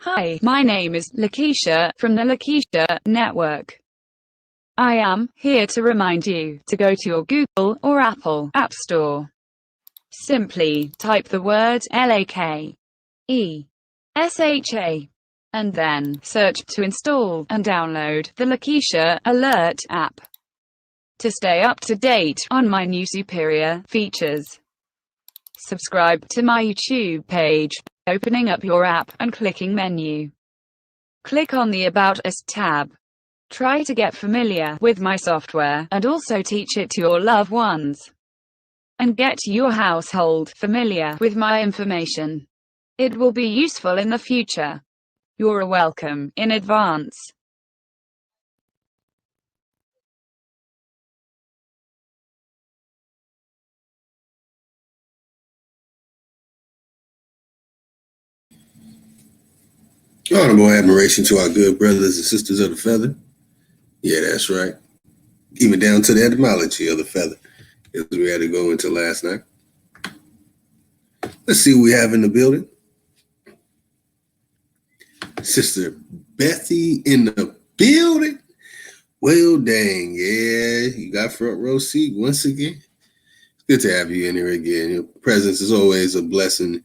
Hi, my name is Lakeisha from the Lakeisha Network. I am here to remind you to go to your Google or Apple App Store. Simply type the word LAKESHA and then search to install and download the Lakeisha Alert app to stay up to date on my new superior features. Subscribe to my YouTube page by opening up your app and clicking menu. Click on the About Us tab. Try to get familiar with my software and also teach it to your loved ones. And get your household familiar with my information. It will be useful in the future. You're welcome in advance. Honorable admiration to our good brothers and sisters of the feather. Yeah, that's right. Even down to the etymology of the feather, as we had to go into last night. Let's see what we have in the building. Sister Bethy in the building. Well, dang, yeah, you got front row seat once again. It's good to have you in here again. Your presence is always a blessing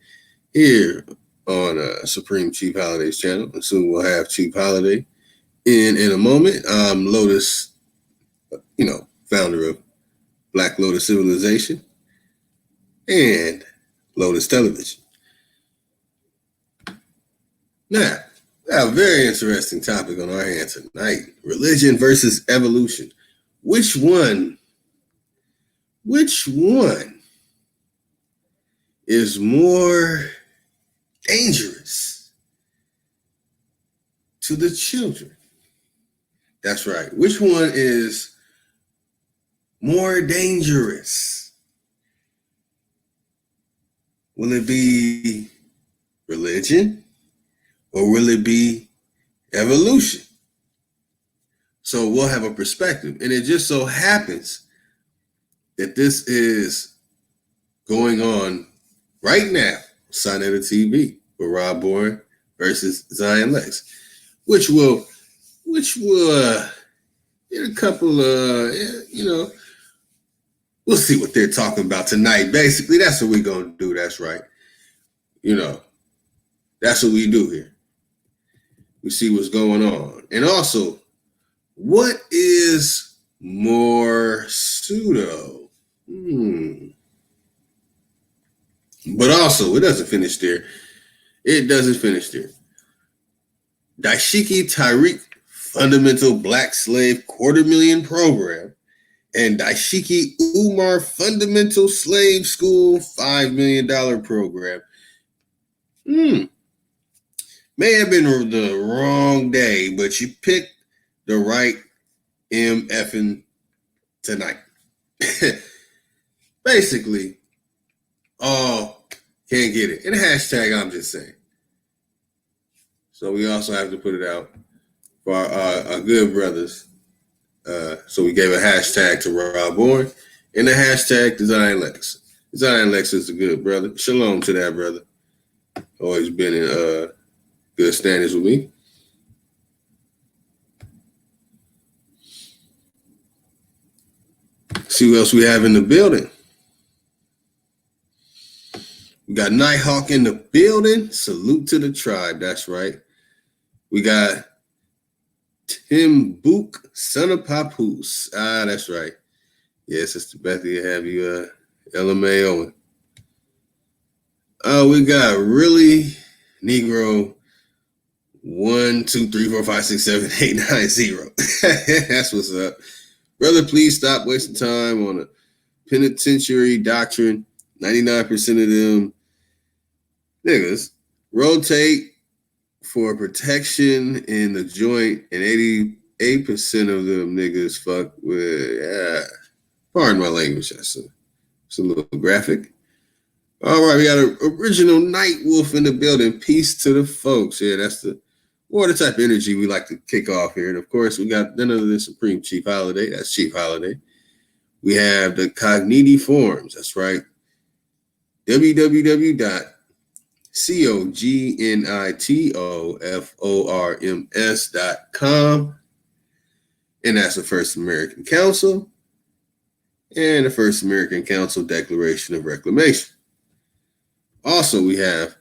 here on Supreme Chief Holidays channel. And soon we'll have Chief Holiday in a moment. Lotus, founder of Black Lotus Civilization and Lotus Television. Now, we have a very interesting topic on our hands tonight. Religion versus evolution. Which one is more dangerous to the children? That's right. Which one is more dangerous? Will it be religion or will it be evolution? So we'll have a perspective. And it just so happens that this is going on right now, Sign of the TV, with Rob Bourne versus Zion Lex, which will get a couple we'll see what they're talking about tonight. Basically, that's what we're going to do. That's right. That's what we do here. We see what's going on. And also, what is Moore Pseudo? But also, it doesn't finish there. Daishiki Tariq Fundamental Black Slave $250,000 program and daishiki Umar Fundamental Slave School $5 million program. May have been the wrong day, but you picked the right MFing tonight. Basically, can't get it. And hashtag, I'm just saying. So we also have to put it out for our good brothers. So we gave a hashtag to Rob Bourne and a hashtag to Zion Lex. Zion Lex is a good brother. Shalom to that brother. Always been in good standings with me. See what else we have in the building. We got Nighthawk in the building. Salute to the tribe. That's right. We got Tim Book, son of Papoose. That's right. Yeah, Sister Bethy, have you LMAO. We got really Negro 1, 2, 3, 4, 5, 6, 7, 8, 9, 0. That's what's up. Brother, please stop wasting time on a penitentiary doctrine. 99% of them niggas rotate for protection in the joint, and 88% of them niggas fuck with, pardon my language, it's a little graphic. All right, we got an original Night Wolf in the building. Peace to the folks. Yeah, that's the water type of energy we like to kick off here. And of course, we got none other than Supreme Chief Holiday. That's Chief Holiday. We have the Cogniti Forums. That's right. www.cchforums.com. COGNITOFORMS.com. And that's the First American Council and the First American Council Declaration of Reclamation. Also, we have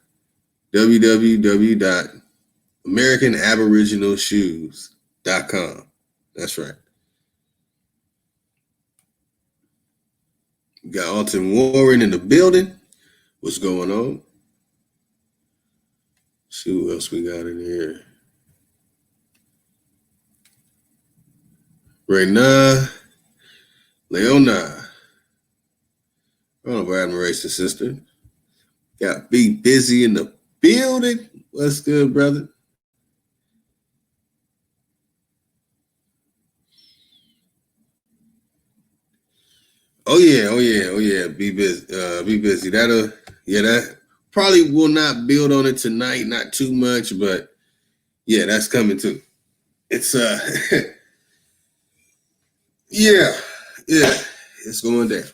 www.AmericanAboriginalShoes.com. That's right. We got Alton Warren in the building. What's going on? Let's see who else we got in here. Reyna, Leona. Oh, admiration, sister. Got Be Busy in the building. What's good, brother? Oh yeah. Be busy. Be busy. That probably will not build on it tonight, not too much, but yeah, that's coming too. It's yeah, it's going down.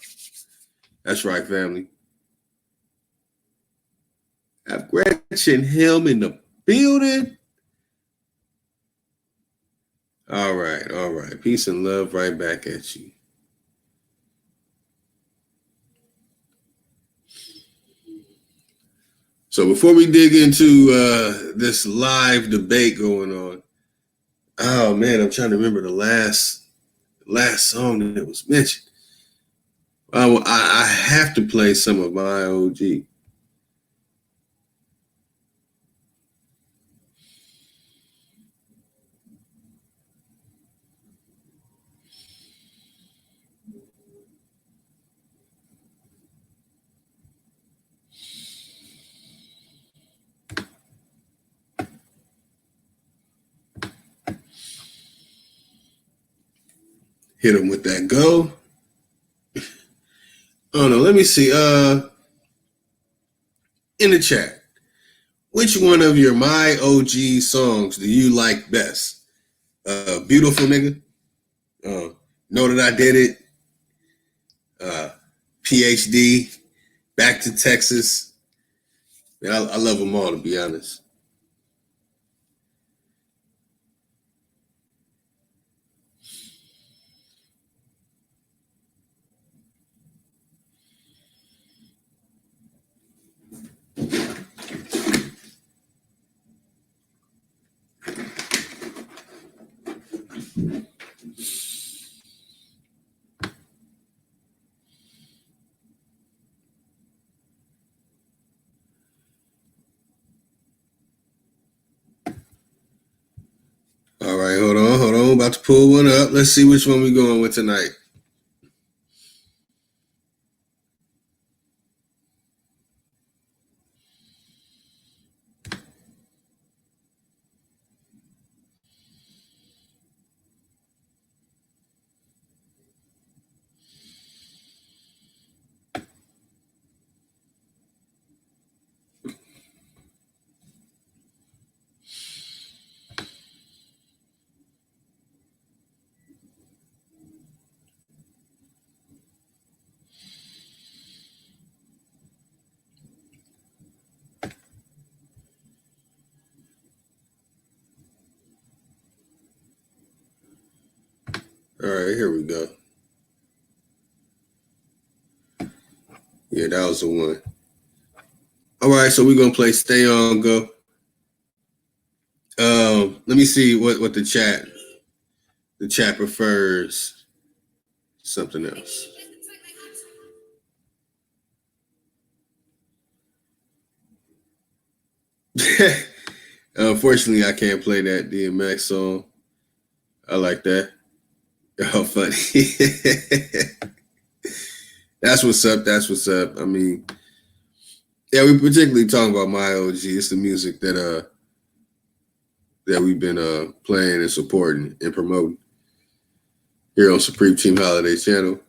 That's right, family. I've Gretchen Helm in the building. All right. Peace and love right back at you. So before we dig into this live debate going on, oh man, I'm trying to remember the last song that was mentioned. I have to play some of my OG. Hit him with that go. Oh no, let me see. In the chat, which one of your My OG songs do you like best? Beautiful Nigga. Know That I Did It. PhD. Back to Texas. Man, I love them all, to be honest. All right, hold on. About to pull one up. Let's see which one we're going with tonight. All right, here we go. Yeah, that was the one. All right, so we're gonna play Stay On Go. Let me see what the chat prefers. Something else. Unfortunately, I can't play that DMX song. I like that. Oh, funny. That's what's up. I mean, yeah, we particularly talking about my OG. It's the music that we've been playing and supporting and promoting here on Supreme Team Holiday Channel.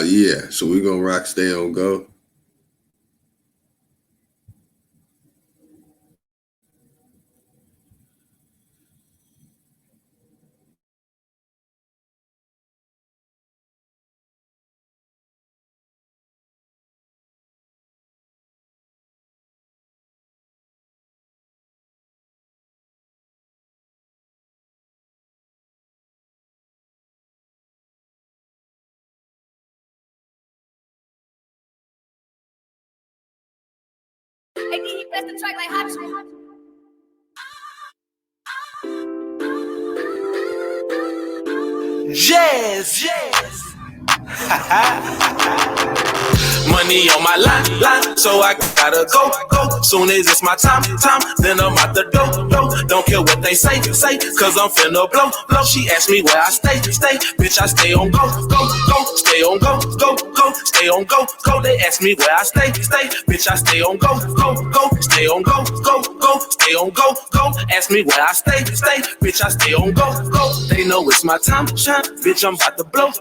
Yeah, so we're gonna rock Stay On Go. And he pressed the track like hot shit. Jazz. Money on my line, so I gotta go. Soon as it's my time, then I'm out the door. Don't care what they say, cause I'm finna blow. She asked me where I stay, bitch, I stay on go. Stay on go, stay on go. They ask me where I stay, bitch, I stay on go. Stay on go, stay on go. Ask me where I stay, bitch, I stay on go. They know it's my time, shine, bitch, I'm about to blow.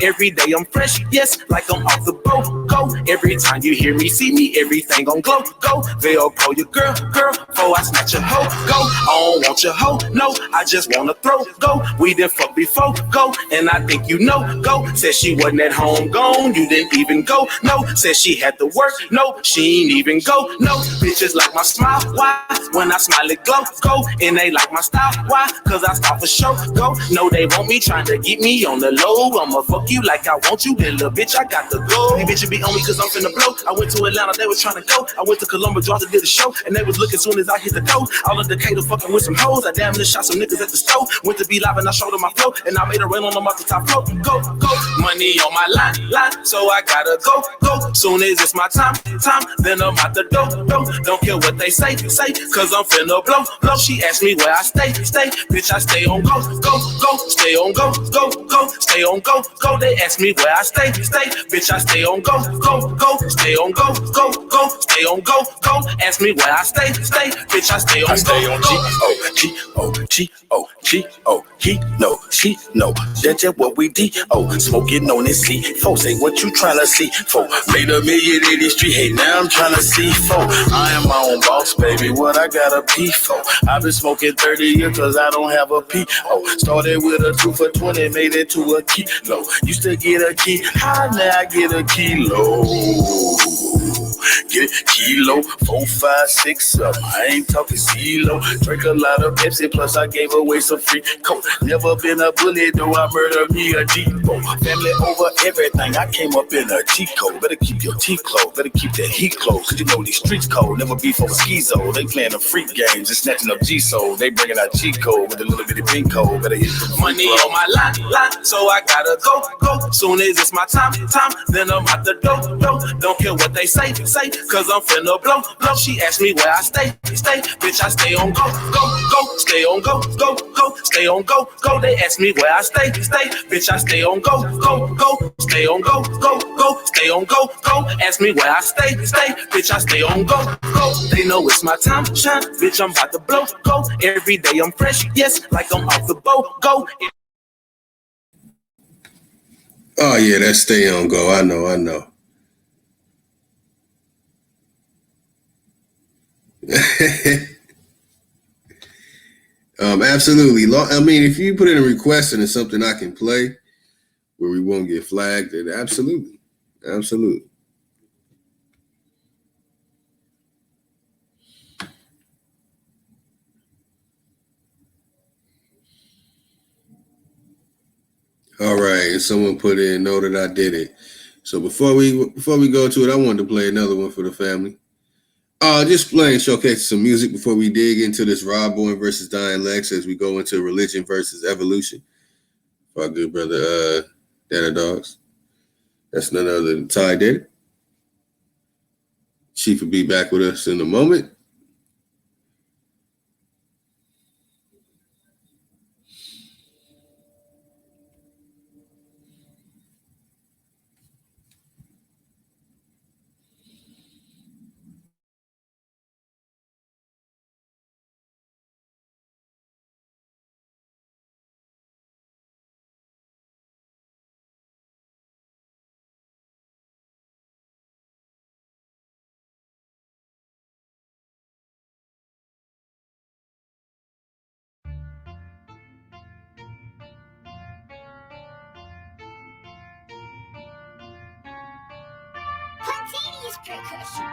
Every day I'm fresh, yes, like I'm off the boat. Every time you hear me, see me, everything gon' glow. Velcro your girl, before I snatch your hoe. I don't want your hoe, no, I just wanna throw. We didn't fuck before, and I think you know. Said she wasn't at home, gone, you didn't even go. No, said she had to work, no, she ain't even go. No, bitches like my smile, why? When I smile it glow. And they like my style, why? Cause I stop for show, No, they want me, trying to get me on the low. I'ma fuck you like I want you, then little bitch, I got to go. Hey, bitch, you be on me cause I'm finna blow. I went to Atlanta, they was trying to go. I went to Columbus, Georgia, did a show, and they was looking soon as I hit the door. All of Decatur fucking with some hoes. I damn near shot some niggas at the store. Went to be live and I showed them my flow, and I made a rain on them off the top floor. Go. Money on my line, so I gotta go. Soon as it's my time, then I'm out the door. Don't care what they say, cause I'm finna blow. She asked me where I stay, bitch, I stay on go. Stay on go, stay on go. They ask me where I stay, bitch, I stay on go. Stay on go, stay on go. Ask me where I stay, bitch, I stay on go. I stay on G-O. He know, she know, that's just what we D-O. Smoking on this C4, say what you tryna see for. Made $1 million in the street, hey, now I'm tryna see for. I am my own boss, baby, what I gotta pee for? I've been smoking 30 years cause I don't have a P.O. Started with a 2 for 20, made it to a kilo. Used to get a key, how now I get a kilo. Get it, kilo, 4, 5, 6 up. I ain't talking CeeLo. Drink a lot of Pepsi, plus I gave away some free coke. Never been a bully, though I murdered me a G-Bo. Family over everything, I came up in a G-Code. Better keep your teeth closed, better keep that heat close. Cause you know these streets cold, never be for a schizo. They playing the freak games, just snatching up G-Soul. They bringing out G-Code with a little bitty pin code. Better hit the money on my line, so I gotta go. Soon as it's my time, then I'm out the door. Don't care what they say, cause I'm finna blow. She asked me where I stay, bitch, I stay on go. Stay on go, stay on go. They ask me where I stay, bitch, I stay on go. Stay on go, stay on go. Ask me where I stay, bitch, I stay on go. They know it's my time, shine, bitch, I'm about to blow. Every day I'm fresh, yes, like I'm off the boat. Go. Oh yeah, that's stay on go. I know. Absolutely. I mean, if you put in a request and it's something I can play where we won't get flagged, then absolutely. All right, and someone put in, know that I did it. So before we go to it, I wanted to play another one for the family. Just playing, showcase some music before we dig into this Rob Boy versus Dying Lex as we go into religion versus evolution. For our good brother, Dana Dogs. That's none other than Ty did it. Chief will be back with us in a moment. Spontaneous percussion.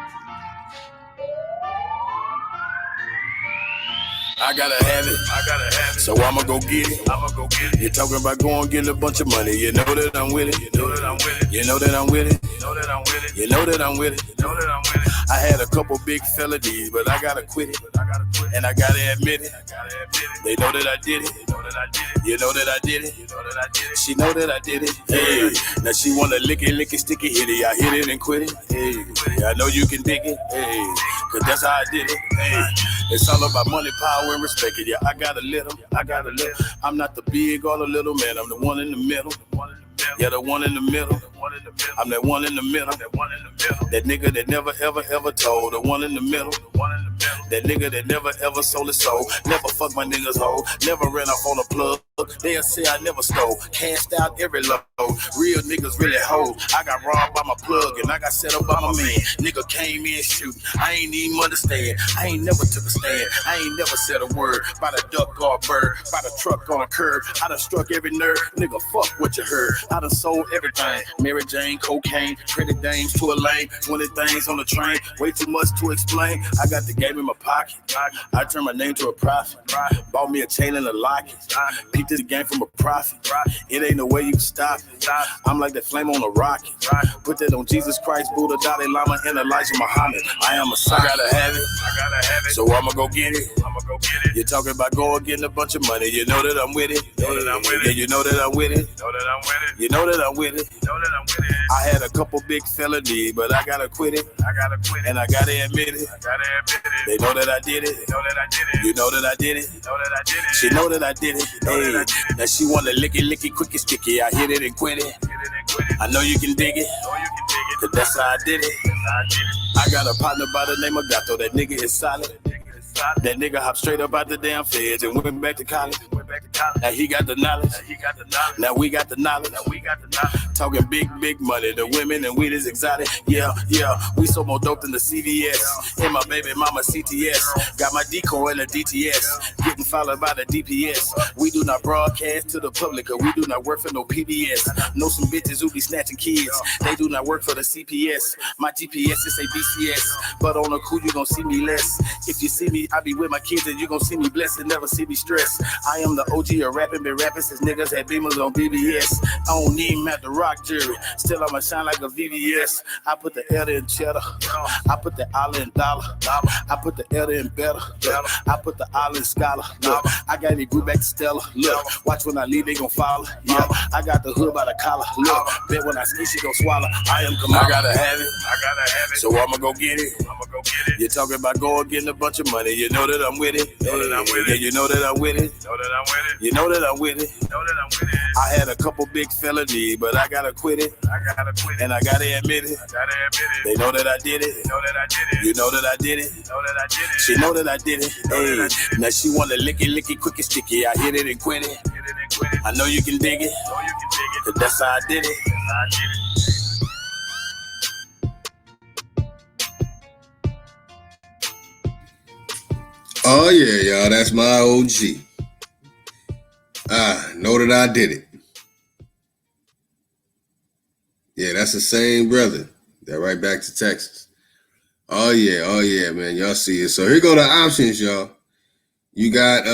I gotta have it, so I'ma go get it. You're talking about going getting a bunch of money. You know that I'm with it. You know that I'm with it. You know that I'm with it. You know that I'm with it. You know that I'm with it. You know that I'm with it. I had a couple big felonies, but I gotta quit it. And I gotta admit it. They know that I did it. You know that I did it. She know that I did it. Hey, now she wanna lick it, stick it, hit it. I hit it and quit it. Hey, I know you can dig it. Hey, cause that's how I did it. Hey, it's all about money, power, and respect. Yeah, I got a little. I'm not the big or the little man. I'm the one in the middle. Yeah, the one in the middle. I'm that one in the middle. That nigga that never ever told. The one in the middle. That nigga that never ever sold his soul. Never fuck my niggas hoe. Never ran off on a plug. They'll say I never stole. Cashed out every load. Real niggas really hold. I got robbed by my plug and I got set up by my man. Nigga came in shooting. I ain't even understand. I ain't never took a stand. I ain't never said a word. By the duck or a bird. By the truck on a curb. I done struck every nerve. Nigga, fuck what you heard. I done sold everything. Mary Jane, cocaine, pretty dames to a lane. 20 things on the train. Way too much to explain. I got the game in my pocket. I turned my name to a profit. Bought me a chain and a locket. Peeped this game from a profit. It ain't no way you can stop it. I'm like that flame on a rocket. Put that on Jesus Christ, Buddha, Dalai Lama, and Elijah Muhammad. I am a son. I gotta have it. So I'ma go get it. You're talking about going getting a bunch of money. You know that I'm with it. Yeah, you know that I'm with it. You know that I'm with it. I had a couple big felonies, but I gotta quit it. And I gotta admit it. They know that I did it. You know that I did it. She know that I did it. Hey, now she wanna lick it, quick and sticky. I hit it and quit it. I know you can dig it. Cause that's how I did it. I got a partner by the name of Gato. That nigga is solid. That nigga hopped straight up out the damn feds and went back to college. Now he got the knowledge. Now we got the knowledge. Talking big money. The women and weed is exotic. Yeah. We so more dope than the CVS. And my baby mama CTS. Got my decoy and the DTS. Getting followed by the DPS. We do not broadcast to the public. Or we do not work for no PBS. Know some bitches who be snatching kids. They do not work for the CPS. My GPS is a BCS. But on a cool you gon' see me less. If you see me, I be with my kids and you gon' see me blessed and never see me stressed. I am the OG of rapping, been rapping since niggas had Beamers on BBS. I don't need him at the rock jury, still I'ma shine like a VVS. I put the L in cheddar, I put the dollar in dollar, I put the L in better, I put the L in scholar. Look, I got it grew back to Stella. Look, watch when I leave, they gon' follow. Yeah, I got the hood by the collar. Look, bet when I ski, she gon' swallow. I am Kamala. I gotta have it, so I'ma go get it. You're talking about going getting a bunch of money. You know that I'm with it. Yeah, you know that I'm with it. You know that I'm with it. I had a couple big felonies, but I gotta quit it. And I gotta admit it. They know that I did it. You know that I did it. She know that I did it. Hey, now she wanna lick it, quick and sticky. I hit it and quit it. I know you can dig it. Cause that's how I did it. Oh yeah, y'all, that's my OG. Know that I did it. Yeah, that's the same brother. That right back to Texas. Oh yeah, man. Y'all see it. So here go the options, y'all. You got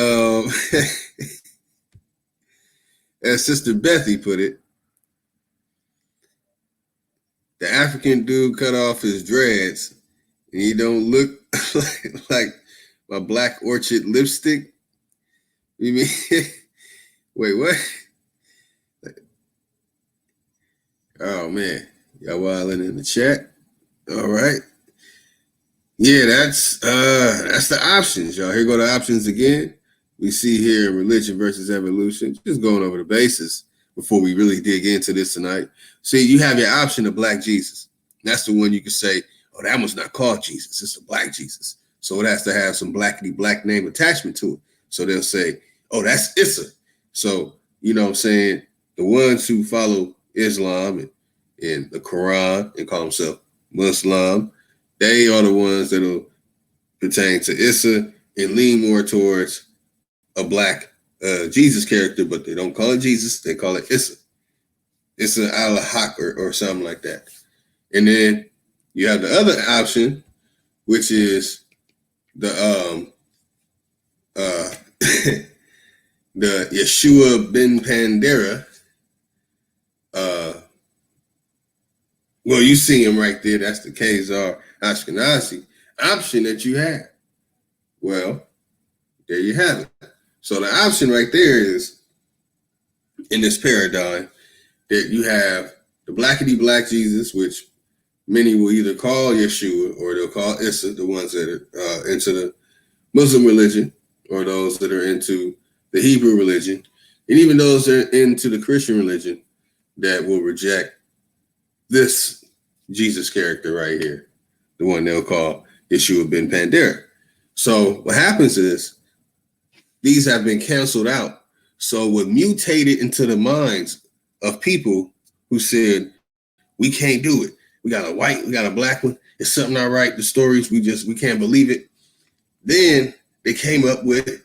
as Sister Bethy put it, the African dude cut off his dreads and he don't look like my Black Orchid lipstick. You mean wait, what? Oh man, y'all wilding in the chat. All right. Yeah, that's the options, y'all. Here go the options again. We see here religion versus evolution. Just going over the basis before we really dig into this tonight. See, you have your option of Black Jesus. That's the one you can say, oh, that one's not called Jesus. It's a Black Jesus. So it has to have some black name attachment to it. So they'll say, oh, that's Issa. So, you know what I'm saying? The ones who follow Islam and the Quran and call themselves Muslim, they are the ones that'll pertain to Issa and lean more towards a Black Jesus character, but they don't call it Jesus. They call it Issa. Issa al-Haq or something like that. And then you have the other option, which is the the Yeshua ben Pandera. Well, you see him right there. That's the Khazar Ashkenazi option that you have. Well, there you have it. So the option right there is, in this paradigm, that you have the blackity black Jesus, which many will either call Yeshua or they'll call Issa, the ones that are into the Muslim religion, or those that are into the Hebrew religion, and even those that are into the Christian religion that will reject this Jesus character right here, the one they'll call Yeshua ben Pandera. So what happens is these have been canceled out. So what mutated into the minds of people who said, we can't do it. We got a white, we got a black one. It's something not right. The stories, we can't believe it. Then they came up with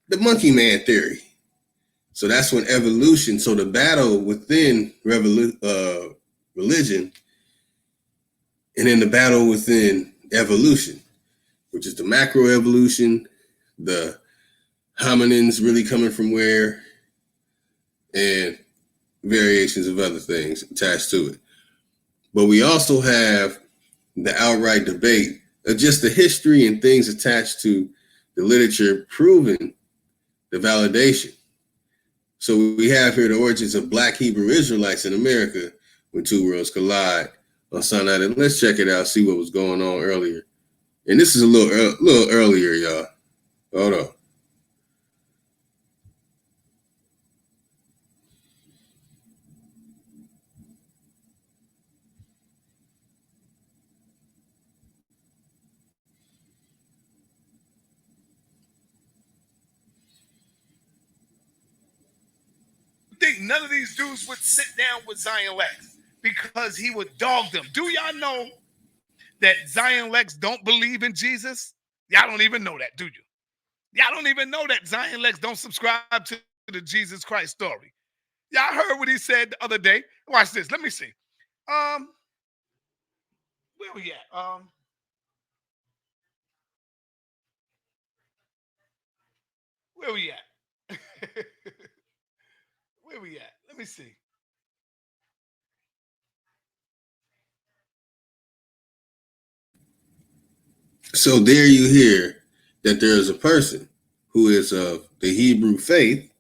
the monkey man theory. So that's when evolution, so the battle within religion, and then the battle within evolution, which is the macroevolution, the hominins really coming from where, and variations of other things attached to it. But we also have the outright debate of just the history and things attached to the literature proving the validation. So we have here the origins of Black Hebrew Israelites in America when two worlds collide on Sinai. And let's check it out, see what was going on earlier. And this is a little earlier, y'all. Hold on. Think none of these dudes would sit down with Zion Lex because he would dog them. Do y'all know that Zion Lex don't believe in Jesus? Y'all don't even know that, do you? Y'all don't even know that Zion Lex don't subscribe to the Jesus Christ story. Y'all heard what he said the other day. Watch this. Let me see. Where we at? Where we at? Where we at? Let me see. So there you hear that there is a person who is of the Hebrew faith,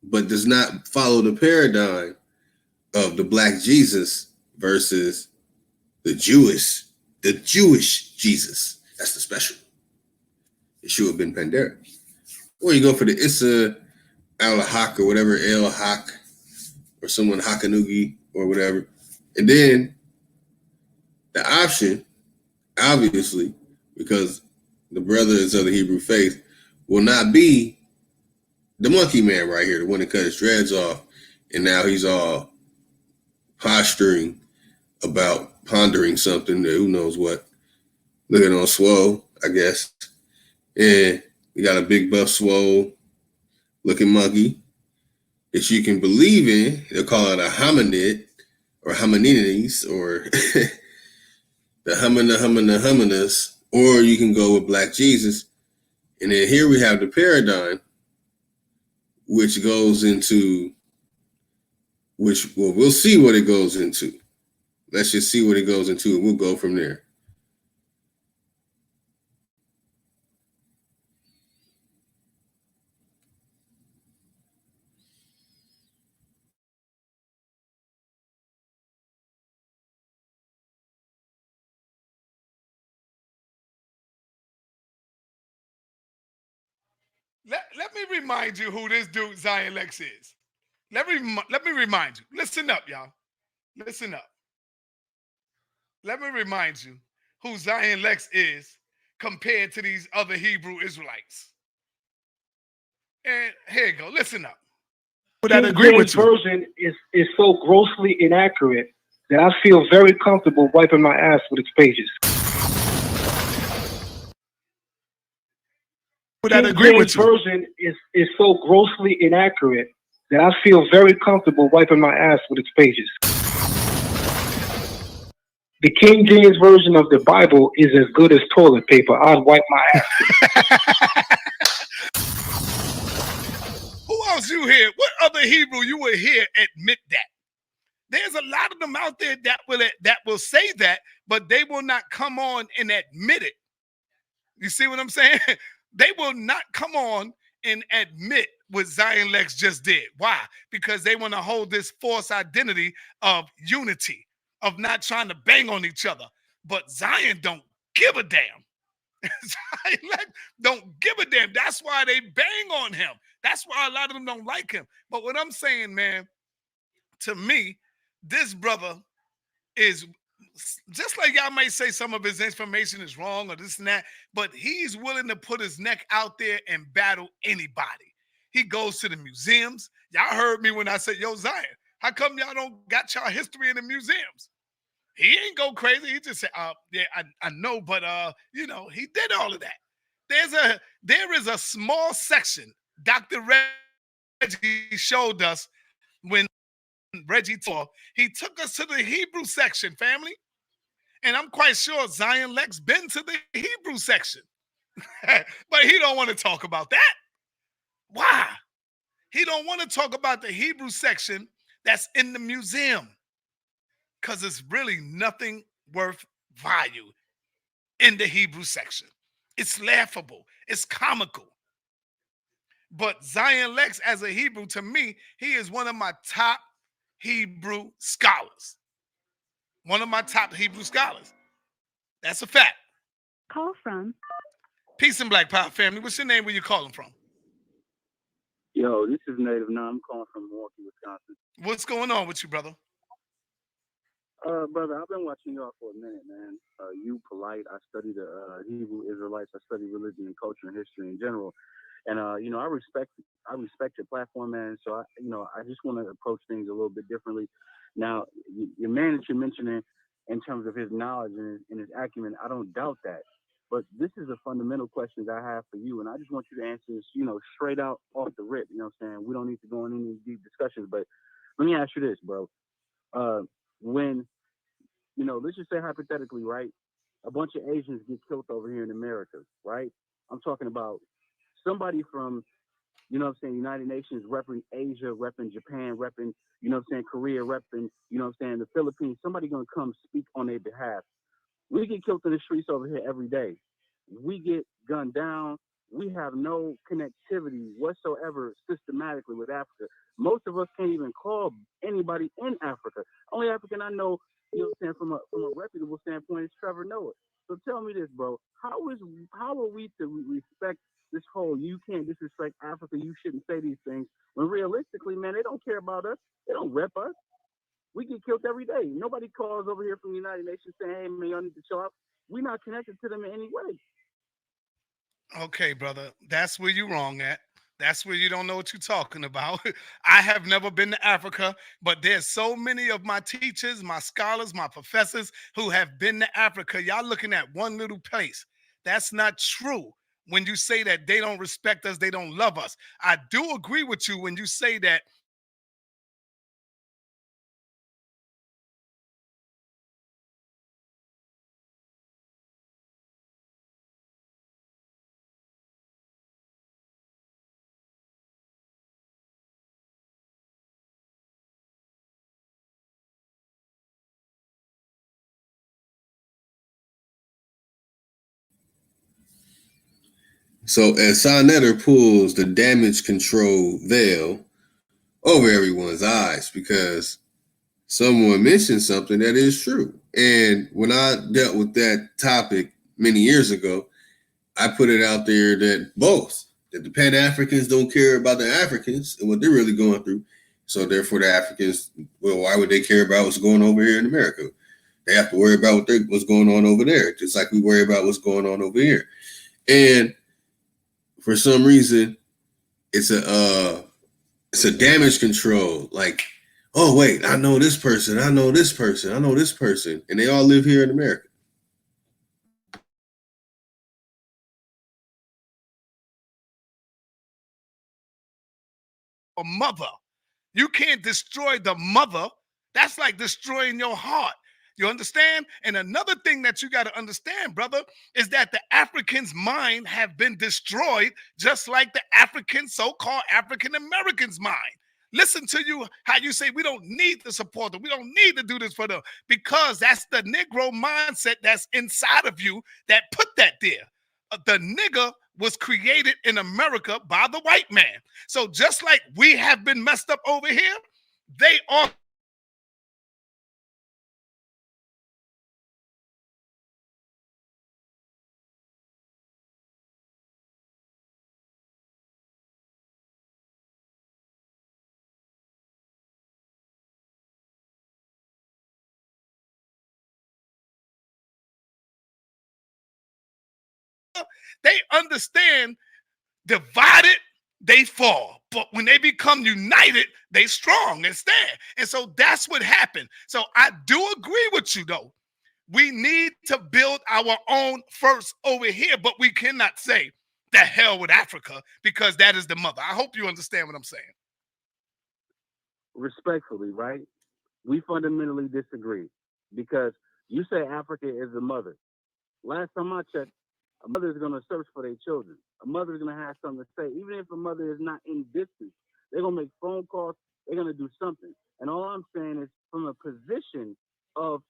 but does not follow the paradigm of the Black Jesus versus the Jewish Jesus. That's the special. Yeshua ben Pandera. Or you go for the Issa al-Haq or whatever, El-Haq, or someone Hakanugi or whatever. And then the option, obviously, because the brother is of the Hebrew faith, will not be the monkey man right here, the one that cut his dreads off, and now he's all posturing about pondering something that who knows what. Looking on Swole, I guess. And we got a big buff Swole looking monkey that you can believe in. They'll call it a hominid or hominides or the hominas, or you can go with Black Jesus. And then here we have the paradigm, which goes into, we'll see what it goes into. Let's just see what it goes into, and we'll go from there. Let me remind you who this dude Zion Lex is. Let me remind you. Listen up, y'all. Listen up. Let me remind you who Zion Lex is compared to these other Hebrew Israelites. And here you go. Listen up. Would I agree with you? Version is so grossly inaccurate that I feel very comfortable wiping my ass with its pages. Would I agree with you? Version is so grossly inaccurate that I feel very comfortable wiping my ass with its pages. The King James version of the Bible is as good as toilet paper. I'd wipe my ass. Who else you hear? What other Hebrew you would hear admit that? There's a lot of them out there that will say that, but they will not come on and admit it. You see what I'm saying? They will not come on and admit what Zion Lex just did. Why? Because they want to hold this false identity of unity, of not trying to bang on each other. But Zion don't give a damn. Zion Lex don't give a damn. That's why they bang on him. That's why a lot of them don't like him. But what I'm saying, man, to me, this brother is just like y'all might say some of his information is wrong or this and that, but he's willing to put his neck out there and battle anybody. He goes to the museums. Y'all heard me when I said, yo, Zion, how come y'all don't got y'all history in the museums? He ain't go crazy. He just said, yeah, I know, but you know, he did all of that. There is a small section Dr. Reggie showed us when Reggie taught. He took us to the Hebrew section, family. And I'm quite sure Zion Lex been to the Hebrew section. But he don't want to talk about that. Why? He don't want to talk about the Hebrew section that's in the museum. Because it's really nothing worth value in the Hebrew section. It's laughable. It's comical. But Zion Lex, as a Hebrew, to me, he is one of my top Hebrew scholars. One of my top Hebrew scholars. That's a fact. Call from. Peace and Black Power family. What's your name? Where you calling from? Yo, this is Native Now. I'm calling from Milwaukee, Wisconsin. What's going on with you, brother? Brother, I've been watching y'all for a minute, man. You polite. I study the Hebrew Israelites. I study religion and culture and history in general. And you know, I respect your platform, man. So I just want to approach things a little bit differently. Now, your man that you're mentioning in terms of his knowledge and his acumen, I don't doubt that. But this is a fundamental question that I have for you, and I just want you to answer this, straight out off the rip. You know what I'm saying? We don't need to go into any deep discussions, but let me ask you this, bro. When, let's just say hypothetically, right, a bunch of Asians get killed over here in America, right? I'm talking about somebody from, United Nations repping Asia, repping Japan, repping, Korea, repping, the Philippines. Somebody gonna come speak on their behalf. We get killed in the streets over here every day. We get gunned down. We have no connectivity whatsoever systematically with Africa. Most of us can't even call anybody in Africa. Only African I know, from a reputable standpoint is Trevor Noah. So tell me this, bro. How are we to respect this whole you can't disrespect Africa, you shouldn't say these things, when realistically, man, they don't care about us. They don't rep us. We get killed every day. Nobody calls over here from the United Nations saying, hey, man, y'all need to show up. We're not connected to them in any way. Okay, brother. That's where you're wrong at. That's where you don't know what you're talking about. I have never been to Africa, but there's so many of my teachers, my scholars, my professors who have been to Africa. Y'all looking at one little place. That's not true. When you say that they don't respect us, they don't love us. I do agree with you when you say that So as Sonetter pulls the damage control veil over everyone's eyes because someone mentioned something that is true. And when I dealt with that topic many years ago, I put it out there that the Pan-Africans don't care about the Africans and what they're really going through. So therefore the Africans, well, why would they care about what's going on over here in America? They have to worry about what's going on over there, just like we worry about what's going on over here. And for some reason, it's a damage control. Like, oh wait, I know this person, I know this person, I know this person, and they all live here in America. A mother. You can't destroy the mother. That's like destroying your heart. You understand? And another thing that you got to understand, brother, is that the Africans' mind have been destroyed just like the African, so-called African Americans' mind. Listen to you, how you say we don't need to support them. We don't need to do this for them because that's the Negro mindset that's inside of you that put that there. The nigger was created in America by the white man. So just like we have been messed up over here, they are they understand divided, they fall. But when they become united, they strong and stand. And so that's what happened. So I do agree with you, though. We need to build our own first over here, but we cannot say the hell with Africa because that is the mother. I hope you understand what I'm saying. Respectfully, right? We fundamentally disagree because you say Africa is the mother. Last time I checked, a mother is going to search for their children. A mother is going to have something to say. Even if a mother is not in distance, they're going to make phone calls. They're going to do something. And all I'm saying is from a position of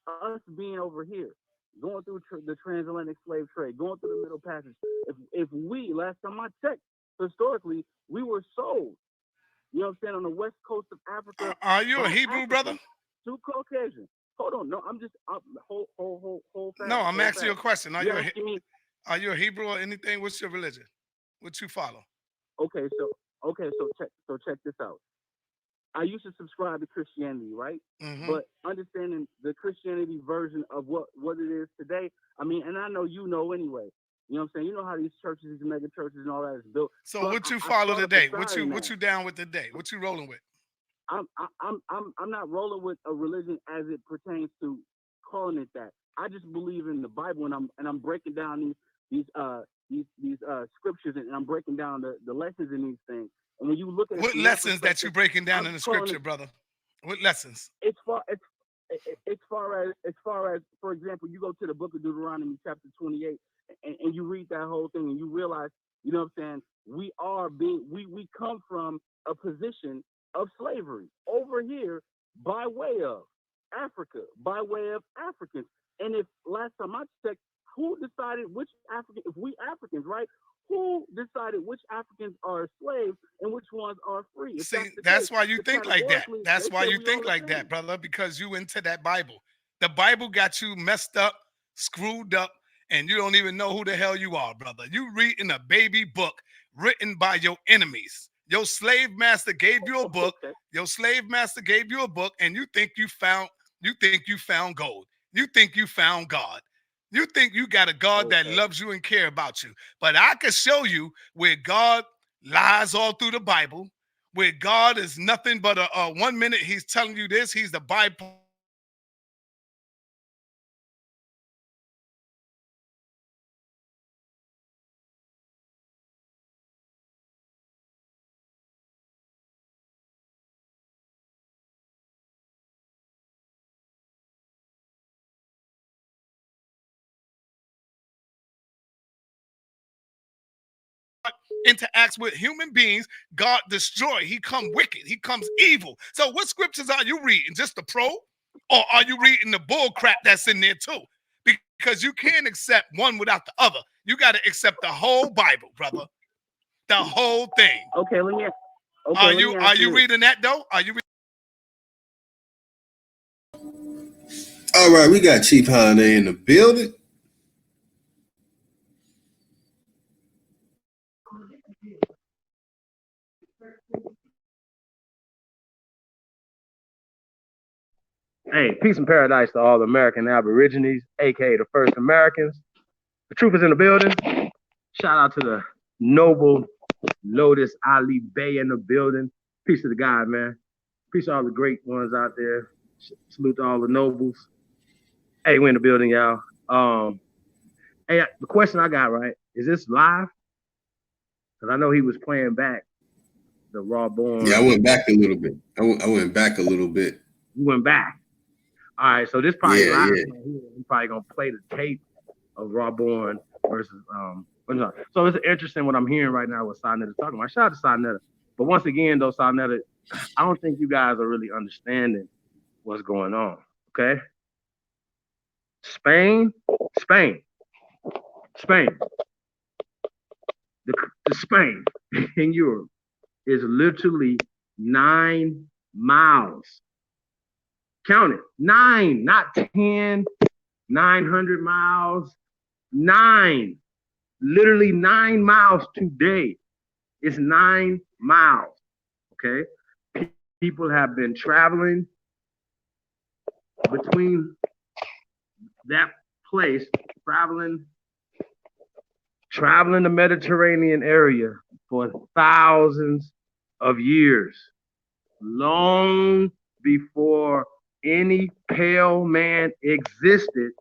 us being over here, going through the transatlantic slave trade, going through the Middle Passage, if we, last time I checked, historically, we were sold. You know what I'm saying? On the west coast of Africa. Are you a Hebrew, brother? Two Caucasians. Hold on. No, I'm just hold fast. No, I'm asking you a question. Are you a Hebrew or anything? What's your religion? What you follow? Okay, so check this out. I used to subscribe to Christianity, right? Mm-hmm. But understanding the Christianity version of what it is today, I mean, and I know you know anyway. You know what I'm saying? You know how these churches, these mega churches and all that is built. So what you follow today? What you down with today? What you rolling with? I'm not rolling with a religion as it pertains to calling it that. I just believe in the Bible, and I'm breaking down these scriptures, and I'm breaking down the lessons in these things. And when you look at what lessons that you breaking down in the scripture, brother? What lessons? As far as, for example, you go to the book of Deuteronomy chapter 28, and you read that whole thing, and you realize, you know what I'm saying? We come from a position of slavery over here by way of Africa, by way of Africans. And if last time I checked, who decided which African, if we Africans, right? Who decided which Africans are slaves and which ones are free? See, that's why you think like that. That's why you think like that, brother, because you into that Bible. The Bible got you messed up, screwed up, and you don't even know who the hell you are, brother. You reading a baby book written by your enemies. Your slave master gave you a book. Your slave master gave you a book, and you think you found gold. You think you found God. You think you got a God that loves you and care about you. But I can show you where God lies all through the Bible, where God is nothing but a 1 minute he's telling you this, he's the bipolar. Interacts with human beings, God destroy. He come wicked. He comes evil. So what scriptures are you reading? Just the pro? Or are you reading the bull crap that's in there too? Because you can't accept one without the other. You got to accept the whole Bible, brother. The whole thing. Okay, let me. Are you reading that though? Are you? All right, we got Chief Holiday in the building. Hey, peace and paradise to all the American Aborigines, aka the First Americans. The truth is in the building. Shout out to the noble Lotus Ali Bey in the building. Peace to the God, man. Peace to all the great ones out there. Salute to all the nobles. Hey, we in the building, y'all. Hey, the question I got, right, is this live? Because I know he was playing back the Raw Born. Yeah, I went back a little bit. I went back a little bit. You went back. All right, so this probably Yeah. we're probably gonna play the tape of Rawborn versus So it's interesting what I'm hearing right now with Sarnetta talking about. Shout out to Sarnetta. But once again, though, Sarnetta, I don't think you guys are really understanding what's going on. Okay? Spain. The Spain in Europe is literally 9 miles. Count it. 9, not 10, 900 miles. 9. Literally 9 miles today. It's 9 miles. Okay? People have been traveling between that place, traveling the Mediterranean area for thousands of years, long before any pale man existed.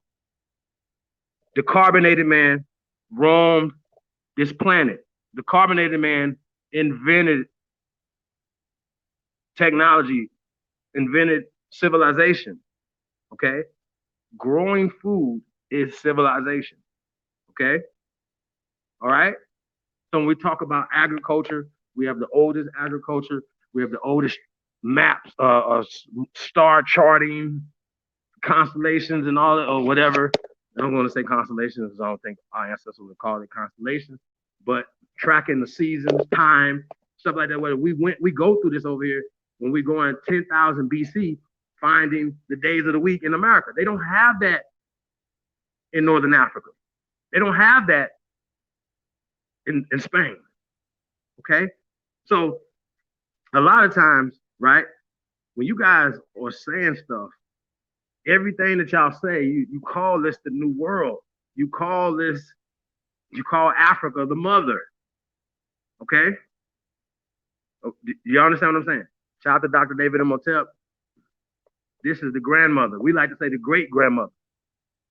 The carbonated man roamed this planet. The carbonated man invented technology, invented civilization. Okay? Growing food is civilization. Okay? All right? So when we talk about agriculture, we have the oldest agriculture, we have the oldest maps, star charting, constellations and all that, or whatever. I don't want to say constellations because I don't think our ancestors would call it constellations, but tracking the seasons, time, stuff like that. Whether we go through this over here when we go in 10,000 BC, finding the days of the week in America. They don't have that in Northern Africa. They don't have that in Spain. Okay? So a lot of times, right, when you guys are saying stuff, everything that y'all say, you call this the new world. You call Africa the mother. Okay? You understand what I'm saying? Shout out to Dr. David Imhotep. This is the grandmother. We like to say the great-grandmother,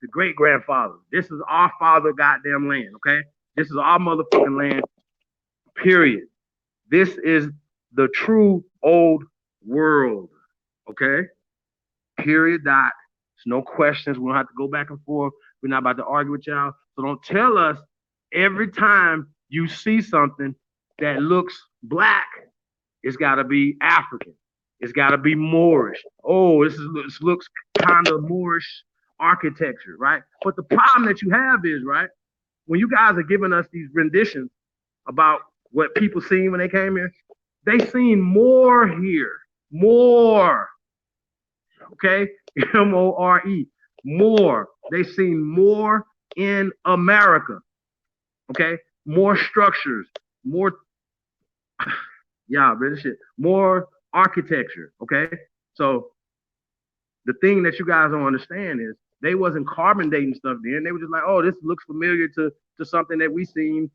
the great-grandfather. This is our father goddamn land, okay? This is our motherfucking land, period. This is the true old world, okay? Period, dot. There's no questions. We don't have to go back and forth. We're not about to argue with y'all. So don't tell us every time you see something that looks black, it's got to be African. It's got to be Moorish. Oh, this looks kind of Moorish architecture, right? But the problem that you have is, right, when you guys are giving us these renditions about what people seen when they came here, they seen more here. More. Okay? M-O-R-E. More. They seen more in America. Okay? More structures. More. Yeah, really shit. More architecture. Okay? So the thing that you guys don't understand is they wasn't carbon dating stuff then. They were just like, oh, this looks familiar to something that we seen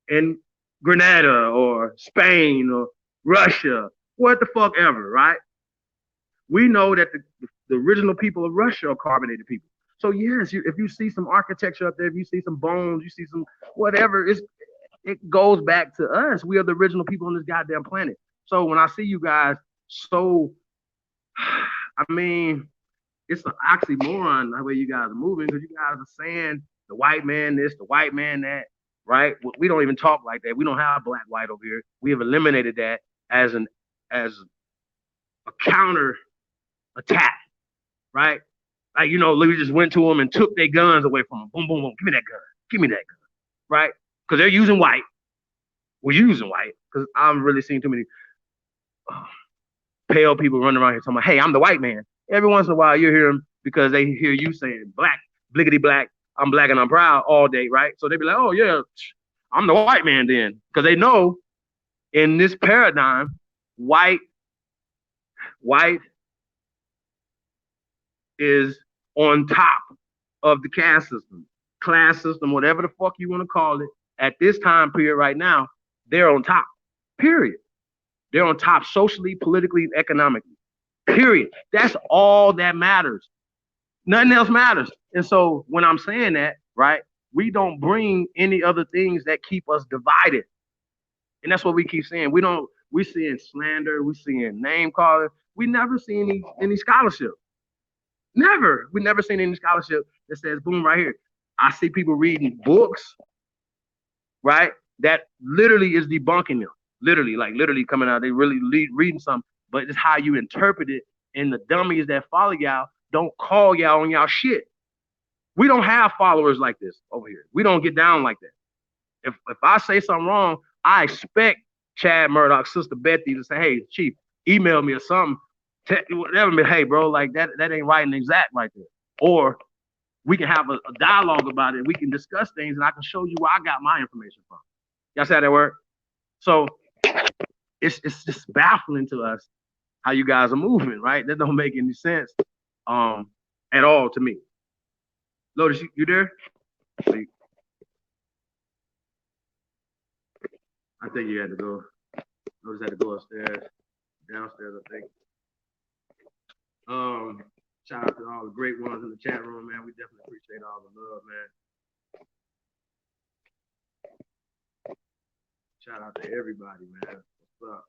in Grenada or Spain or Russia, what the fuck ever, right? We know that the original people of Russia are carbonated people. So yes, if you see some architecture up there, if you see some bones, you see some whatever, it goes back to us. We are the original people on this goddamn planet. So when I see you guys, I mean, it's an oxymoron the way you guys are moving, because you guys are saying the white man this, the white man that, right? We don't even talk like that. We don't have black, white over here. We have eliminated that as a counter attack, right? Like, we just went to them and took their guns away from them. Boom, boom, boom. Give me that gun. Give me that gun, right? Because they're using white. We're using white because I'm really seeing too many pale people running around here talking about, hey, I'm the white man. Every once in a while, you hear them because they hear you saying black, blickety black, I'm black and I'm proud all day, right? So they be like, oh, yeah, I'm the white man then. Because they know in this paradigm, white is on top of the caste system, class system, whatever the fuck you want to call it. At this time period right now, they're on top, period. They're on top socially, politically, and economically, period. That's all that matters. Nothing else matters. And so when I'm saying that, right, we don't bring any other things that keep us divided. And that's what we keep saying. We're seeing slander, we're seeing name calling. We never see any scholarship. Never. We never seen any scholarship that says, boom, right here. I see people reading books, right? That literally is debunking them. Literally coming out. They really reading something, but it's how you interpret it. And the dummies that follow y'all don't call y'all on y'all shit. We don't have followers like this over here. We don't get down like that. If I say something wrong, I expect Chad Murdoch's sister Bethy to say, hey, Chief, email me or something. Whatever, but hey, bro, like that ain't right and exact right there. Or we can have a dialogue about it. We can discuss things, and I can show you where I got my information from. Y'all see how that work? So it's just baffling to us how you guys are moving, right? That don't make any sense at all to me. Lotus, you there? I think you had to go. Lotus had to go upstairs, downstairs, I think. Shout out to all the great ones in the chat room, man. We definitely appreciate all the love, man. Shout out to everybody, man. What's up?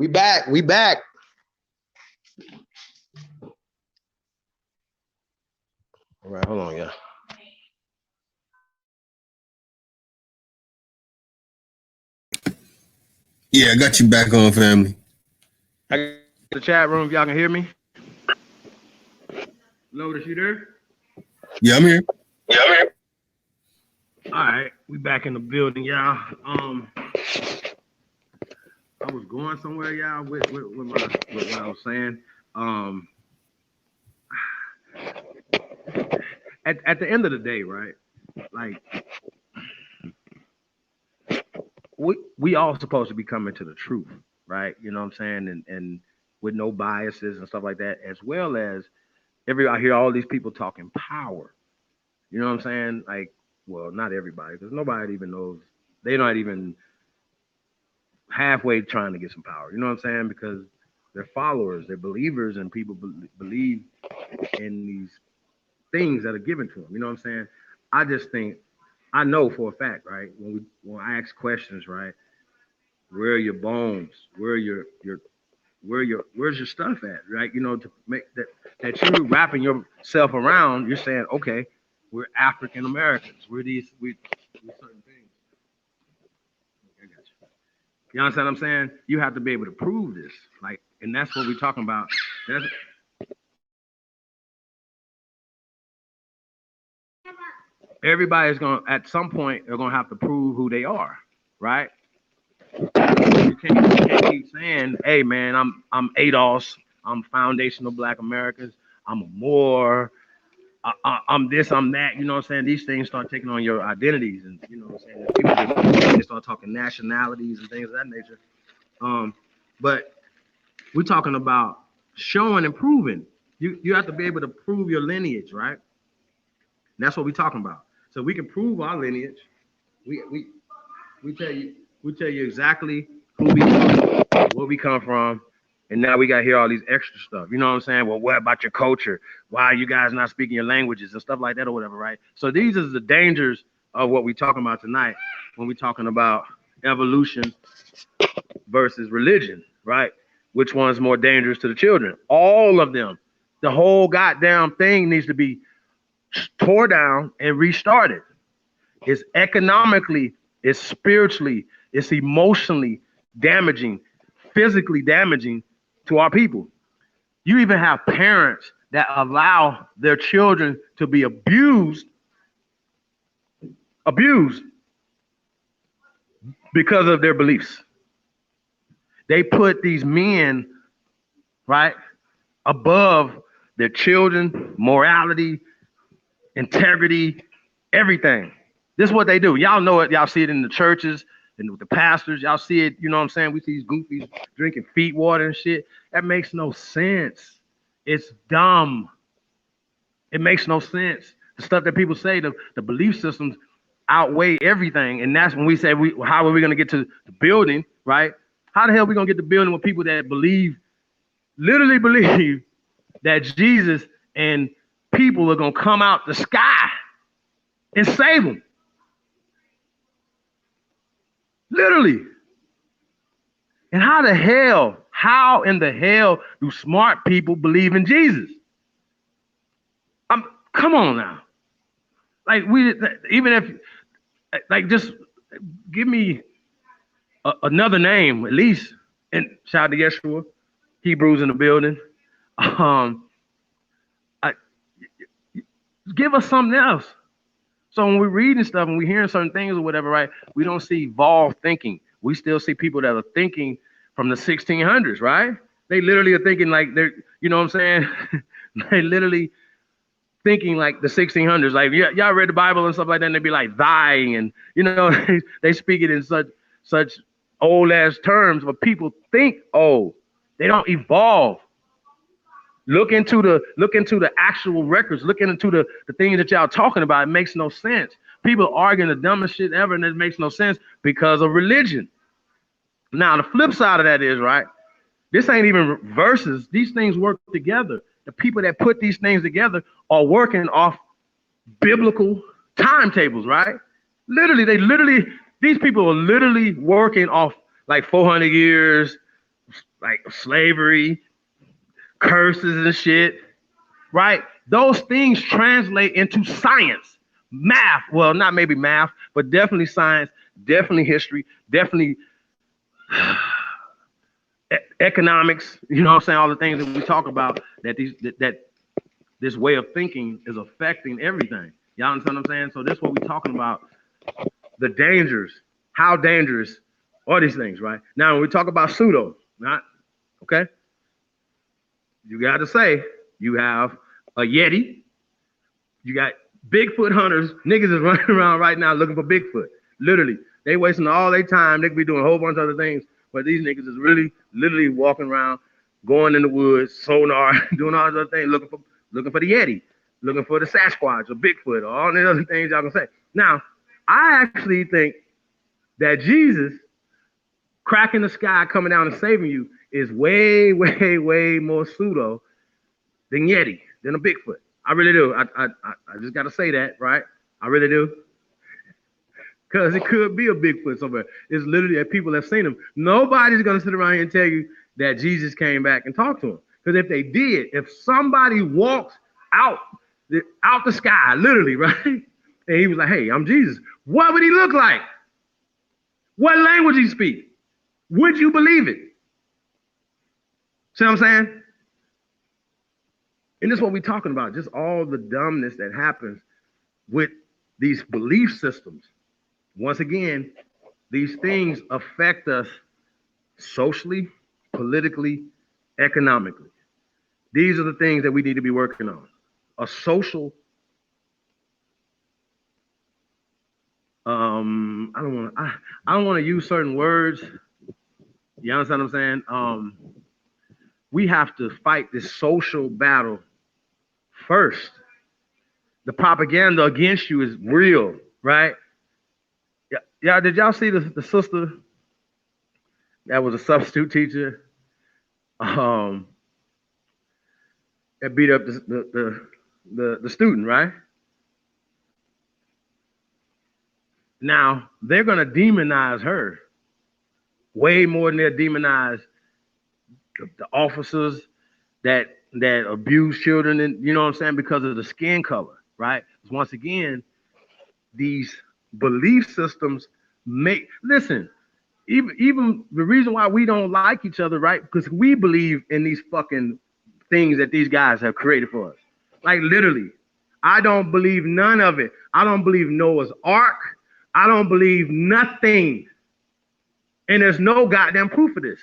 We back. All right, hold on, yeah. Yeah, I got you back on, family. I got the chat room if y'all can hear me. Lotus, you there? Yeah, I'm here. All right, we back in the building, y'all. I was going somewhere, y'all, with what I was saying. At the end of the day, right? Like, we all supposed to be coming to the truth, right? You know what I'm saying? And with no biases and stuff like that, as well as I hear all these people talking power. You know what I'm saying? Like, well, not everybody, because nobody even knows. They're not even halfway trying to get some power. You know what I'm saying? Because they're followers, they're believers, and people believe in these things that are given to them. You know what I'm saying? I just think, I know for a fact, right? When I ask questions, right? Where are your bones? Where's your stuff at, right? You know, to make that you're wrapping yourself around, you're saying, okay, we're African Americans. We're certain things. I got you. You understand what I'm saying? You have to be able to prove this. Like, and that's what we're talking about. Everybody's gonna, at some point, they're gonna have to prove who they are, right? You can't keep saying, hey man, I'm ADOS, I'm Foundational Black Americans, I'm a Moore, I'm this, I'm that, you know what I'm saying? These things start taking on your identities, and you know what I'm saying? They start talking nationalities and things of that nature. But we're talking about showing and proving. You have to be able to prove your lineage, right? And that's what we're talking about. So we can prove our lineage. We tell you exactly who we are, where we come from, and now we got to hear all these extra stuff. You know what I'm saying? Well, what about your culture? Why are you guys not speaking your languages and stuff like that or whatever, right? So these are the dangers of what we're talking about tonight when we're talking about evolution versus religion, right? Which one's more dangerous to the children? All of them. The whole goddamn thing needs to be tore down and restarted. It's economically, it's spiritually, it's emotionally damaging, physically damaging to our people. You even have parents that allow their children to be abused because of their beliefs. They put these men, right, above their children, morality, integrity, everything. This is what they do. Y'all know it. Y'all see it in the churches and with the pastors. Y'all see it, you know what I'm saying? We see these goofies drinking feet water and shit. That makes no sense. It's dumb. It makes no sense. The stuff that people say, the belief systems outweigh everything. And that's when we say, how are we going to get to the building, right? How the hell are we going to get to the building with people that literally believe that Jesus and people are going to come out the sky and save them? Literally. And how in the hell do smart people believe in Jesus? Come on now. Like, even if, like, just give me another name at least. And shout out to Yeshua, Hebrews in the building. Give us something else. So when we're reading stuff and we're hearing certain things or whatever, right, we don't see evolved thinking. We still see people that are thinking from the 1600s, right? They literally are thinking like they're, you know what I'm saying? They literally thinking like the 1600s. Like, y'all read the Bible and stuff like that, and they be like, thy, and, you know, they speak it in such old ass terms, but people think, oh, they don't evolve. Look into the actual records. Look into the things that y'all talking about. It makes no sense. People arguing the dumbest shit ever, and it makes no sense because of religion. Now, the flip side of that is, right, this ain't even verses. These things work together. The people that put these things together are working off biblical timetables, right? These people are literally working off like 400 years, like slavery, curses and shit, right? Those things translate into science, math. Well, not maybe math, but definitely science, definitely history, definitely economics. You know what I'm saying? All the things that we talk about that this way of thinking is affecting everything. Y'all understand what I'm saying? So this is what we're talking about. The dangers, how dangerous are these things, right? Now, when we talk about pseudo, not, okay? You got to say, you have a Yeti, you got Bigfoot hunters, niggas is running around right now looking for Bigfoot. Literally, they wasting all their time. They could be doing a whole bunch of other things, but these niggas is really, literally walking around, going in the woods, sonar, doing all these other things, looking for the Yeti, looking for the Sasquatch or Bigfoot or all the other things y'all can say. Now, I actually think that Jesus cracking the sky, coming down and saving you is way, way, way more pseudo than Yeti, than a Bigfoot. I really do. I just got to say that, right? I really do. Because it could be a Bigfoot somewhere. It's literally that people have seen him. Nobody's going to sit around here and tell you that Jesus came back and talked to him. Because if they did, if somebody walks out the sky, literally, right? And he was like, hey, I'm Jesus. What would he look like? What language he speak? Would you believe it? See what I'm saying? And this is what we're talking about, just all the dumbness that happens with these belief systems. Once again, these things affect us socially, politically, economically. These are the things that we need to be working on. A social, I don't want to use certain words. You understand what I'm saying? We have to fight this social battle first. The propaganda against you is real, right? Yeah, did y'all see the sister that was a substitute teacher? That beat up the student, right? Now they're gonna demonize her way more than they'll demonize the officers that abuse children, and you know what I'm saying, because of the skin color, right? Once again, these belief systems listen, even the reason why we don't like each other, right? Because we believe in these fucking things that these guys have created for us. Like literally, I don't believe none of it. I don't believe Noah's Ark. I don't believe nothing. And there's no goddamn proof of this.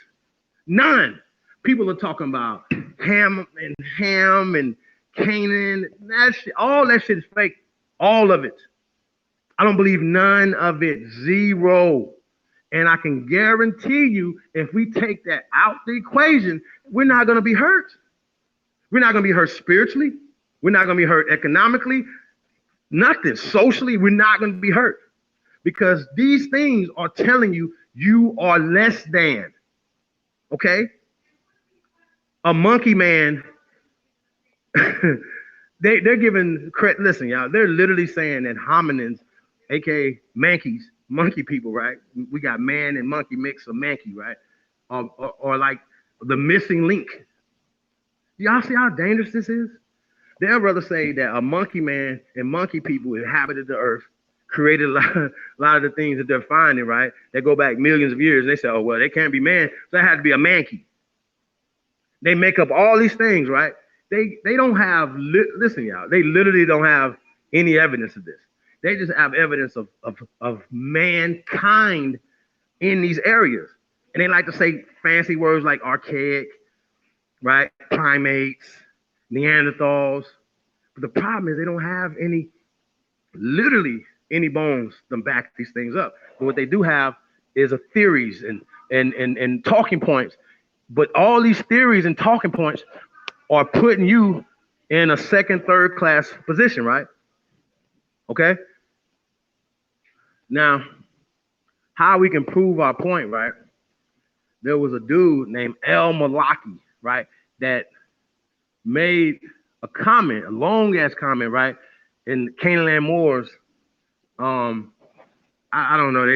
None. People are talking about Ham and Canaan. That shit, all that shit is fake. All of it. I don't believe none of it. Zero. And I can guarantee you, if we take that out the equation, we're not going to be hurt. We're not going to be hurt spiritually. We're not going to be hurt economically. Nothing. Socially, we're not going to be hurt. Because these things are telling you you are less than. Okay? A monkey man, they're giving credit. Listen, y'all, they're literally saying that hominins, aka monkeys, monkey people, right? We got man and monkey mix of monkey, right? Or like the missing link. Y'all see how dangerous this is? They'd rather say that a monkey man and monkey people inhabited the earth, created a lot of the things that they're finding, right? They go back millions of years and they say, oh, well, they can't be man, so it had to be a monkey. They make up all these things, right? They don't have, listen, y'all, they literally don't have any evidence of this. They just have evidence of mankind in these areas. And they like to say fancy words like archaic, right? Primates, Neanderthals. But the problem is they don't have literally any bones to back these things up. But what they do have is a theories and talking points. But all these theories and talking points are putting you in a second, third class position, right? Okay. Now, how we can prove our point, right? There was a dude named El Malaki, right, that made a comment, a long ass comment, right, in Canaan Moors. I don't know,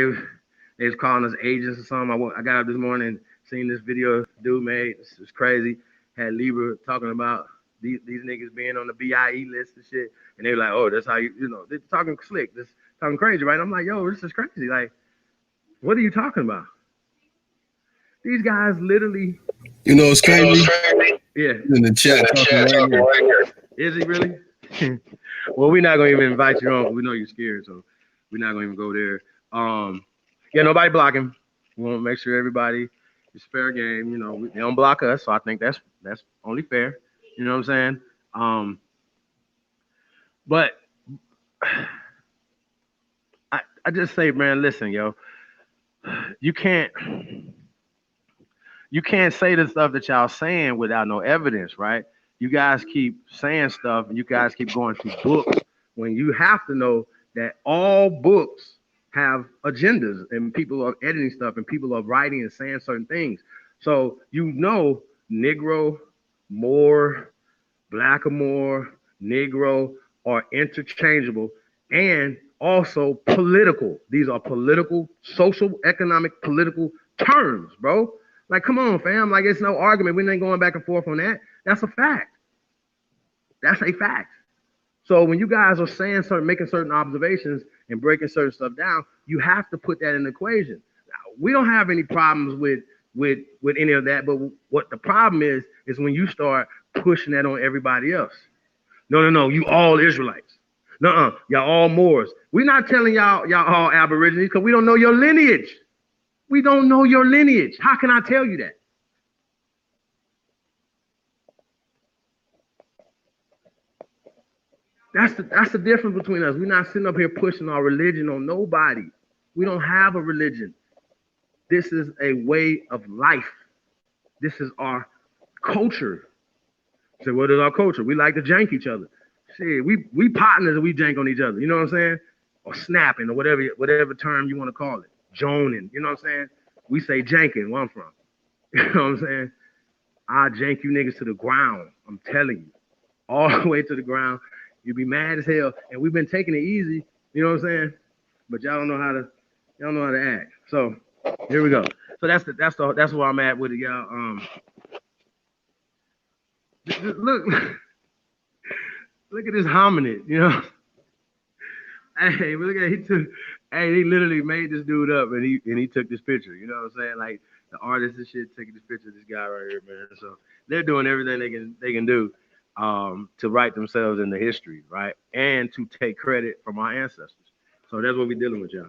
they was calling us agents or something. I got up this morning and Seen this video dude made. It's crazy. Had Libra talking about these niggas being on the BIE list and shit. And they were like, oh, that's how you know, they're talking slick. This talking crazy, right? I'm like, yo, this is crazy. Like, what are you talking about? These guys literally. You know, it's crazy. Yeah. In the chat talking right here. Is he really? Well, we're not gonna even invite you on. We know you're scared, so we're not gonna even go there. Yeah, nobody blocking. We want to make sure everybody is fair game. You know, they don't block us, so I think that's only fair. You know what I'm saying? But I just say, man, listen, yo, you can't say the stuff that y'all saying without no evidence, right? You guys keep saying stuff and you guys keep going through books when you have to know that all books have agendas and people are editing stuff and people are writing and saying certain things. So, you know, Negro, Moor, Blackamoor, Negro are interchangeable and also political. These are political, social, economic, political terms, bro. Like, come on, fam. Like, it's no argument. We ain't going back and forth on that. That's a fact. That's a fact. So when you guys are saying making certain observations and breaking certain stuff down, you have to put that in the equation. Now, we don't have any problems with any of that, but what the problem is when you start pushing that on everybody else. No, you all Israelites. Y'all all Moors. We're not telling y'all all Aborigines because we don't know your lineage. We don't know your lineage. How can I tell you that? That's the difference between us. We're not sitting up here pushing our religion on nobody. We don't have a religion. This is a way of life. This is our culture. So what is our culture? We like to jank each other. Shit, we partners and we jank on each other. You know what I'm saying? Or snapping or whatever term you want to call it. Joning. You know what I'm saying? We say janking where I'm from. You know what I'm saying? I'll jank you niggas to the ground. I'm telling you. All the way to the ground. You'll be mad as hell. And we've been taking it easy. You know what I'm saying? But y'all don't know how to act. So here we go. So that's where I'm at with it, y'all. Look at this hominid, you know. Hey, look at they literally made this dude up and he took this picture. You know what I'm saying? Like the artists and shit taking this picture of this guy right here, man. So they're doing everything they can do to write themselves into history, right? And to take credit from our ancestors. So that's what we're dealing with, y'all.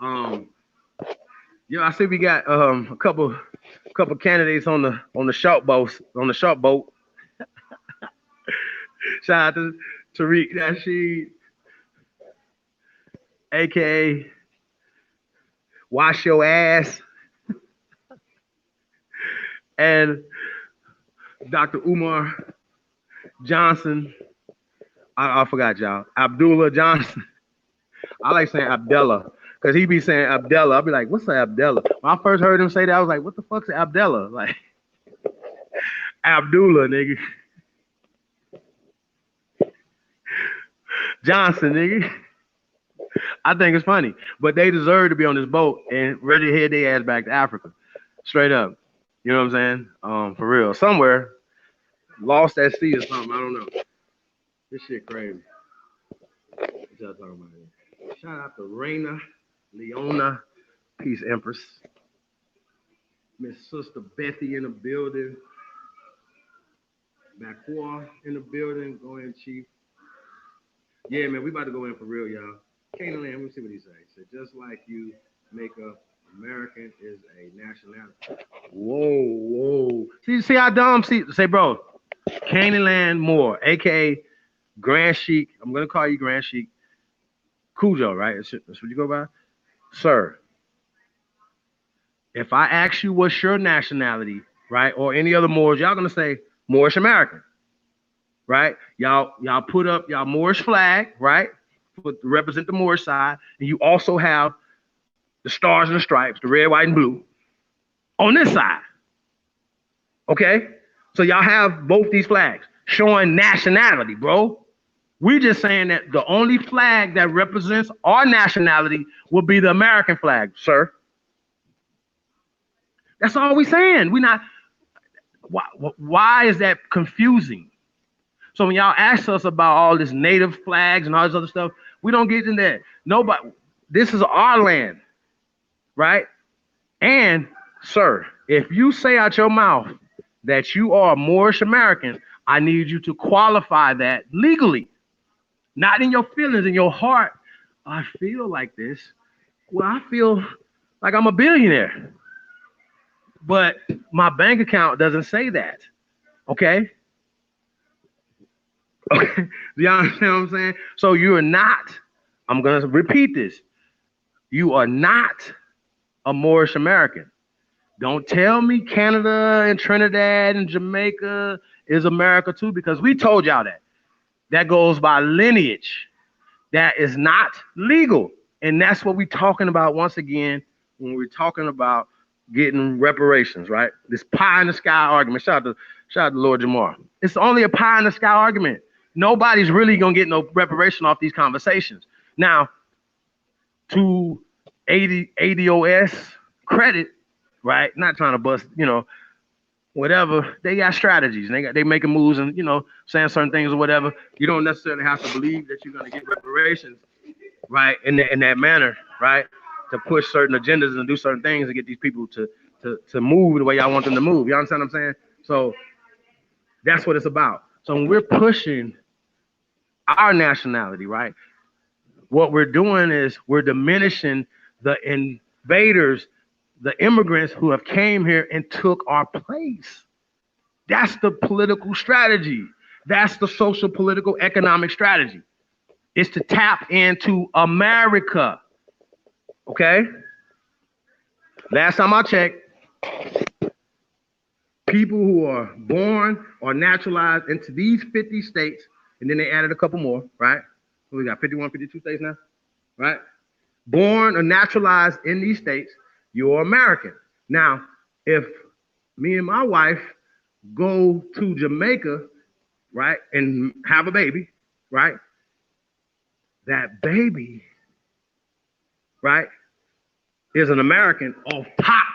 I see we got a couple candidates on the short boat. Shout out to Tariq Fundamental, aka Wash Your Ass, and Dr. Umar Johnson. I forgot y'all. Abdullah Johnson. I like saying Abdullah because he be saying Abdullah. I'll be like, what's an Abdullah? When I first heard him say that, I was like, what the fuck's an Abdullah? Like Abdullah, nigga. Johnson, nigga. I think it's funny, but they deserve to be on this boat and ready to head their ass back to Africa, straight up. You know what I'm saying? For real, somewhere lost at sea or something. I don't know. This shit crazy. What y'all talking about here? Shout out to Raina, Leona, Peace Empress, Miss Sister Bethy in the building, Macquarie in the building. Go ahead, Chief. Yeah, man, we about to go in for real, y'all. Canaan, let me see what he says. He said, just like you make up American is a nationality. Whoa. See how dumb? Say, bro, Canaan Moore, a.k.a. Grand Sheik. I'm going to call you Grand Sheik. Cujo, right? That's what you go by? Sir, if I ask you what's your nationality, right, or any other Moors, y'all going to say Moorish American. Right? Y'all put up y'all Moorish flag, right? To represent the Moorish side. And you also have the stars and the stripes, the red, white, and blue on this side. Okay? So y'all have both these flags showing nationality, bro. We're just saying that the only flag that represents our nationality will be the American flag, sir. That's all we're saying. We're not. Why is that confusing? So when y'all ask us about all this native flags and all this other stuff, we don't get in that. Nobody. This is our land, right? And sir, if you say out your mouth that you are Moorish American, I need you to qualify that legally, not in your feelings, in your heart. I feel like this. Well, I feel like I'm a billionaire, but my bank account doesn't say that. Okay. Okay. Do y'all understand what I'm saying? So you are not, I'm going to repeat this. You are not a Moorish American. Don't tell me Canada and Trinidad and Jamaica is America too, because we told y'all that. That goes by lineage. That is not legal. And that's what we're talking about once again when we're talking about getting reparations, right? This pie in the sky argument. Shout out to Lord Jamar. It's only a pie in the sky argument. Nobody's really gonna get no reparation off these conversations. Now, to ADOS credit, right? Not trying to bust, whatever. They got strategies. And they making moves and saying certain things or whatever. You don't necessarily have to believe that you're gonna get reparations, right? In that manner, right? To push certain agendas and do certain things and get these people to move the way y'all want them to move. You understand what I'm saying? So that's what it's about. So when we're pushing our nationality, right? What we're doing is we're diminishing the invaders, the immigrants who have came here and took our place. That's the political strategy. That's the social, political, economic strategy. It's to tap into America. Okay? Last time I checked, people who are born or naturalized into these 50 states, and then they added a couple more, right? So we got 51, 52 states now, right? Born or naturalized in these states, you're American. Now, if me and my wife go to Jamaica, right, and have a baby, right? That baby, right, is an American off top.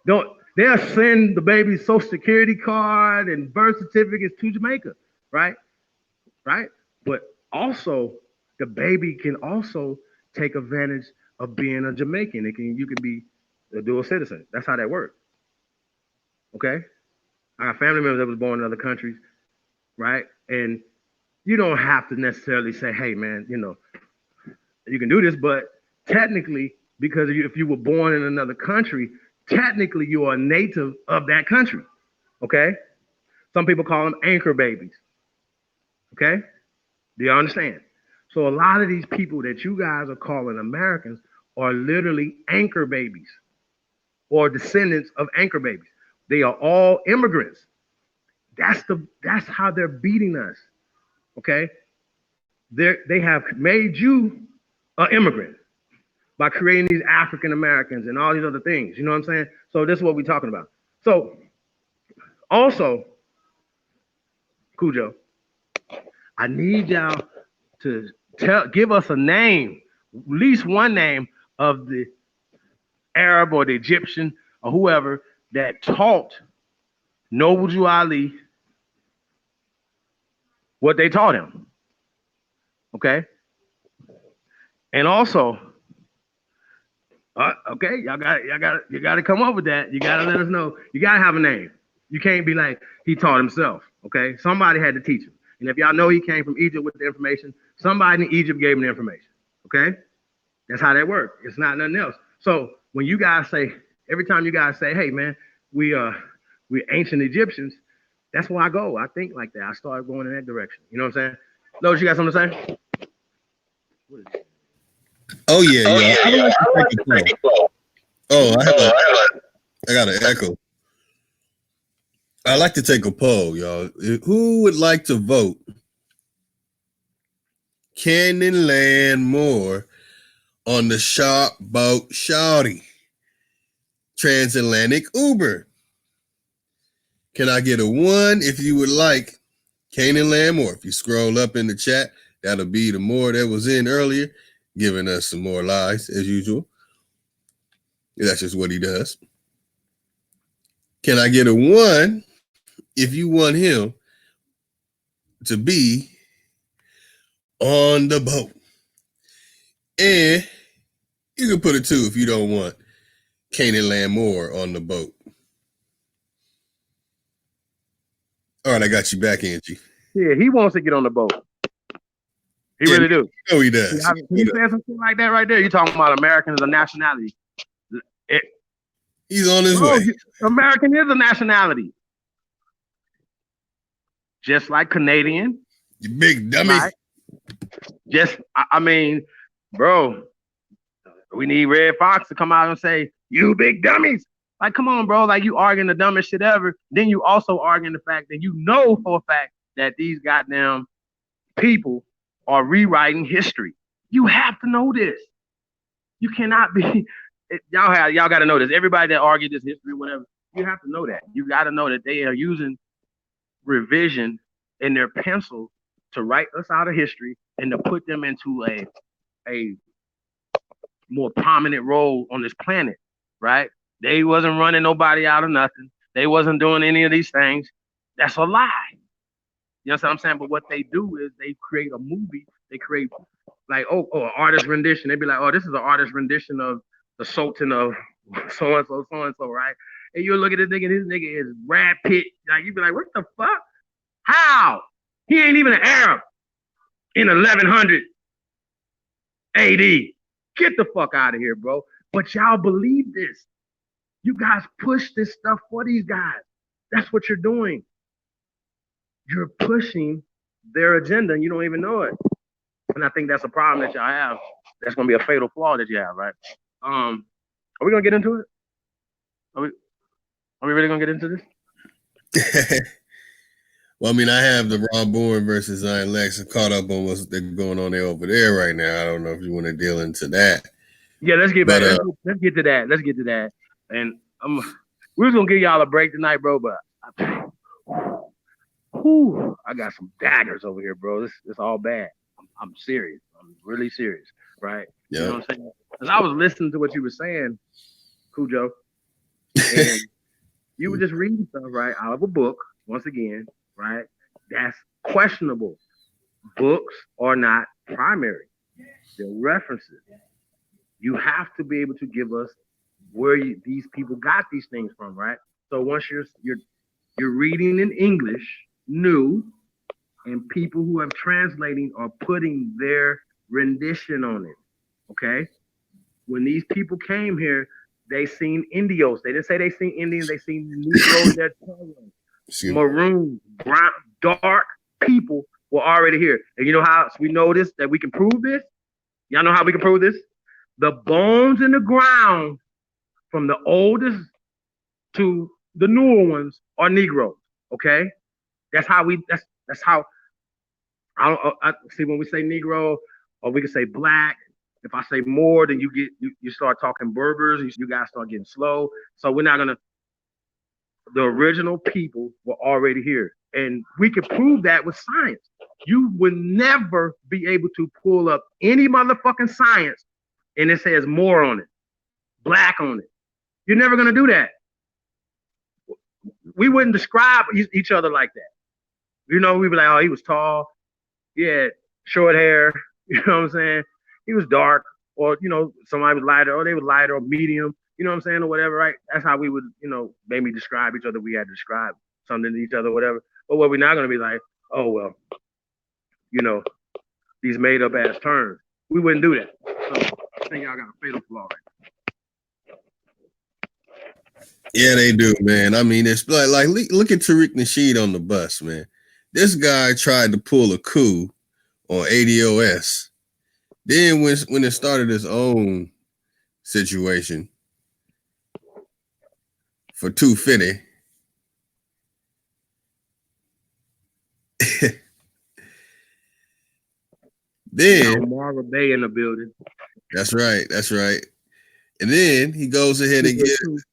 They'll send the baby's social security card and birth certificates to Jamaica, right? Right? But also, the baby can also take advantage of being a Jamaican. You can be a dual citizen. That's how that works. Okay? I got family members that was born in other countries, right? And you don't have to necessarily say, hey, man, you can do this, but technically, because if you were born in another country, technically you are a native of that country, okay? Some people call them anchor babies, okay? Do you understand? So a lot of these people that you guys are calling Americans are literally anchor babies or descendants of anchor babies. They are all immigrants. That's how they're beating us, okay? They have made you an immigrant by creating these African Americans and all these other things. You know what I'm saying? So this is what we're talking about. So also, Cujo, I need y'all to give us a name, at least one name of the Arab or the Egyptian or whoever that taught Noble Jew Ali what they taught him. Okay? And also, okay, you got to come up with that. You got to let us know. You got to have a name. You can't be like he taught himself. Okay, somebody had to teach him. And if y'all know he came from Egypt with the information, somebody in Egypt gave him the information. Okay, that's how that works. It's not nothing else. So when you guys say, every time you guys say, hey man, we're ancient Egyptians, that's where I go. I think like that. I start going in that direction. You know what I'm saying? Lowe's, you got something to say? Oh yeah. I like to take a poll. Oh, I got an echo. I like to take a poll, y'all. Who would like to vote? Cannon land more on the sharp boat shawty transatlantic Uber? Can I get a 1 if you would like Canaan Landmore? If you scroll up in the chat, that'll be the more that was in earlier, giving us some more lies as usual. That's just what he does. Can I get a 1 if you want him to be on the boat? And you can put a 2 if you don't want Canaan Land Moore on the boat. All right, I got you back, Angie. Yeah, he wants to get on the boat. He really do. No, he does. When he says something like that right there, you're talking about American as a nationality. He's on his way. American is a nationality. Just like Canadian. You big dummy. Right? I mean, bro, we need Red Fox to come out and say, you big dummies. Like, come on, bro. Like, you arguing the dumbest shit ever. Then you also arguing the fact that you know for a fact that these goddamn people are rewriting history. You have to know this. You cannot be. Y'all got to know this. Everybody that argued this history, whatever, you have to know that. You got to know that they are using revision in their pencil to write us out of history and to put them into a more prominent role on this planet, right? They wasn't running nobody out of nothing. They wasn't doing any of these things. That's a lie. You know what I'm saying? But what they do is they create a movie. They create like, an artist rendition. They'd be like, oh, this is an artist rendition of the Sultan of so-and-so, right? And you look at this nigga, and this nigga is Brad Pitt. Like, you'd be like, what the fuck? How? He ain't even an Arab in 1100 AD. Get the fuck out of here, bro. But y'all believe this. You guys push this stuff for these guys. That's what you're doing. You're pushing their agenda and you don't even know it. And I think that's a problem that y'all have. That's going to be a fatal flaw that you have, right? Are we going to get into it? Are we really going to get into this? Well, I mean, I have the Ron Bourne versus Zion Lex caught up on what's going on there over there right now. I don't know if you want to deal into that. Yeah, let's get back. Let's get to that. Let's get to that. And we're going to give y'all a break tonight, bro, but I got some daggers over here, bro. It's all bad. I'm serious. I'm really serious, right? Yeah. You know what I'm saying? Because I was listening to what you were saying, Cujo, and you were just reading stuff, right, out of a book, once again, right? That's questionable. Books are not primary. They're references. You have to be able to give us where these people got these things from, right? So once you're reading in English, new, and people who are translating are putting their rendition on it, okay? When these people came here, they seen Indios. They didn't say they seen Indians. They seen Negroes that maroon, brown, dark people were already here. And you know how we know this, that we can prove this? Y'all know how we can prove this? The bones in the ground from the oldest to the newer ones are Negroes, okay? That's how I see when we say Negro, or we can say black. If I say more, then you start talking Berbers, you guys start getting slow. So we're not gonna, the original people were already here. And we can prove that with science. You would never be able to pull up any motherfucking science and it says more on it, black on it. You're never gonna do that. We wouldn't describe each other like that. You know, we'd be like, oh, he was tall, he had short hair, you know what I'm saying? He was dark, or, you know, somebody was lighter, or they were lighter or medium, you know what I'm saying, or whatever, right? That's how we would, you know, maybe describe each other. We had to describe something to each other, whatever. But what we're not going to be like, oh, well, you know, these made up ass terms. We wouldn't do that. So I think y'all got a fatal flaw right. Yeah, they do, man. I mean, it's like look at Tariq Nasheed on the bus, man. This guy tried to pull a coup on ADOS. Then when it started its own situation for 250, then Umar Bay in the building. That's right. And then he goes ahead and gives.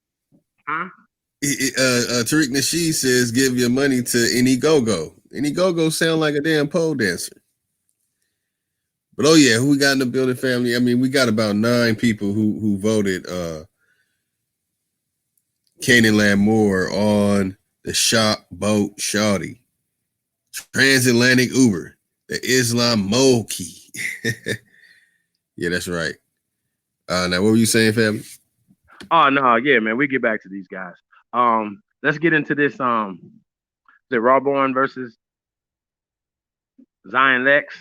Tariq Nasheed says, "Give your money to Indiegogo." Indiegogo sound like a damn pole dancer. But oh yeah, who we got in the building, family? I mean, we got about 9 people who voted Candyland Moore on the shop boat Shawty. Transatlantic Uber. The Islam Moki. Yeah, that's right. Now what were you saying, family? Oh no, yeah, man. We get back to these guys. Let's get into this. The Rawborn versus Zion Lex,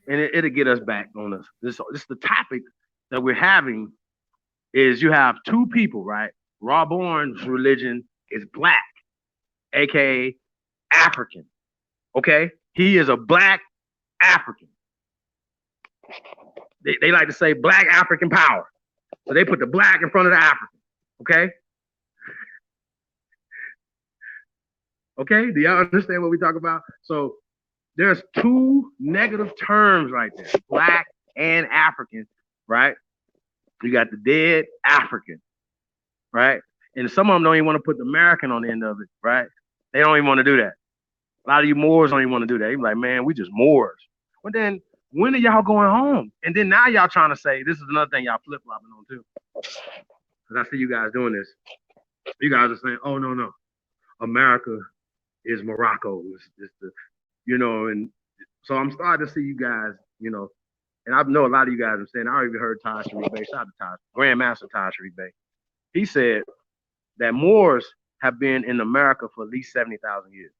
and it'll get us back on this. This the topic that we're having is you have two people, right? Rawborn's religion is black, aka African. Okay, he is a black African. They like to say black African power, so they put the black in front of the African. Okay. Okay, do y'all understand what we talk about? So there's two negative terms right there, black and African, right? You got the dead African, right? And some of them don't even want to put the American on the end of it, right? They don't even want to do that. A lot of you Moors don't even want to do that. You're like, man, we just Moors. Well, then when are y'all going home? And then now y'all trying to say, this is another thing y'all flip-flopping on too. Because I see you guys doing this. You guys are saying, oh, no, America is Morocco. It's the, and so I'm starting to see you guys, and I know a lot of you guys are saying, I even heard Taj Sharif Bey, shout out to Taj, Grandmaster Taj Sharif Bey. He said that Moors have been in America for at least 70,000 years.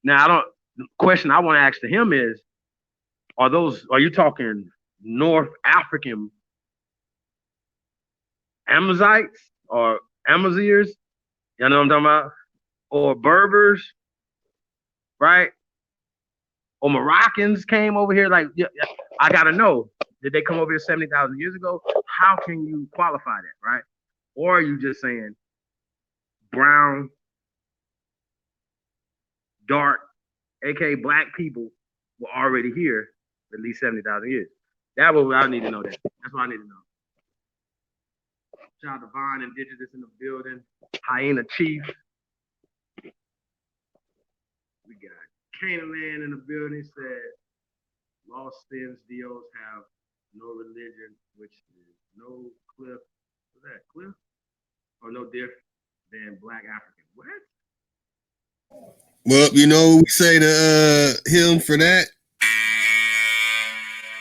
Now, the question I want to ask to him is, are you talking North African Amazites or Amazirs? You know what I'm talking about? Or Berbers, right? Or Moroccans came over here. Like, yeah, I got to know, did they come over here 70,000 years ago? How can you qualify that, right? Or are you just saying brown, dark, aka black people were already here at least 70,000 years? That's what I need to know. That's what I need to know. Shout out to Vaughn Indigenous in the building. Hyena Chief. We got Canaanland in the building. Said lost sins DOs have no religion, which is no cliff. What's that? Cliff? Or no different than black African. What? Well, we say to him for that.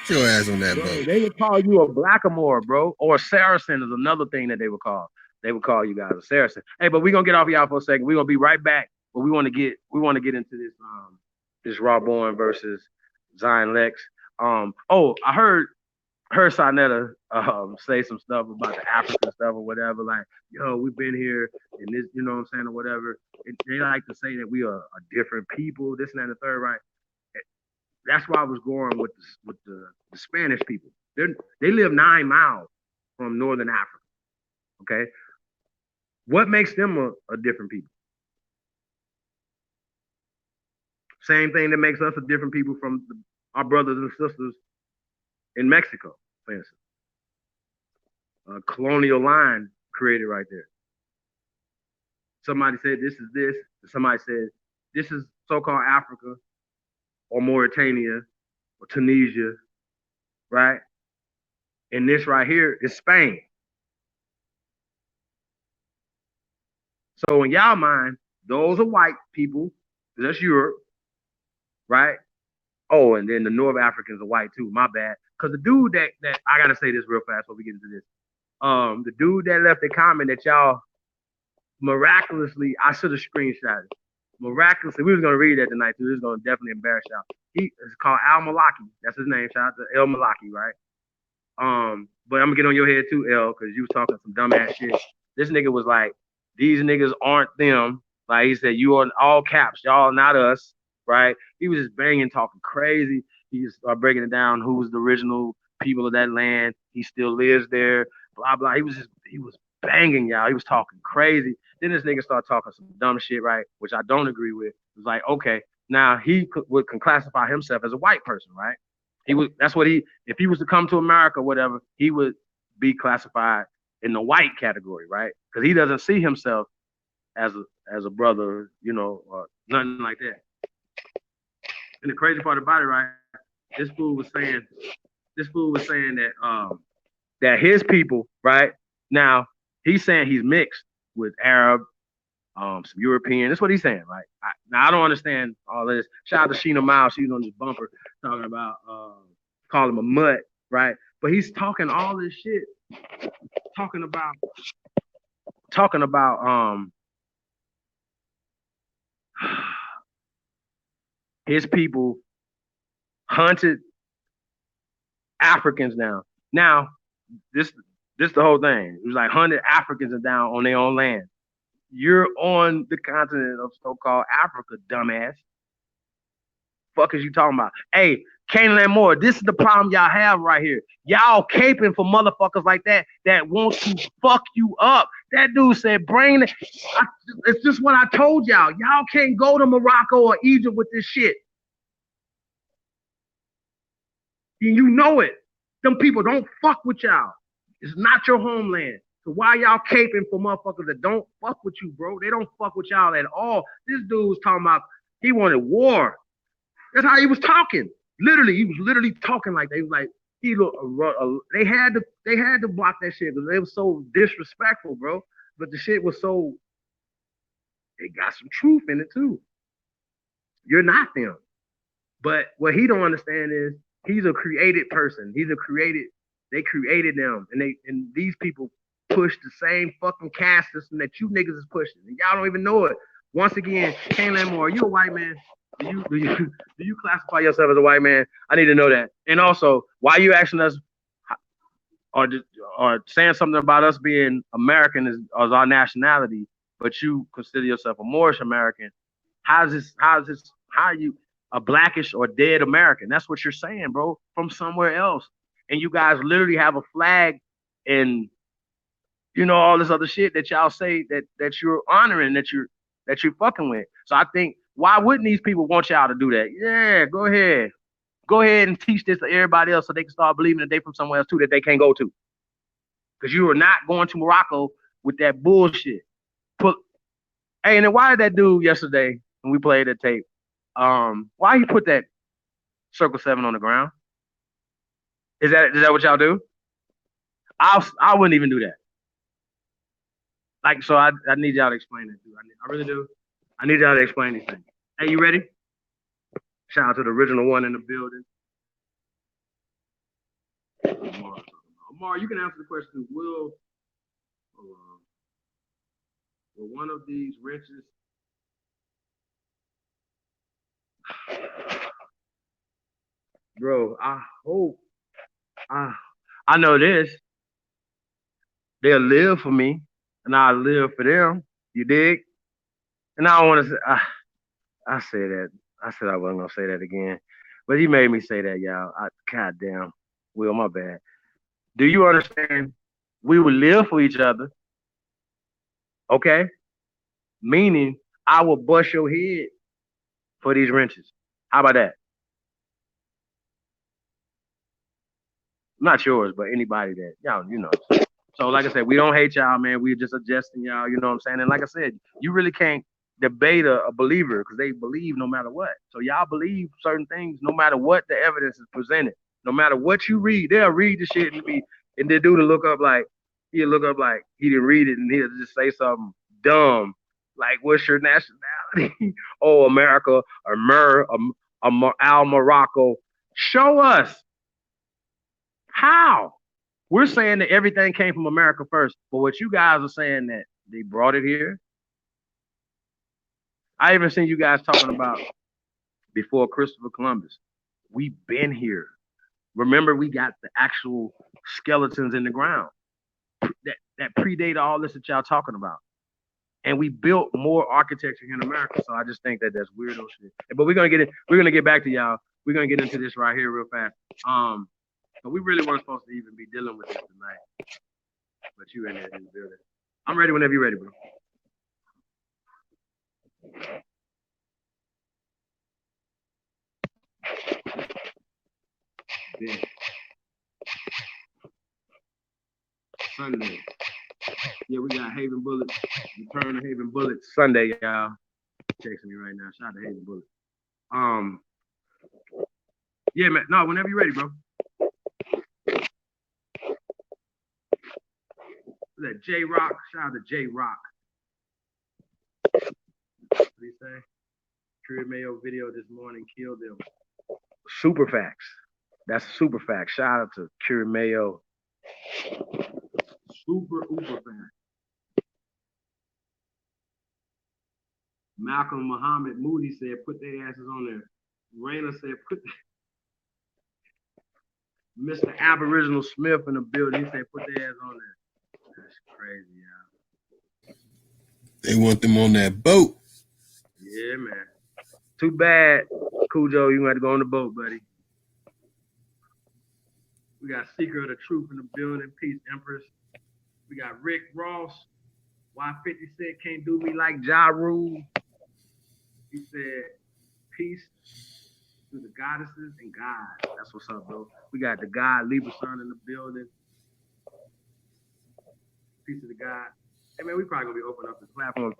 Get your ass on that boat. They would call you a blackamoor, bro. Or a Saracen is another thing that they would call. They would call you guys a Saracen. Hey, but we're gonna get off y'all for a second. We're gonna be right back. But we want to get into this Rawborn versus Zion Lex. I heard Sarnetta say some stuff about the African stuff or whatever. Like, yo, we've been here and this, you know what I'm saying, or whatever. They like to say that we are a different people, this and that and the third, right? That's why I was going with the Spanish people. They live 9 miles from Northern Africa. Okay, what makes them a different people? Same thing that makes us a different people from our brothers and sisters in Mexico, for instance. A colonial line created right there. Somebody said this is this. Somebody said this is so-called Africa or Mauritania or Tunisia, right? And this right here is Spain. So in y'all mind, those are white people. That's Europe, right? Oh, and then the North Africans are white too. My bad. Because the dude that I gotta say this real fast before we get into this. The dude that left a comment that y'all miraculously, I should have screenshotted. Miraculously, we was gonna read that tonight too. This is gonna definitely embarrass y'all. It's called Al Malaki. That's his name. Shout out to El Malaki, right? But I'm gonna get on your head too, El, because you was talking some dumbass shit. This nigga was like, these niggas aren't them. Like he said, you are in all caps, y'all not us, right? He was just banging, talking crazy. He just started breaking it down. Who was the original people of that land? He still lives there. Blah blah. He was banging, y'all. He was talking crazy. Then this nigga started talking some dumb shit, right? Which I don't agree with. It was like, okay, now he can classify himself as a white person, right? If he was to come to America, whatever, he would be classified in the white category, right? Because he doesn't see himself as a brother, or nothing like that. And the crazy part about it, right? This fool was saying that that his people, right, Now, he's saying he's mixed with Arab, some European. That's what he's saying, right? Now, I don't understand all this. Shout out to Sheena Miles. She's on this bumper talking about calling him a mutt, right? But he's talking all this shit, talking about his people hunted Africans down. Now, this the whole thing. It was like 100 Africans are down on their own land. You're on the continent of so-called Africa, dumbass. Fuck is you talking about? Hey, Canaan Moore, this is the problem y'all have right here. Y'all caping for motherfuckers like that want to fuck you up. That dude said, it's just what I told y'all. Y'all can't go to Morocco or Egypt with this shit. You know it. Them people don't fuck with y'all. It's not your homeland. So why y'all caping for motherfuckers that don't fuck with you, bro? They don't fuck with y'all at all. This dude was talking about he wanted war. That's how he was talking. Literally, he was literally talking like that. He was like, they had to block that shit because they was so disrespectful, bro. But the shit was so, it got some truth in it too. You're not them. But what he don't understand is he's a created person. They created them, and these people push the same fucking caste system that you niggas is pushing, and y'all don't even know it. Once again, Canaan Moore, are you a white man? Do you classify yourself as a white man? I need to know that. And also, why you asking us or saying something about us being American as our nationality, but you consider yourself a Moorish American? How are you a blackish or dead American? That's what you're saying, bro, from somewhere else. And you guys literally have a flag and all this other shit that y'all say that you're honoring, that you're fucking with. So I think, why wouldn't these people want y'all to do that? Yeah, go ahead. Go ahead and teach this to everybody else so they can start believing that they from somewhere else too that they can't go to. Because you are not going to Morocco with that bullshit. Hey, and then why did that dude yesterday when we played that tape, why he put that Circle 7 on the ground? Is that what y'all do? I wouldn't even do that. Like, so I need y'all to explain that, dude. I really do. I need y'all to explain these things. Hey, you ready? Shout out to the original one in the building. Umar, you can answer the question. Will one of these wrenches bro, I hope I know this. They'll live for me and I'll live for them. You dig? And I don't want to say I say that. I said I wasn't gonna say that again. But he made me say that, y'all. God damn. Will, my bad. Do you understand? We will live for each other. Okay? Meaning I will bust your head for these wrenches. How about that? Not yours, but anybody that y'all, So like I said, we don't hate y'all, man. We're just adjusting y'all, you know what I'm saying? And like I said, you really can't debate a believer because they believe no matter what. So y'all believe certain things no matter what the evidence is presented. No matter what you read, they'll read the shit and they do the look up like he didn't read it and he'll just say something dumb. Like, what's your nationality? Oh, America, Al Morocco. Show us. How? We're saying that everything came from America first, but what you guys are saying that they brought it here. I even seen you guys talking about before Christopher Columbus. We've been here. Remember, we got the actual skeletons in the ground that predate all this that y'all talking about. And we built more architecture here in America. So I just think that that's weirdo shit. But we're gonna get back to y'all. We're gonna get into this right here real fast. But we really weren't supposed to even be dealing with this tonight. But you in there in the building. I'm ready whenever you're ready, bro. Yeah. Sunday. Yeah, we got Haven Bullets. Return to Haven Bullets Sunday, y'all. Texting me right now. Shout out to Haven Bullets. Yeah, man. No, whenever you're ready, bro. that? J Rock. Shout out to J Rock. What did he say? Curry Mayo video this morning killed them. Super facts. That's a super fact. Shout out to Curry Mayo. Super fact. Malcolm Muhammad Moody said, put their asses on there. Raina said, put Mr. Aboriginal Smith in the building. He said, put their ass on there. That's crazy, y'all. They want them on that boat. Yeah, man. Too bad, Cujo, you had to go on the boat, buddy. We got Seeker of the Truth in the building. Peace, Empress. We got Rick Ross. Why 50 Cent can't do me like Ja Rule. He said, peace to the goddesses and God. That's what's up, bro. We got the God Libra Sun in the building. Peace to the God. Hey, man, we probably going to be opening up the platform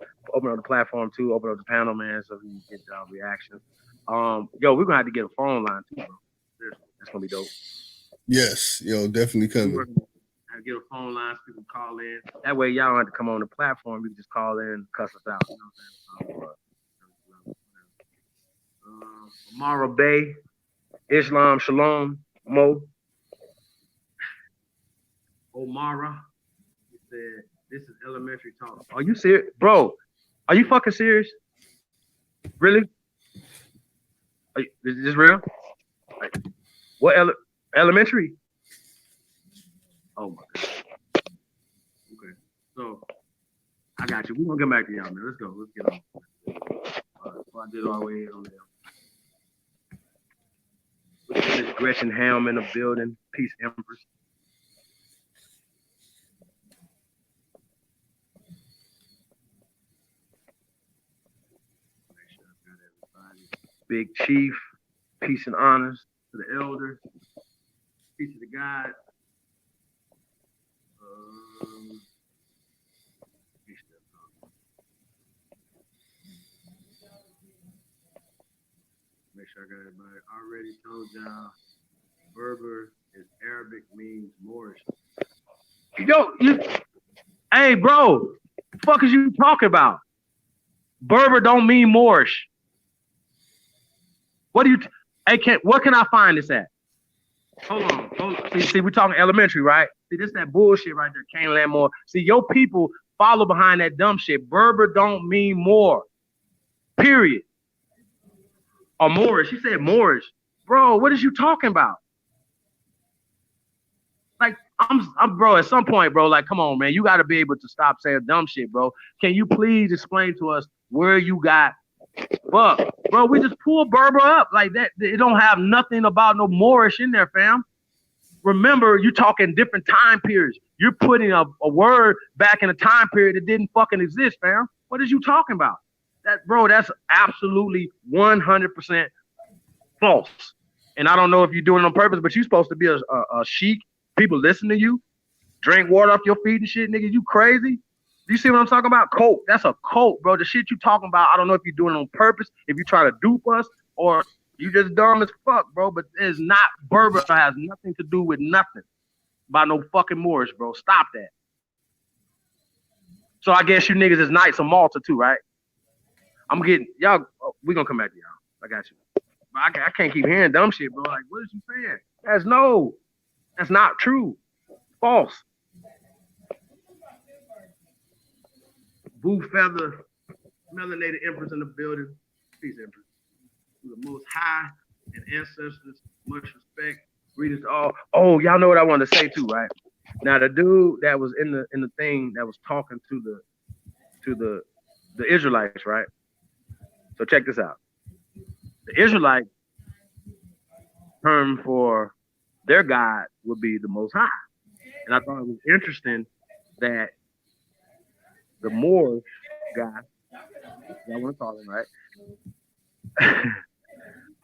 too, open up the panel, man, so we can get reactions. Yo, we're going to have to get a phone line too, bro. That's going to be dope. Yes, yo, definitely coming. I get a phone line so people can call in. That way, y'all don't have to come on the platform. You can just call in and cuss us out. You know what I'm saying? Amara Bay, Islam Shalom, Mo. Omara, he said, this is elementary talk. Are you serious? Bro, are you fucking serious? Really? Is this real? Like, what elementary? Oh my God. Okay. So I got you. We're gonna get back to y'all, man. Let's go. Let's get on. So I did all the way on there. Miss Gretchen Helm in the building. Peace, Empress. Make sure I've got everybody. Big Chief. Peace and honors to the elder. Peace to the God. Make sure I got everybody. Already told y'all, Berber is Arabic, means Moorish. Hey, bro, the fuck is you talking about? Berber don't mean Moorish. What can I find this at? Hold on. See, we're talking elementary, right? See, this is that bullshit right there. Can't land more. See, your people follow behind that dumb shit. Berber don't mean Moor. Period. Or Moorish. She said Moorish. Bro, what is you talking about? Like, I'm bro, at some point, bro, like, come on, man. You got to be able to stop saying dumb shit, bro. Can you please explain to us where you got fuck? Bro, we just pulled Berber up like that. It don't have nothing about no Moorish in there, fam. Remember, you talking different time periods. You're putting a word back in a time period that didn't fucking exist, fam. What is you talking about? That's absolutely 100% false. And I don't know if you're doing it on purpose, but you're supposed to be a sheik. People listen to you, drink water off your feet and shit, nigga. You crazy? You see what I'm talking about? Cult. That's a cult, bro. The shit you talking about, I don't know if you're doing it on purpose, if you try to dupe us, or you just dumb as fuck, bro. But it's not Berber. It has nothing to do with nothing by no fucking Moorish, bro. Stop that. So I guess you niggas is Knights of Malta too, right? I'm getting y'all. We gonna come back to y'all. I got you. But I can't keep hearing dumb shit, bro. Like, what is you saying? That's not true. False. Boo Feather, melanated Empress in the building. Peace, Empress. To the Most High and ancestors, much respect. Greetings to all. Oh, y'all know what I wanted to say too, right? Now the dude that was in the thing that was talking to the Israelites, right? So check this out. The Israelite term for their God would be the Most High. And I thought it was interesting that the Moor guy, I want to call him, right?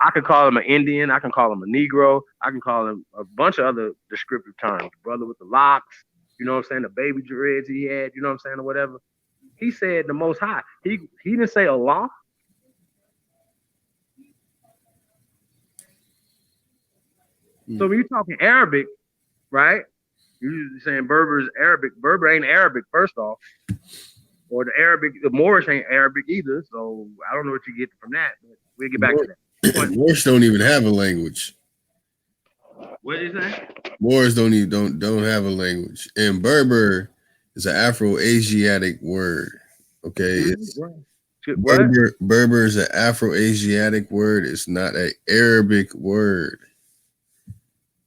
I could call him an Indian. I can call him a Negro. I can call him a bunch of other descriptive terms. Brother with the locks, you know what I'm saying? The baby dreads he had, you know what I'm saying, or whatever. He said the Most High. He didn't say Allah. So when you're talking Arabic, right? You saying Berber is Arabic? Berber ain't Arabic, first off, or the Moorish ain't Arabic either. So I don't know what you get from that. But we'll get back to that. Moors don't even have a language. What did you say? Moors don't have a language, and Berber is an Afro-Asiatic word. Okay, it's Berber is an Afro-Asiatic word. It's not an Arabic word.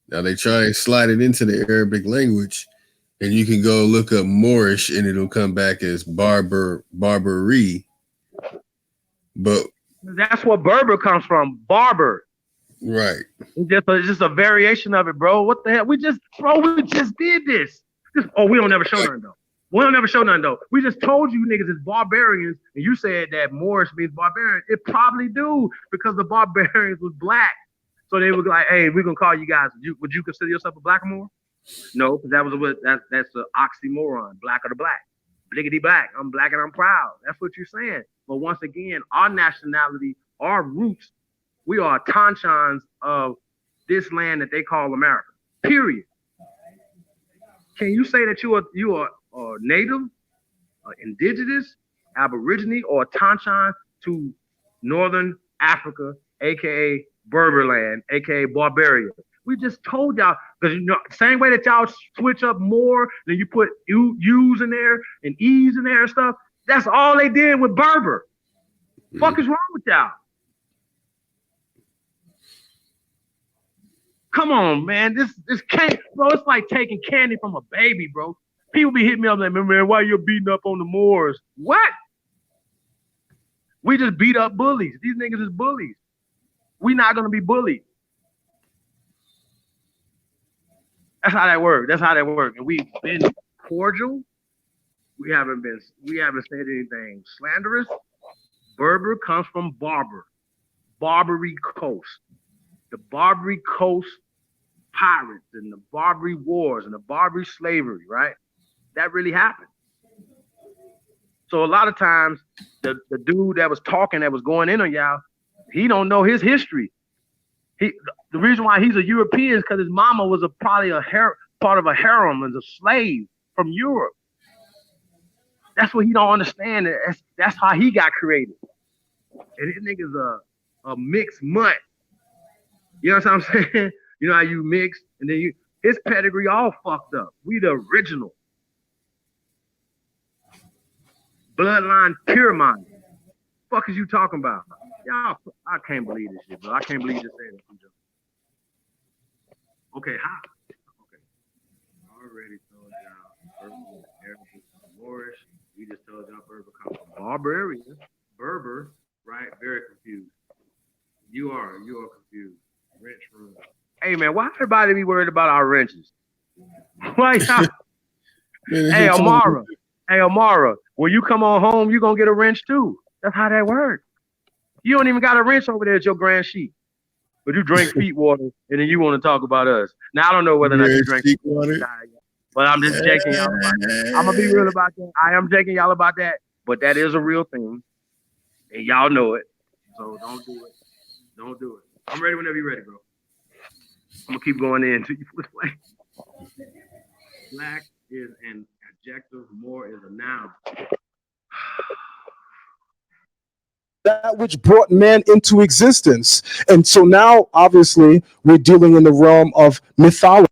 Now they try to slide it into the Arabic language, and you can go look up Moorish, and it'll come back as Barbary. But that's what Berber comes from, barber. Right. It's just a variation of it, bro. What the hell? We just did this. We don't never show nothing though. We don't never show nothing though. We just told you niggas it's barbarians, and you said that Moorish means barbarian. It probably do, because the barbarians was black. So they were like, hey, we're gonna call you guys. Would you consider yourself a blackamoor? No, because that's an oxymoron. Black or the black. Bliggity black. I'm black and I'm proud. That's what you're saying. But once again, our nationality, our roots, we are Tanchans of this land that they call America. Period. Can you say that you are native, indigenous, aborigine, or Tanchan to Northern Africa, aka Berberland, aka Barbaria? We just told y'all, because same way that y'all switch up more, then you put U's in there and E's in there and stuff. That's all they did with Berber. Fuck is wrong with y'all? Come on, man. This can't, bro. It's like taking candy from a baby, bro. People be hitting me up like, man, why you beating up on the Moors? What? We just beat up bullies. These niggas is bullies. We not gonna be bullied. That's how that works. And we've been cordial. We haven't said anything slanderous. Berber comes from Barber, Barbary Coast. The Barbary Coast pirates and the Barbary wars and the Barbary slavery, right? That really happened. So a lot of times, the dude that was talking, that was going in on y'all, he don't know his history. The reason why he's a European is because his mama was probably part of a harem, as a slave from Europe. That's what he don't understand. That's how he got created. And this nigga's a mixed mutt. You know what I'm saying? You know how you mix, and then his pedigree all fucked up. We the original. Bloodline pyramid. Fuck is you talking about? Y'all, I can't believe this shit, bro. I can't believe you just said that. Okay, how? Okay. Already told y'all Arabic, Moorish. We just told y'all Berber comes from Barbarian. Berber, right? Very confused. You are confused. Wrench room. Hey man, why everybody be worried about our wrenches? Why y'all? Hey Amara, when you come on home, you gonna get a wrench too. That's how that works. You don't even got a wrench over there at your grand sheet. But you drink feet water, and then you want to talk about us. Now I don't know whether or not you drink feet water. But I'm just joking y'all about that. I'm gonna be real about that. I am joking y'all about that, but that is a real thing. And y'all know it. So don't do it. Don't do it. I'm ready whenever you're ready, bro. I'm gonna keep going in until you flip play. Black is an adjective, more is a noun. That which brought man into existence. And so now, obviously, we're dealing in the realm of mythology.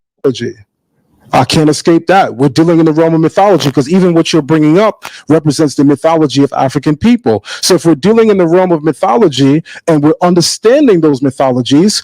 I can't escape that. We're dealing in the realm of mythology, because even what you're bringing up represents the mythology of African people. So if we're dealing in the realm of mythology and we're understanding those mythologies,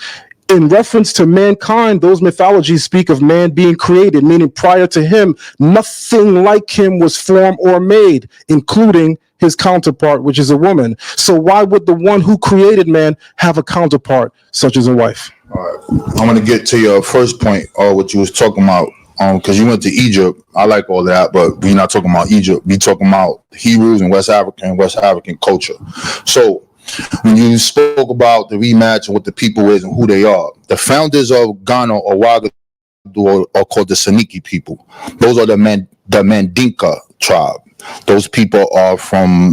in reference to mankind, those mythologies speak of man being created, meaning prior to him, nothing like him was formed or made, including his counterpart, which is a woman. So why would the one who created man have a counterpart such as a wife? All right. I'm going to get to your first point, or what you was talking about, because you went to Egypt. I like all that, but we're not talking about Egypt. We're talking about Hebrews and West African culture. So when you spoke about the rematch and what the people is and who they are, the founders of Ghana or Ouagadougou are called the Saniki people. Those are the Mandinka tribe. Those people are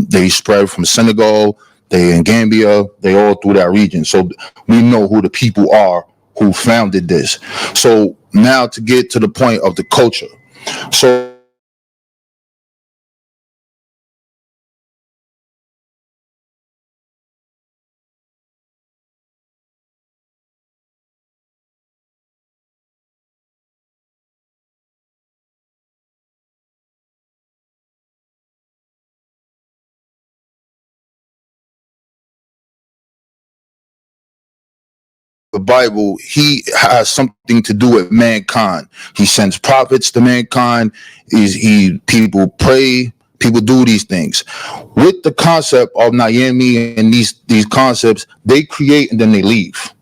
they spread from Senegal, they in Gambia, they all through that region. So we know who the people are who founded this. So now to get to the point of the culture. So the Bible, he has something to do with mankind. He sends prophets to mankind. People pray, people do these things. With the concept of Naomi and these concepts, they create and then they leave.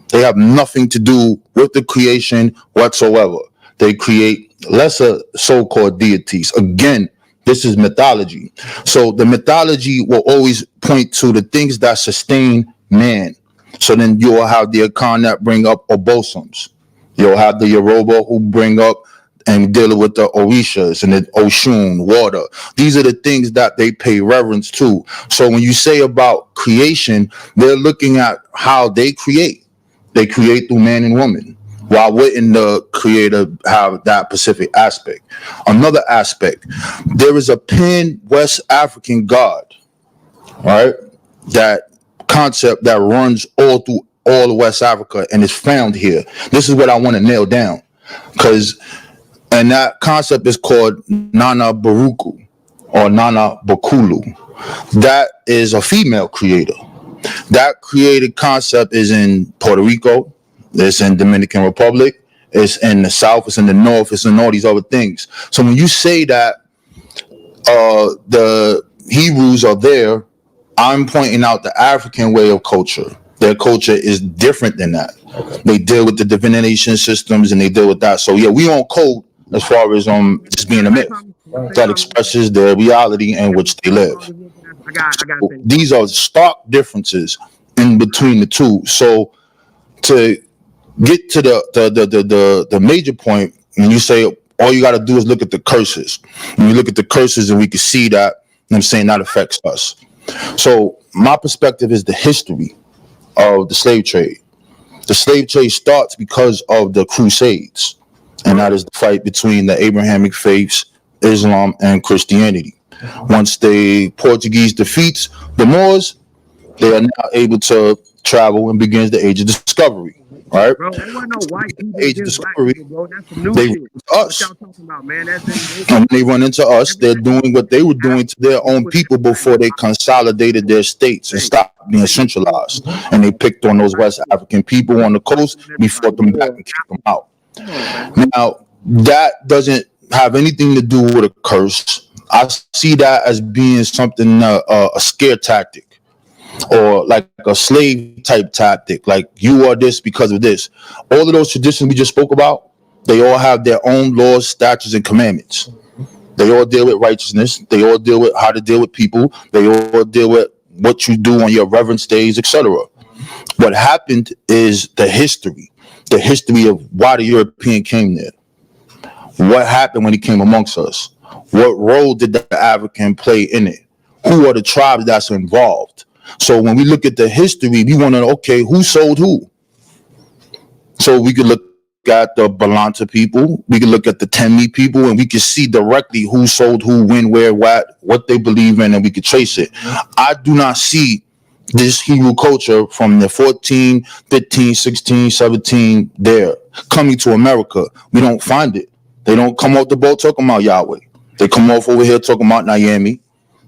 They have nothing to do with the creation whatsoever. They create lesser so-called deities. Again, this is mythology. So the mythology will always point to the things that sustain man. So then you'll have the Akan that bring up Obosums. You'll have the Yoruba who bring up and deal with the Orishas and the Oshun, water. These are the things that they pay reverence to. So when you say about creation, they're looking at how they create. They create through man and woman. Why wouldn't the creator have that specific aspect? Another aspect, there is a pan-West African God, right? That concept that runs all through all of West Africa and is found here. This is what I want to nail down, and that concept is called Nana Baruku or Nana Bakulu. That is a female creator. That created concept is in Puerto Rico, it's in Dominican Republic, it's in the South, it's in the North, it's in all these other things. So when you say that the Hebrews are there, I'm pointing out the African way of culture. Their culture is different than that. Okay. They deal with the divination systems and they deal with that. So yeah, we on code as far as just being a myth that expresses their reality in which they live. So these are stark differences in between the two. So to get to the major point, when you say all you got to do is look at the curses, when you look at the curses and we can see that, I'm saying that affects us. So my perspective is the history of the slave trade. The slave trade starts because of the Crusades, and that is the fight between the Abrahamic faiths, Islam, and Christianity. Once the Portuguese defeats the Moors, they are now able to travel and begins the age of discovery. Right? Bro, there wasn't no white people age of discovery. People, that's some new they shit. Us. What y'all talking about, man? And when they run into us, they're doing what they were doing to their own people before they consolidated their states and stopped being centralized. And they picked on those West African people on the coast. We fought them back and kicked them out. Now, that doesn't have anything to do with a curse. I see that as being something, a scare tactic. Or like a slave type tactic, like you are this because of this. All of those traditions we just spoke about, they all have their own laws, statutes, and commandments. They all deal with righteousness. They all deal with how to deal with people. They all deal with what you do on your reverence days, etc. What happened is the history of why the European came there. What happened when he came amongst us? What role did the African play in it? Who are the tribes that's involved? So when we look at the history, we want to know, okay, who sold who? So we could look at the Balanta people, we could look at the Temi people, and we can see directly who sold who, when, where, what they believe in, and we could trace it. I do not see this Hebrew culture from the 14, 15, 16, 17 there coming to America. We don't find it. They don't come off the boat talking about Yahweh. They come off over here talking about Naomi.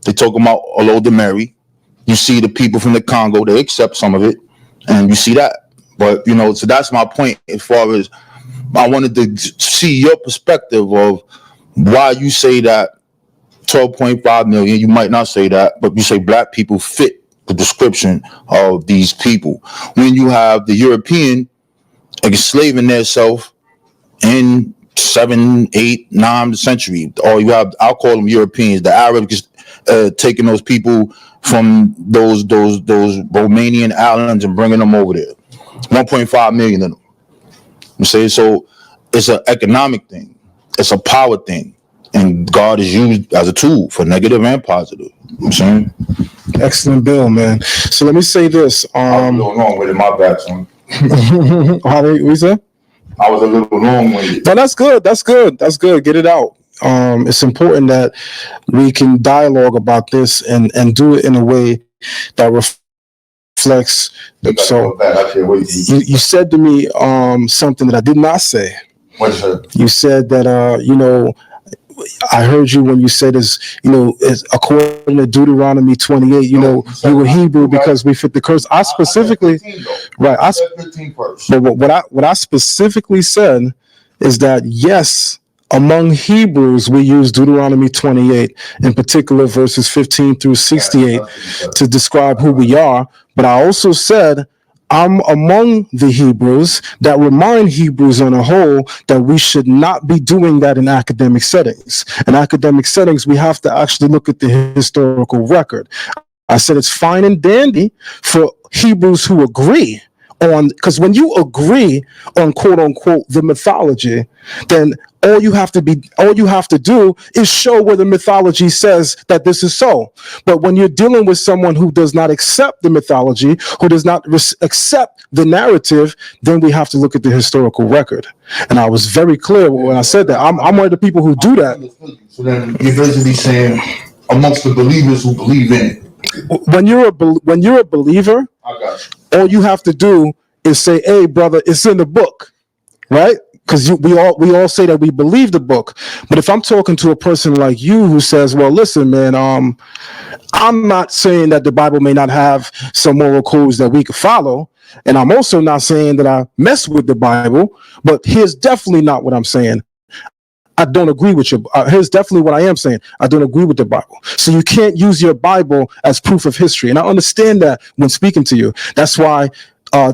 They talk about Olodumare. You see the people from the Congo, they accept some of it, and you see that. But, so that's my point as far as I wanted to see your perspective of why you say that 12.5 million, you might not say that, but you say black people fit the description of these people. When you have the European enslaving themselves in 7, 8, 9th century, or you have, I'll call them Europeans, the Arabs taking those people from those Romanian islands and bringing them over there. 1.5 million of them. You say, so it's an economic thing. It's a power thing. And God is used as a tool for negative and positive. You know what I'm saying? Excellent bill, man. So let me say this. I'm going wrong with it. My bad, son. What you say? I was a little long-winded. No, that's good. That's good. That's good. Get it out. It's important that we can dialogue about this and do it in a way that reflects. So you said to me something that I did not say. What's that? You said that you know, I heard you when you said is according to Deuteronomy 28, you know, you were Hebrew because we fit the curse. I specifically, right? But what I specifically said is that yes, among Hebrews we use Deuteronomy 28, in particular verses 15 through 68, to describe who we are. But I also said I'm among the Hebrews that remind Hebrews on a whole that we should not be doing that in academic settings. In academic settings, we have to actually look at the historical record. I said it's fine and dandy for Hebrews who agree on, because when you agree on quote unquote the mythology, then all you have to do is show where the mythology says that this is so. But when you're dealing with someone who does not accept the mythology, who does not accept the narrative, then we have to look at the historical record. And I was very clear when I said that. I'm one of the people who do that. So then you're basically saying amongst the believers who believe in it. When you're a believer, I got you. all you have to do is say, "Hey, brother, it's in the book," right? Because we all say that we believe the book. But if I'm talking to a person like you who says, "Well, listen, man, I'm not saying that the Bible may not have some moral codes that we could follow, and I'm also not saying that I mess with the Bible, but here's definitely not what I'm saying. I don't agree with you. Here's definitely what I am saying. I don't agree with the Bible. So you can't use your Bible as proof of history." And I understand that when speaking to you. That's why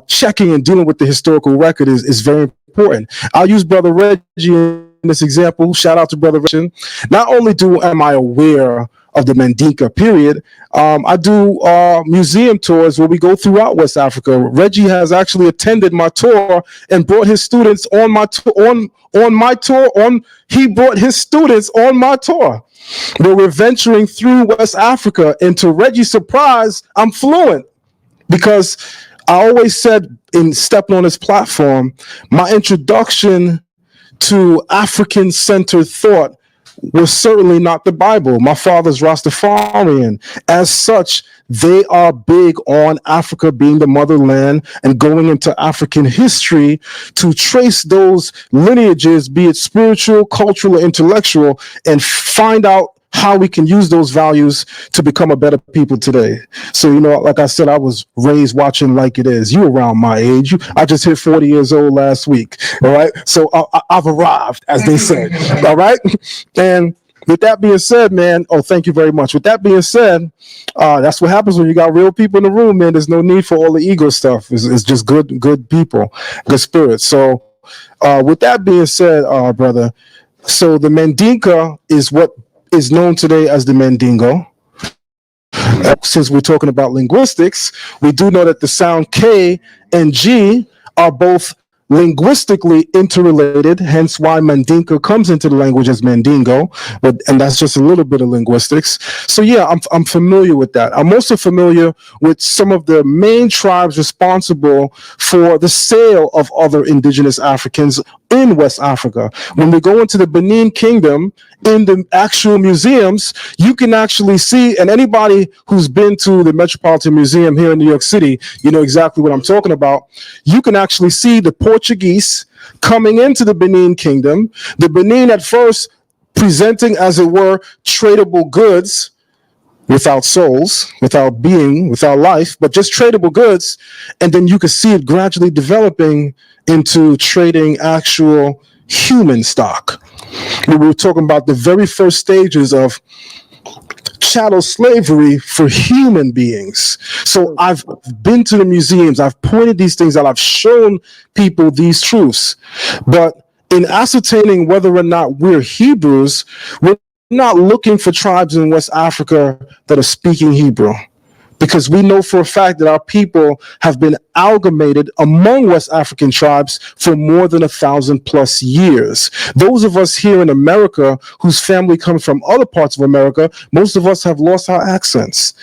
checking and dealing with the historical record is very important. I'll use Brother Reggie in this example. Shout out to Brother Reggie. Not only am I aware of the Mandinka period, I do museum tours where we go throughout West Africa. Reggie has actually attended my tour and brought his students on my tour. He brought his students on my tour. Where we're venturing through West Africa, and to Reggie's surprise, I'm fluent because I always said in stepping on this platform, my introduction to African-centered thought was certainly not the Bible. My father's Rastafarian. As such, they are big on Africa being the motherland and going into African history to trace those lineages, be it spiritual, cultural, or intellectual, and find out how we can use those values to become a better people today. So, you know, like I said, I was raised watching Like It Is. You around my age. I just hit 40 years old last week. All right. So I've arrived, as they say. All right. And with that being said, man, thank you very much. With that being said, that's what happens when you got real people in the room, man. There's no need for all the ego stuff. It's just good people, good spirits. So with that being said, brother, so the Mandinka is what is known today as the Mandingo. Since we're talking about linguistics, we do know that the sound K and G are both linguistically interrelated, hence why Mandinka comes into the language as Mandingo, and that's just a little bit of linguistics. So yeah, I'm familiar with that. I'm also familiar with some of the main tribes responsible for the sale of other indigenous Africans in West Africa. When we go into the Benin Kingdom, in the actual museums, you can actually see, and anybody who's been to the Metropolitan Museum here in New York City, you know exactly what I'm talking about. You can actually see the Portuguese coming into the Benin Kingdom, the Benin at first presenting, as it were, tradable goods without souls, without being, without life, but just tradable goods. And then you can see it gradually developing into trading actual human stock. We were talking about the very first stages of chattel slavery for human beings. So I've been to the museums, I've pointed these things out, I've shown people these truths. But in ascertaining whether or not we're Hebrews, we're not looking for tribes in West Africa that are speaking Hebrew, because we know for a fact that our people have been amalgamated among West African tribes for more than 1,000+ years. Those of us here in America whose family comes from other parts of America, most of us have lost our accents.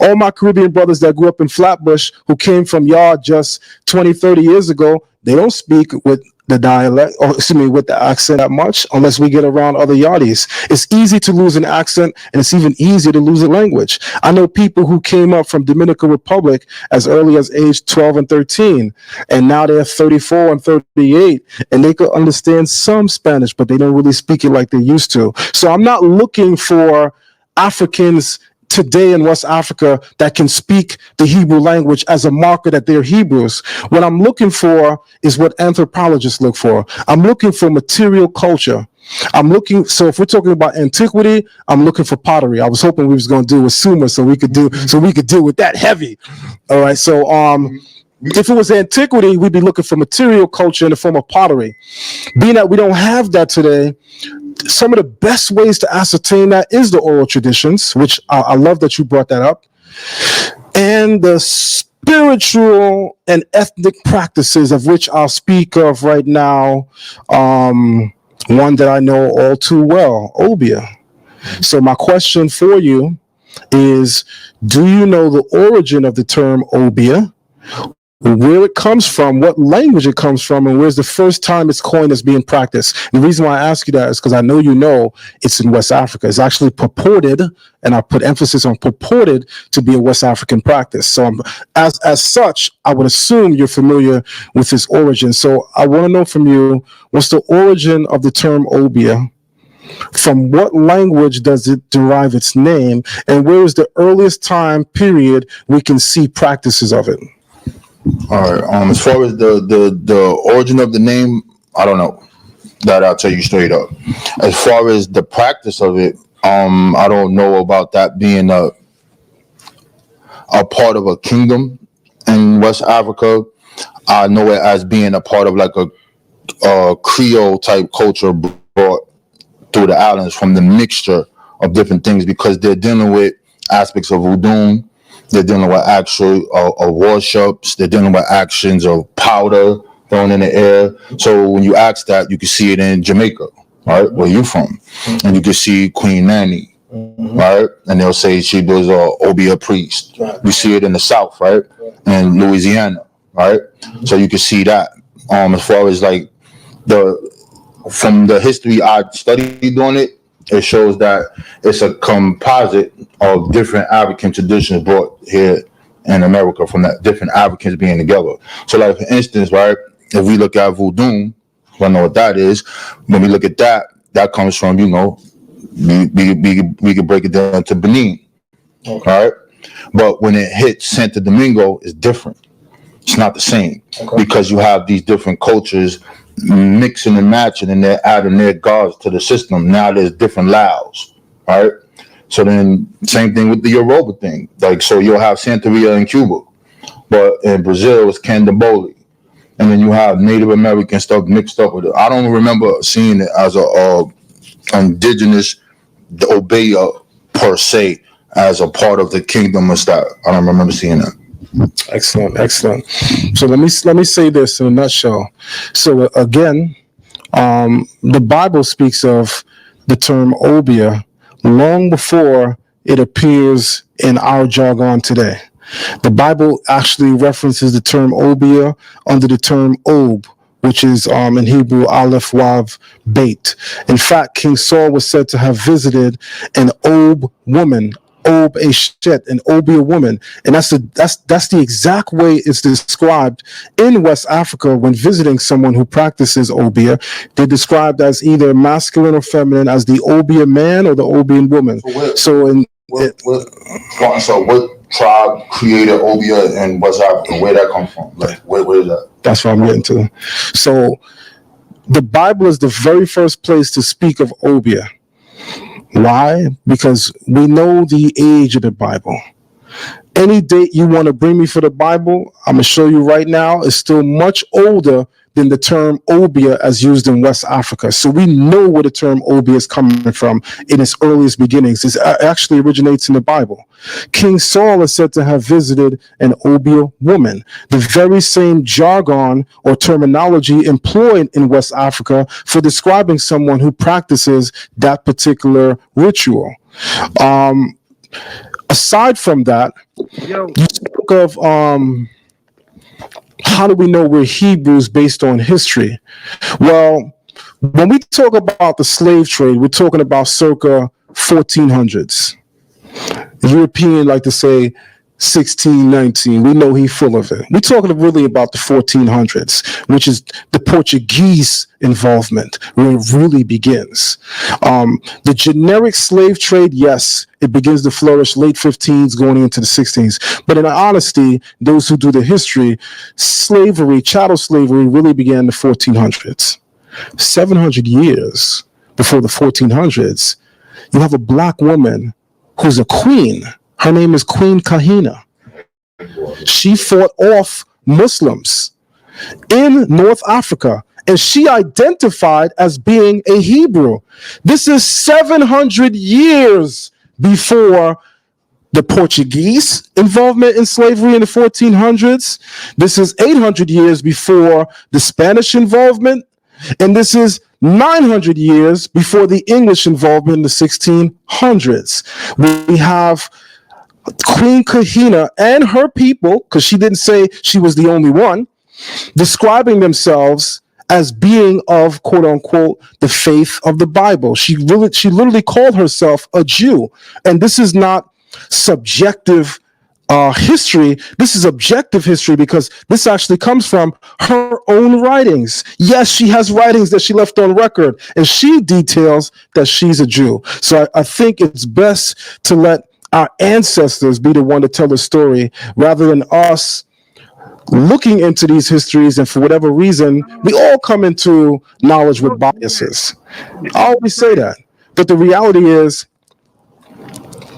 All my Caribbean brothers that grew up in Flatbush who came from Yard just 20, 30 years ago, they don't speak with the dialect, or excuse me, with the accent that much unless we get around other yardis. It's easy to lose an accent, and it's even easier to lose a language. I know people who came up from Dominican Republic as early as age 12 and 13, and now they're 34 and 38, and they could understand some Spanish, but they don't really speak it like they used to. So I'm not looking for Africans today in West Africa that can speak the Hebrew language as a marker that they're Hebrews. What I'm looking for is what anthropologists look for. I'm looking for material culture. So if we're talking about antiquity, I'm looking for pottery. I was hoping we was going to do with Sumer so we could deal with that heavy. All right. So if it was antiquity, we'd be looking for material culture in the form of pottery. Being that we don't have that today, some of the best ways to ascertain that is the oral traditions, which I love that you brought that up, and the spiritual and ethnic practices, of which I'll speak of right now. One that I know all too well, Obia. So my question for you is, do you know the origin of the term Obia? Where it comes from, what language it comes from, and where's the first time it's coined as being practiced? And the reason why I ask you that is because I know you know it's in West Africa. It's actually purported, and I put emphasis on purported, to be a West African practice. So as such, I would assume you're familiar with its origin. So I want to know from you, what's the origin of the term Obia? From what language does it derive its name? And where is the earliest time period we can see practices of it? All right. As far as the origin of the name, I don't know. That I'll tell you straight up. As far as the practice of it, I don't know about that being a part of a kingdom in West Africa. I know it as being a part of like a Creole type culture brought through the islands from the mixture of different things, because they're dealing with aspects of voodoo. They're dealing with actual worships. They're dealing with actions of powder thrown in the air. So when you ask that, you can see it in Jamaica, right, where you from, and you can see Queen Nanny, right, and they'll say she was a Obia priest. You see it in the South, right, in Louisiana, right. So you can see that. As far as like from the history I studied on it, it shows that it's a composite of different African traditions brought here in America from that different Africans being together. So like, for instance, right, if we look at voodoo, I know what that is. When we look at that, that comes from, we could break it down to Benin, right? But when it hits Santo Domingo, it's different. It's not the same, because you have these different cultures mixing and matching, and they're adding their gods to the system. Now there's different Laos, right? So then same thing with the Yoruba thing. Like, so you'll have Santeria in Cuba, but in Brazil it's Candomblé. And then you have Native American stuff mixed up with it. I don't remember seeing it as a indigenous Obeya per se, as a part of the kingdom or stuff. I don't remember seeing that. Excellent. So let me say this in a nutshell. So again, the Bible speaks of the term Obia long before it appears in our jargon today. The Bible actually references the term Obia under the term Ob, which is in Hebrew Aleph Wav Beit. In fact, King Saul was said to have visited an Ob woman, Ob Eshet, an Obia woman, and that's the exact way it's described in West Africa when visiting someone who practices Obia. They're described as either masculine or feminine, as the Obia man or the Obian woman. What tribe created Obia in West Africa? Where that come from? Like, where is that? That's what I'm getting to. So the Bible is the very first place to speak of Obia. Why? Because we know the age of the Bible. Any date you want to bring me for the Bible, I'm going to show you right now, is still much older than the term Obia as used in West Africa. So we know where the term Obia is coming from in its earliest beginnings. It actually originates in the Bible. King Saul is said to have visited an Obia woman, the very same jargon or terminology employed in West Africa for describing someone who practices that particular ritual. Aside from that, you spoke of How do we know we're Hebrews based on history? Well, when we talk about the slave trade, we're talking about circa 1400s. European like to say 1619. We know he's full of it. We're talking really about the 1400s, which is the Portuguese involvement where it really begins. The generic slave trade, yes, it begins to flourish late 15s going into the 16s. But in honesty, those who do the history, slavery, chattel slavery really began in the 1400s. 700 years before the 1400s, you have a black woman who's a queen. Her name is Queen Kahina. She fought off Muslims in North Africa, and she identified as being a Hebrew. This is 700 years before the Portuguese involvement in slavery in the 1400s. This is 800 years before the Spanish involvement. And this is 900 years before the English involvement in the 1600s. We have Queen Kahina and her people, because she didn't say she was the only one, describing themselves as being of, quote unquote, the faith of the Bible. She literally called herself a Jew. And this is not subjective history. This is objective history because this actually comes from her own writings. Yes, she has writings that she left on record, and she details that she's a Jew. So I think it's best to let our ancestors be the one to tell the story rather than us looking into these histories, and for whatever reason, we all come into knowledge with biases. I always say that. But the reality is,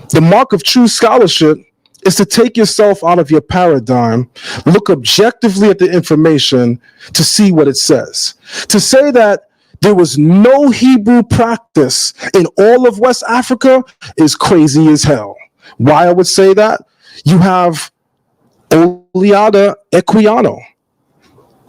the mark of true scholarship is to take yourself out of your paradigm, look objectively at the information to see what it says. To say that there was no Hebrew practice in all of West Africa is crazy as hell. Why I would say that? You have Oliada Equiano,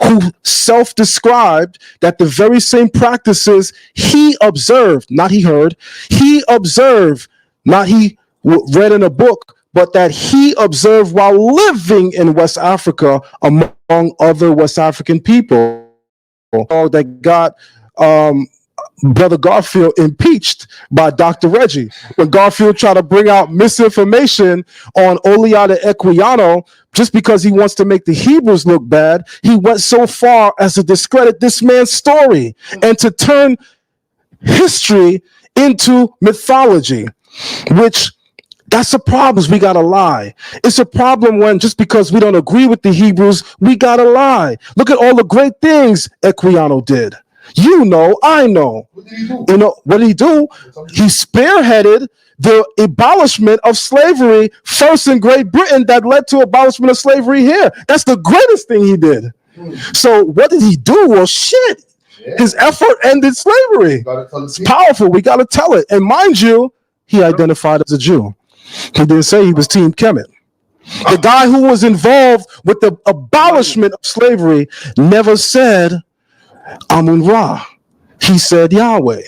who self-described that the very same practices he observed, not he heard, he observed, not he read in a book, but that he observed while living in West Africa among other West African people that got Brother Garfield impeached by Dr. Reggie. When Garfield tried to bring out misinformation on Oliada Equiano, just because he wants to make the Hebrews look bad, he went so far as to discredit this man's story and to turn history into mythology, which that's a problem. We gotta lie. It's a problem when just because we don't agree with the Hebrews, we gotta lie. Look at all the great things Equiano did. You know, I know. You know, what did he do? He spearheaded the abolishment of slavery first in Great Britain that led to abolishment of slavery here. That's the greatest thing he did. So what did he do? Well, shit. His effort ended slavery. It's powerful. We got to tell it. And mind you, he identified as a Jew. He didn't say he was Team Kemet. The guy who was involved with the abolishment of slavery never said Amun Ra. He said Yahweh.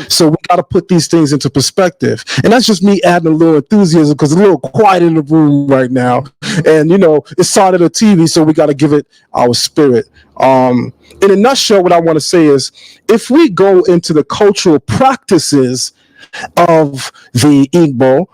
So we got to put these things into perspective. And that's just me adding a little enthusiasm because it's a little quiet in the room right now. And, you know, it's side of the TV, so we got to give it our spirit. In a nutshell, what I want to say is, if we go into the cultural practices of the Igbo,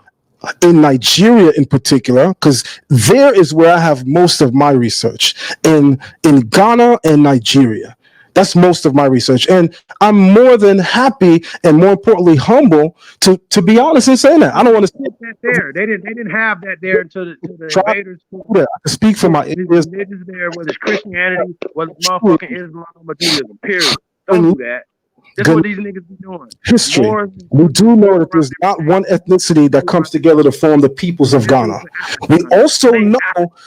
in Nigeria in particular, because there is where I have most of my research, in Ghana and Nigeria. That's most of my research. And I'm more than happy and more importantly humble to be honest in saying that. I don't want to say that there. They didn't have that there until the invaders. I speak for my religions there, whether it's Christianity, whether it's motherfucking Islam or Judaism, period. Don't do that. That's what these niggas be doing. History. We do know that there's not one ethnicity that comes together to form the peoples of Ghana. We also know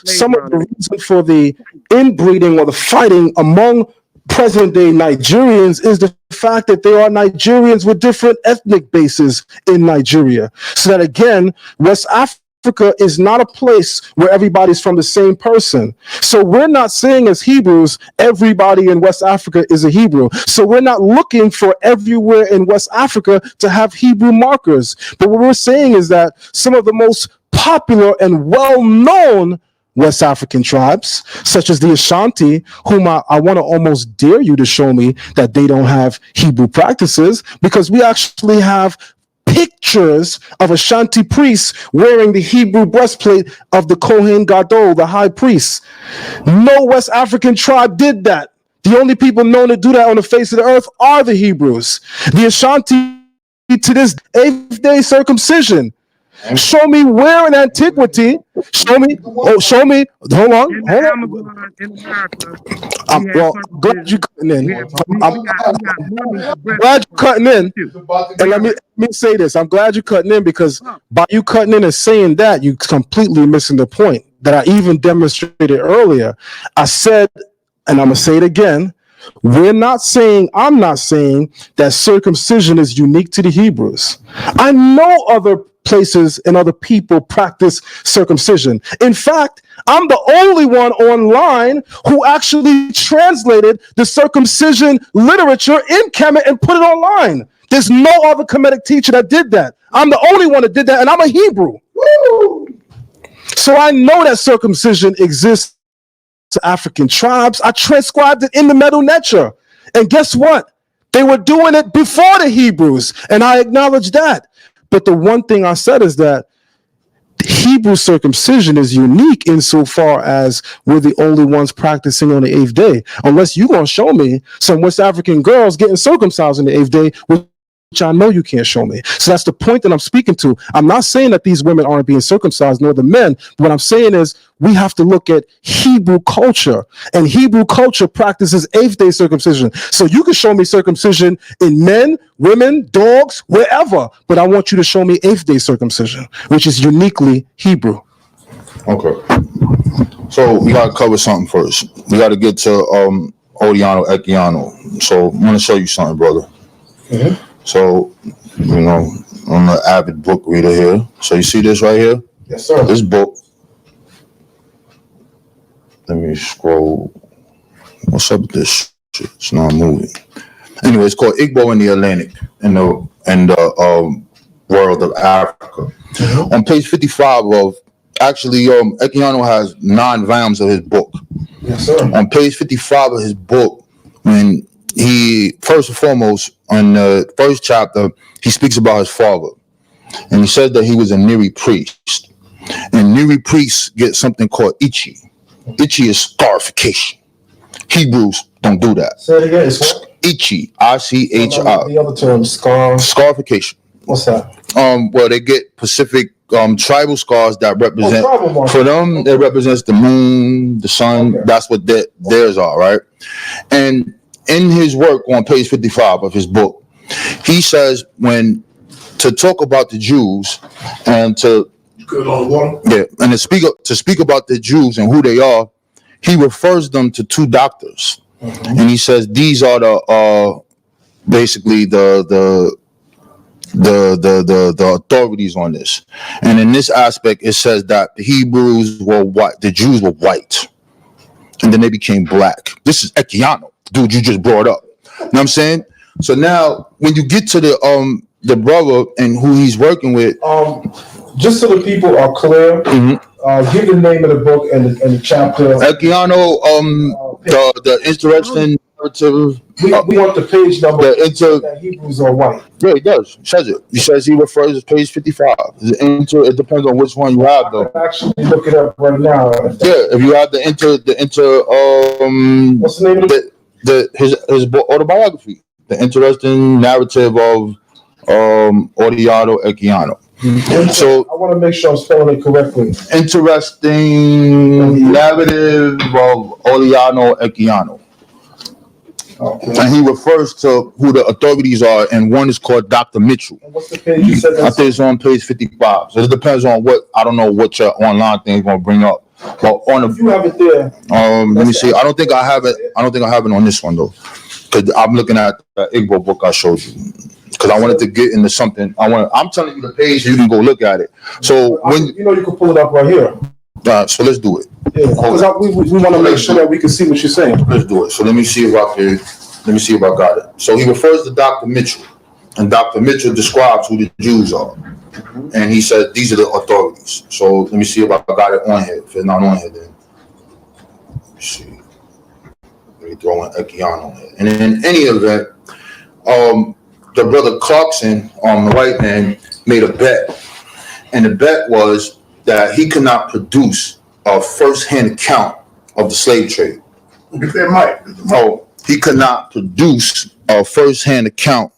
some of the reason for the inbreeding or the fighting among present-day Nigerians is the fact that there are Nigerians with different ethnic bases in Nigeria. So that again, West Africa is not a place where everybody's from the same person. So we're not saying as Hebrews, everybody in West Africa is a Hebrew. So we're not looking for everywhere in West Africa to have Hebrew markers. But what we're saying is that some of the most popular and well-known West African tribes, such as the Ashanti, whom I want to almost dare you to show me that they don't have Hebrew practices, because we actually have pictures of Ashanti priests wearing the Hebrew breastplate of the Kohen Gadol, the high priest. No West African tribe did that. The only people known to do that on the face of the earth are the Hebrews. The Ashanti, to this 8th day circumcision. Show me where in antiquity. Show me. Show me. Hold on. I'm glad you're cutting in. I'm glad you're cutting in. And let me say this. I'm glad you're cutting in, because by you cutting in and saying that, you're completely missing the point that I even demonstrated earlier. I said, and I'm going to say it again, I'm not saying that circumcision is unique to the Hebrews. I know other places and other people practice circumcision. In fact, I'm the only one online who actually translated the circumcision literature in Kemet and put it online. There's no other Kemetic teacher that did that. I'm the only one that did that, and I'm a Hebrew. Woo! So I know that circumcision exists to African tribes. I transcribed it in the Medu Neter. And guess what? They were doing it before the Hebrews, and I acknowledge that. But the one thing I said is that Hebrew circumcision is unique insofar as we're the only ones practicing on the 8th day. Unless you're going to show me some West African girls getting circumcised on the 8th day, which I know you can't show me. So that's the point that I'm speaking to. I'm not saying that these women aren't being circumcised, nor the men. What I'm saying is we have to look at Hebrew culture, and Hebrew culture practices 8th day circumcision. So you can show me circumcision in men, women, dogs, wherever, but I want you to show me 8th day circumcision, which is uniquely Hebrew. Okay. So we got to cover something first. We got to get to Odiano Ekiano. So I'm going to show you something, brother. Mm-hmm. So, you know, I'm an avid book reader here. So you see this right here? Yes, sir. This book. Let me scroll. What's up with this shit? It's not moving. Anyway, it's called Igbo in the Atlantic in the world of Africa. Mm-hmm. On page 55 of, actually, Ekiano has 9 volumes of his book. Yes, sir. On page 55 of his book, when he, first and foremost, on the first chapter, he speaks about his father. And he says that he was a Neri priest. And Neri priests get something called Ichi. Ichi is scarification. Hebrews don't do that. Say it again. It's what? Ichi. I-C-H-I. The other term, scarification. What's that? Well, they get Pacific tribal scars that represent, for them, it represents the moon, the sun. Okay. That's what theirs are, right? And in his work on page 55 of his book, he says to talk about the Jews and to speak about the Jews and who they are, he refers them to 2 doctors. Mm-hmm. And he says these are the basically the authorities on this. And in this aspect, it says that the Hebrews were white, the Jews were white, and then they became black. This is Ekiano, dude you just brought up. You know what I'm saying? So now when you get to the brother and who he's working with, just so the people are clear, mm-hmm. Give the name of the book and the chapter. Ekiano, the interesting narrative. We want the page number. That Hebrews are white. Yeah, he does. He says it. He says he refers to page 55. It depends on which one you have, though. I'm actually look it up right now. Yeah, if you have the what's the name of his autobiography, the interesting narrative of Odiano Ekiano. Mm-hmm. So I want to make sure I'm spelling it correctly. Interesting narrative of Odiano Ekiano. Okay. And he refers to who the authorities are, and one is called Dr. Mitchell. And what's the page you said? I think it's on page 55. So it depends on I don't know what your online thing is going to bring up. But if you have it there. Let me see. I don't think I have it on this one though, because I'm looking at the Igbo book I showed you. Because I wanted to get into something. I'm telling you the page, so you can go look at it. So you can pull it up right here. So let's do it. Yeah, because we want to make sure that we can see what you're saying. Let's do it. So let me see if I got it. So he refers to Dr. Mitchell, and Dr. Mitchell describes who the Jews are. And he said, these are the authorities. So let me see if I got it on here. If it's not on here, then let's see. Let me throw in Ekian on here. And in any event, the brother Clarkson, the white man, made a bet. And the bet was that he could not produce a first-hand account of the slave trade. Oh, he could not produce a first-hand account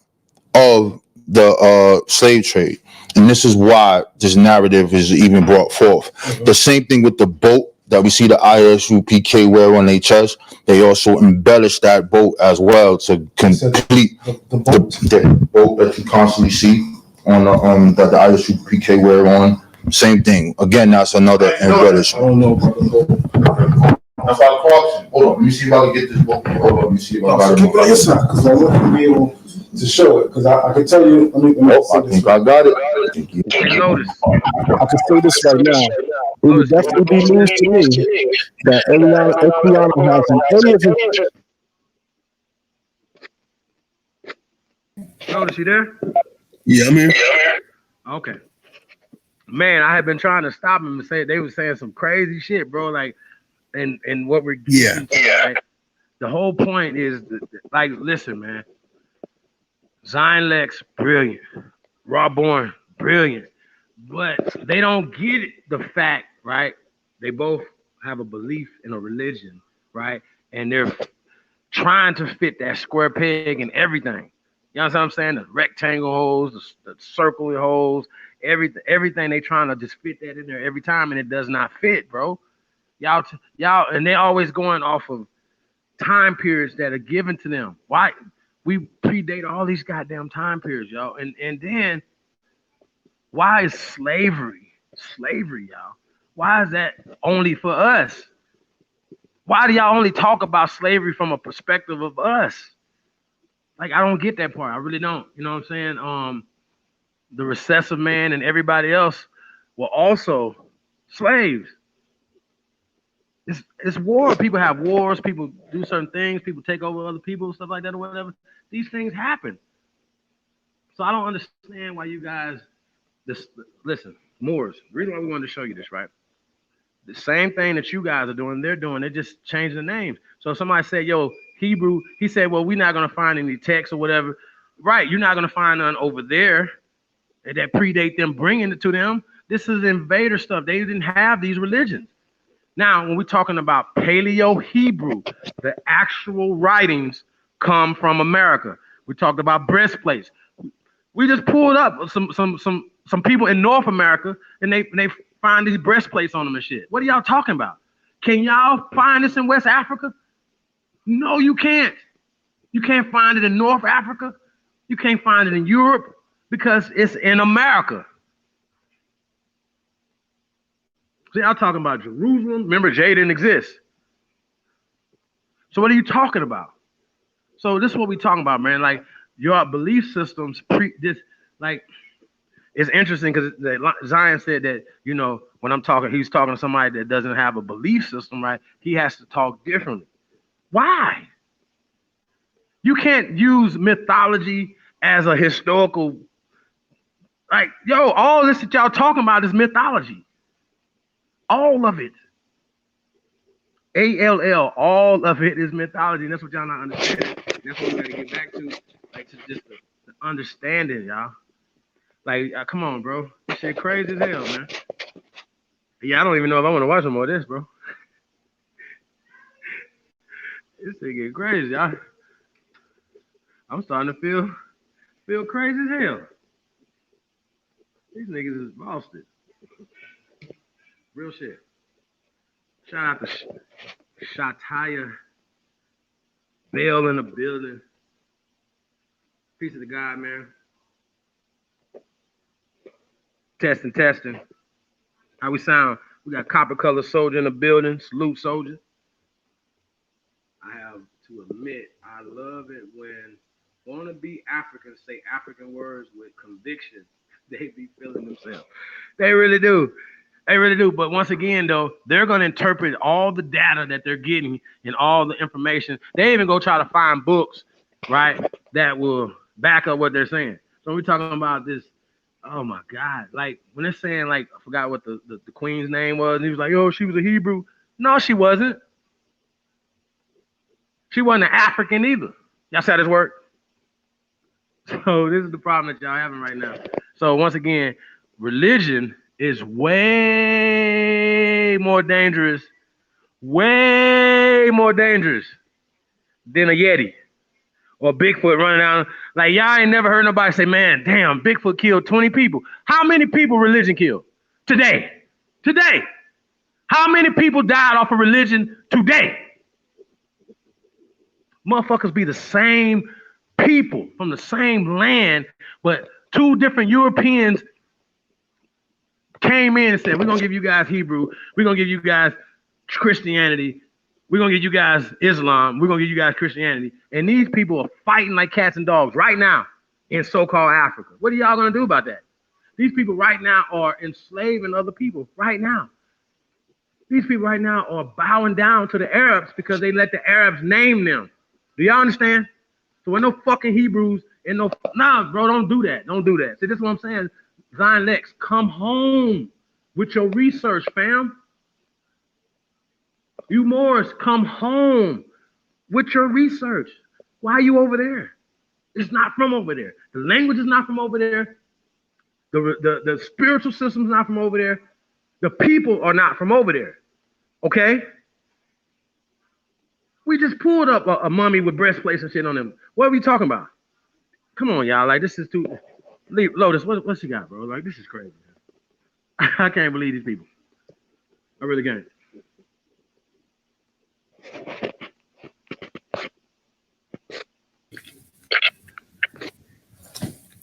of the slave trade. And this is why this narrative is even brought forth. The same thing with the boat that we see the ISU PK wear on their chest. They also embellish that boat as well to complete the boat that you constantly see on the that the ISU PK wear on. Same thing. Again, that's another embellishment. I don't know about the boat. That's why Clarkson. Hold on, let me see if I can get this book. Hold on, let me see if I got it. Keep it on your side, because I want to be able to show it. Because I can tell you. I think I got it. I can say this right now. It would definitely be news to me that Eliana has any of his. Notice you there? Yeah, I'm here. Okay. Man, I had been trying to stop him and say they were saying some crazy shit, bro. Like, and what we're like, the whole point is like, listen, man. Zion Lex, brilliant. Rawborn, brilliant. But they don't get the fact, right? They both have a belief in a religion, right? And they're trying to fit that square peg in everything. You know what I'm saying? The rectangle holes, the circle holes, everything they trying to just fit that in there every time, and it does not fit, bro. Y'all, and they always going off of time periods that are given to them. Why? We predate all these goddamn time periods, y'all. And then why is slavery, y'all? Why is that only for us? Why do y'all only talk about slavery from a perspective of us? Like, I don't get that part. I really don't. You know what I'm saying? The recessive man and everybody else were also slaves. It's war. People have wars. People do certain things. People take over other people, stuff like that or whatever. These things happen. So I don't understand why you guys listen, Moors. The reason why we wanted to show you this, right? The same thing that you guys are doing, they're doing. They just changing the names. So if somebody said, yo, Hebrew, he said, well, we're not going to find any text or whatever. Right, you're not going to find none over there that predate them bringing it to them. This is invader stuff. They didn't have these religions. Now, when we're talking about Paleo-Hebrew, the actual writings come from America. We talked about breastplates. We just pulled up some people in North America, and they find these breastplates on them and shit. What are y'all talking about? Can y'all find this in West Africa? No, you can't. You can't find it in North Africa. You can't find it in Europe because it's in America. See, I'm talking about Jerusalem. Remember, Jay didn't exist. So what are you talking about? So this is what we're talking about, man. Like, your belief systems, it's interesting because Zion said that, you know, when he's talking to somebody that doesn't have a belief system, right? He has to talk differently. Why? You can't use mythology as a historical, like, yo, all this that y'all talking about is mythology. All of it. ALL, all of it is mythology, and that's what y'all not understanding. That's what we got to get back to, like, to just the understanding, y'all. Like, come on, bro. This shit crazy as hell, man. Yeah, I don't even know if I want to watch some more of this, bro. This shit get crazy, y'all. I'm starting to feel crazy as hell. These niggas is lost it. Real shit. Shout out to Shataya Bell in the building. Peace of the God, man. Testing. How we sound? We got Copper Color Soldier in the building. Salute, soldier. I have to admit, I love it when wannabe Africans say African words with conviction. They be feeling themselves. They really do. But once again, though, they're going to interpret all the data that they're getting and all the information. They even go try to find books, right, that will back up what they're saying. So we're talking about this Oh my God. Like when they're saying like I forgot what the queen's name was, and he was like, oh, she was a Hebrew. No, she wasn't. She wasn't an African either. Y'all see how this work? So this is the problem that y'all having right now. So once again, religion is way more dangerous than a Yeti or Bigfoot running down. Like y'all ain't never heard nobody say, man, damn, Bigfoot killed 20 people. How many people religion killed? Today. How many people died off of religion today? Motherfuckers be the same people from the same land, but two different Europeans came in and said, we're going to give you guys Hebrew. We're going to give you guys Christianity. We're going to give you guys Islam. We're going to give you guys Christianity. And these people are fighting like cats and dogs right now in so-called Africa. What are y'all going to do about that? These people right now are enslaving other people right now. These people right now are bowing down to the Arabs because they let the Arabs name them. Do y'all understand? So we're no fucking Hebrews and no, nah, bro, don't do that. Don't do that. See, this is what I'm saying. Zion Lex, come home with your research, fam. You Moors, come home with your research. Why are you over there? It's not from over there. The language is not from over there. The spiritual system is not from over there. The people are not from over there. Okay? We just pulled up a mummy with breastplates and shit on them. What are we talking about? Come on, y'all. Like, this is too... Lotus, what you got, bro? Like, this is crazy. I can't believe these people. I really can't.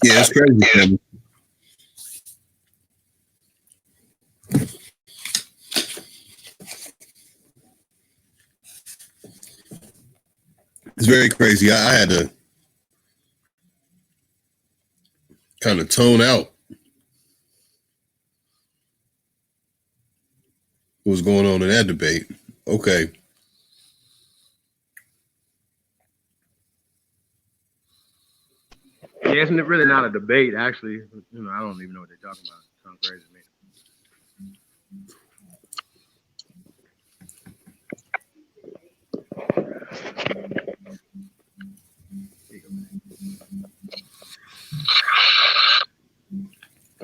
Yeah, it's crazy. Man. It's very crazy. I had to kind of tone out what was going on in that debate. Okay. Yeah, it's really not a debate, actually. You know, I don't even know what they're talking about. It sounds crazy to me.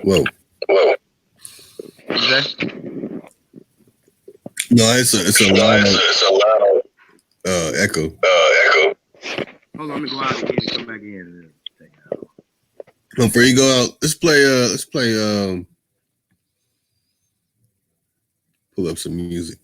Whoa. Okay. No, it's a loud echo. Hold on, let me go out again and come back in. Before you go out, let's play pull up some music.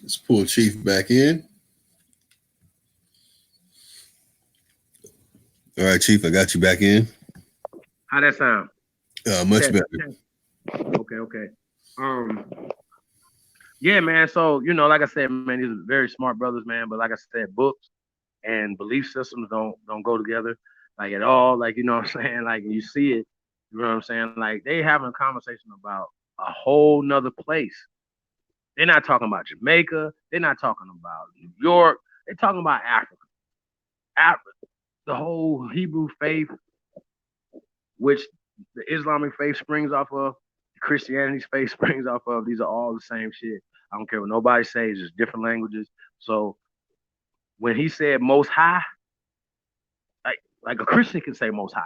Let's pull Chief back in. All right, Chief, I got you back in. How that sound? Much better. Okay. Yeah, man. So, you know, like I said, man, these are very smart brothers, man. But like I said, books and belief systems don't go together, like, at all. Like, you know what I'm saying? Like, you see it, you know what I'm saying? Like, they having a conversation about a whole nother place. They're not talking about Jamaica. They're not talking about New York. They're talking about Africa. The whole Hebrew faith, which the Islamic faith springs off of, Christianity's faith springs off of. These are all the same shit. I don't care what nobody says, just different languages. So when he said Most High, like a Christian can say Most High.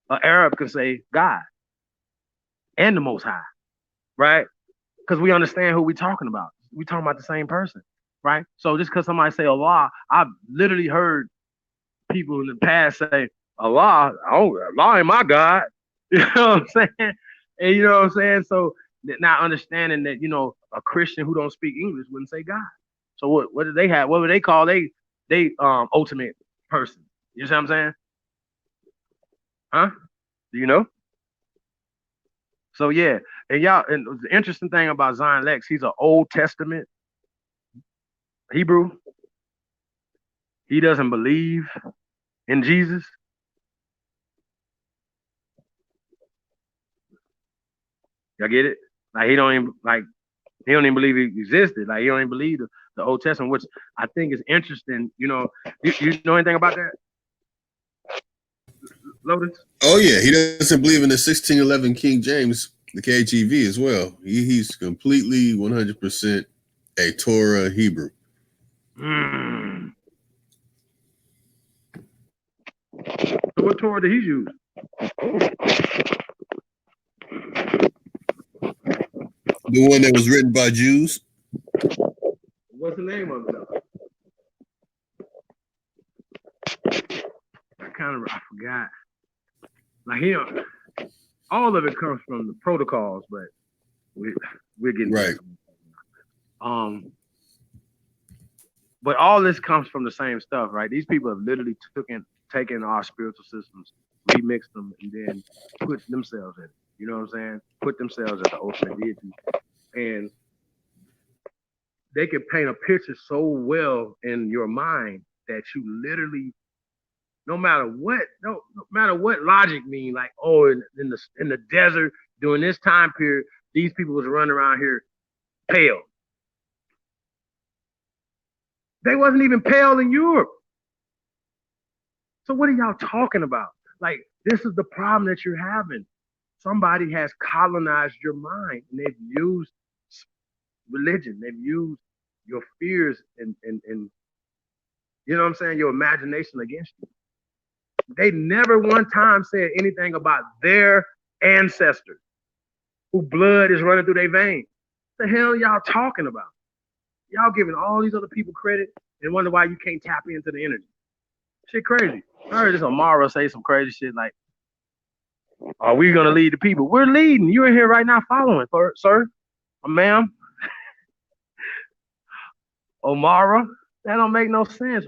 An Arab can say God and the Most High, right? Because we understand who we're talking about. We're talking about the same person, right? So just because somebody say Allah, I've literally heard people in the past say, Allah ain't my God. You know what I'm saying? And you know what I'm saying? So not understanding that, you know, a Christian who don't speak English wouldn't say God. So what do they have? What would they call they ultimate person? You see what I'm saying? Huh? Do you know? So yeah, and y'all, and the interesting thing about Zion Lex, he's an Old Testament Hebrew. He doesn't believe in Jesus. Y'all get it? Like he don't even believe he existed. Like he don't even believe the Old Testament, which I think is interesting. You know know anything about that, Lotus? Oh yeah, he doesn't believe in the 1611 King James, the KJV as well. He's completely 100% a Torah Hebrew. So what Torah did he use? The one that was written by Jews. What's the name of it? I forgot. Like all of it comes from the protocols, but we're getting right. But all this comes from the same stuff, right? These people have literally taken our spiritual systems, remixed them, and then put themselves in it. You know what I'm saying? Put themselves as the ultimate deity. And they can paint a picture so well in your mind that you literally, no matter what logic mean, like, oh, in the desert during this time period, these people was running around here pale. They wasn't even pale in Europe. So what are y'all talking about? Like, this is the problem that you're having. Somebody has colonized your mind, and they've used religion. They've used your fears and you know what I'm saying, your imagination against you. They never one time said anything about their ancestors whose blood is running through their veins. What the hell y'all talking about? Y'all giving all these other people credit and wonder why you can't tap into the energy. Shit crazy. I heard this Umar say some crazy shit like, are we going to lead the people? We're leading. You're in here right now following, sir, ma'am. Omara, that don't make no sense.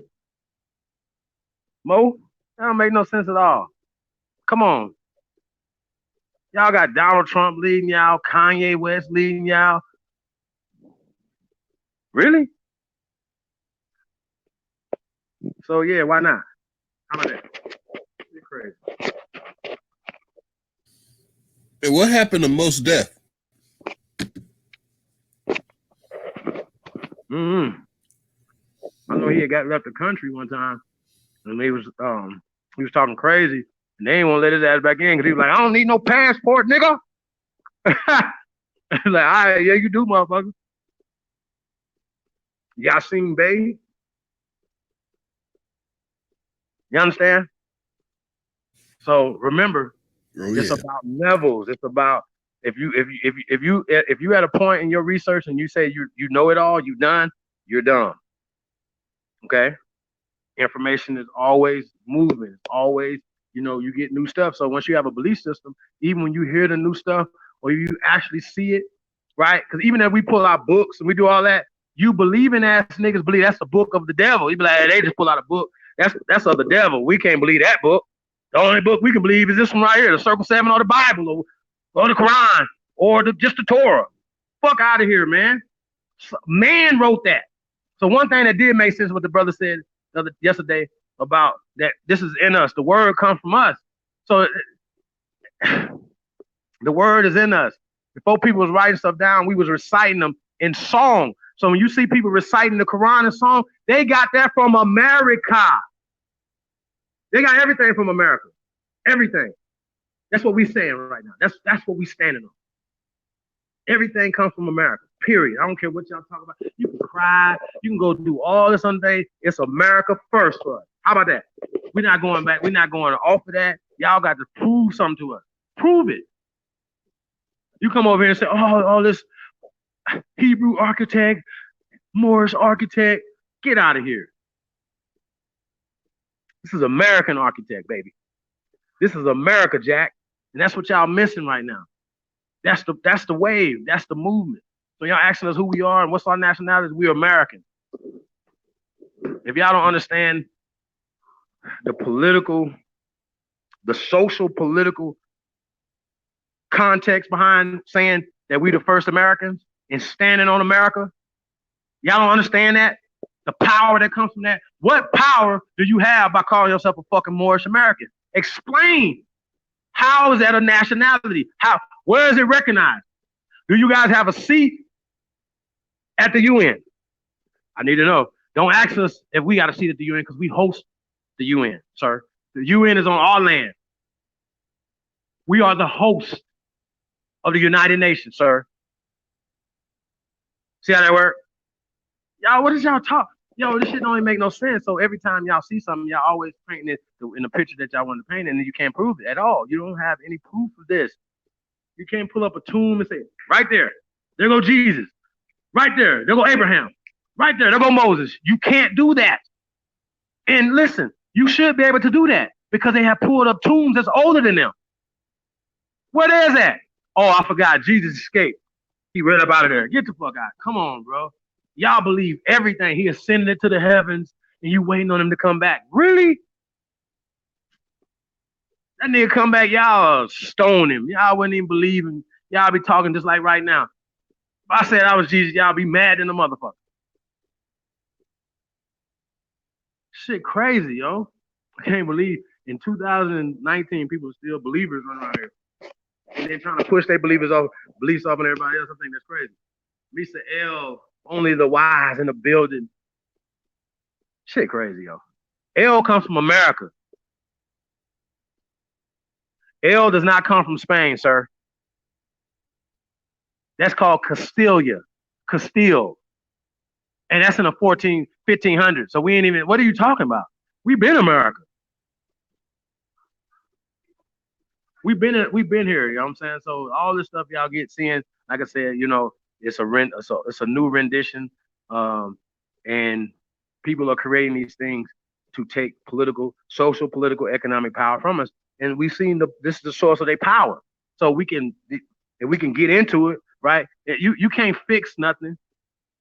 Mo, that don't make no sense at all. Come on. Y'all got Donald Trump leading y'all, Kanye West leading y'all. Really? So yeah, why not? How about that? You're crazy. And what happened to Mos Def? I know he had got left the country one time, and he was talking crazy, and they ain't want to let his ass back in because he was like, I don't need no passport, nigga. Like, all right, yeah, you do, motherfucker. Yasin Bey. You understand? So remember, it's about levels. It's about if you at a point in your research and you say you know it all, you're done. Okay? Information is always moving. It's always, you get new stuff. So once you have a belief system, even when you hear the new stuff or you actually see it, right? Because even if we pull out books and we do all that, you believing ass niggas believe that's the book of the devil. You be like, hey, they just pull out a book. That's of the devil. We can't believe that book. The only book we can believe is this one right here, the Circle 7 or the Bible or the Quran or just the Torah. Fuck out of here, man. Man wrote that. So one thing that did make sense what the brother said yesterday about that this is in us. The word comes from us. So the word is in us. Before people was writing stuff down, we was reciting them in song. So when you see people reciting the Quran in song, they got that from America. They got everything from America. Everything. That's what we saying right now. That's what we standing on. Everything comes from America. Period. I don't care what y'all talk about. You can cry. You can go do all this other thing. It's America first for us. How about that? We're not going back. We're not going off of that. Y'all got to prove something to us. Prove it. You come over here and say, oh, all this Hebrew architect, Moorish architect. Get out of here. This is American architect, baby. This is America, Jack. And that's what y'all missing right now. That's the wave. That's the movement. So y'all asking us who we are and what's our nationality? We're American. If y'all don't understand the social political context behind saying that we the first Americans and standing on America, y'all don't understand that? The power that comes from that? What power do you have by calling yourself a fucking Moorish American? Explain. How is that a nationality? Where is it recognized? Do you guys have a seat at the UN? I need to know. Don't ask us if we got a seat at the UN because we host the UN, sir. The UN is on our land. We are the host of the United Nations, sir. See how that works? Y'all, what is y'all talk? Yo, this shit don't even make no sense. So every time y'all see something, y'all always painting it in the picture that y'all want to paint, and then you can't prove it at all. You don't have any proof of this. You can't pull up a tomb and say, right there go Jesus. Right there go Abraham. Right there go Moses. You can't do that. And listen, you should be able to do that because they have pulled up tombs that's older than them. Where is that? Oh, I forgot. Jesus escaped. He ran up out of there. Get the fuck out. Come on, bro. Y'all believe everything. He ascended into the heavens and you waiting on him to come back. Really? That nigga come back, y'all stone him. Y'all wouldn't even believe him. Y'all be talking just like right now. If I said I was Jesus, y'all be mad than a motherfucker. Shit crazy, yo. I can't believe in 2019 people are still believers running around here. And they're trying to push their beliefs off on everybody else. I think that's crazy. Mr. L, only the wise in the building. Shit crazy, yo. L comes from America. L does not come from Spain, sir. That's called Castile. And that's in the 1500s. So we ain't even, what are you talking about? We've been America. We've been here, you know what I'm saying? So all this stuff y'all get seeing, like I said, you know, it's a new rendition. And people are creating these things to take social, political, economic power from us. And we've seen this is the source of their power. So if we can get into it, right? You can't fix nothing,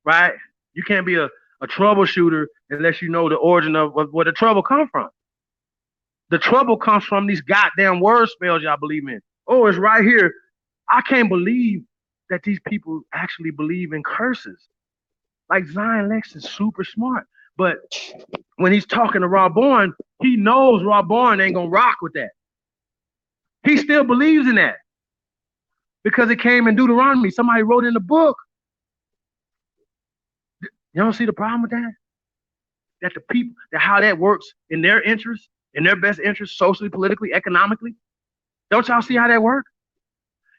right? You can't be a troubleshooter unless you know the origin of where the trouble comes from. The trouble comes from these goddamn word spells y'all believe in. Oh, it's right here. I can't believe that these people actually believe in curses. Like Zion Lex is super smart. But when he's talking to Rob Bourne, he knows Rob Bourne ain't gonna rock with that. He still believes in that. Because it came in Deuteronomy. Somebody wrote in the book. You don't see the problem with that? That the people, how that works in their interest, in their best interest, socially, politically, economically. Don't y'all see how that works?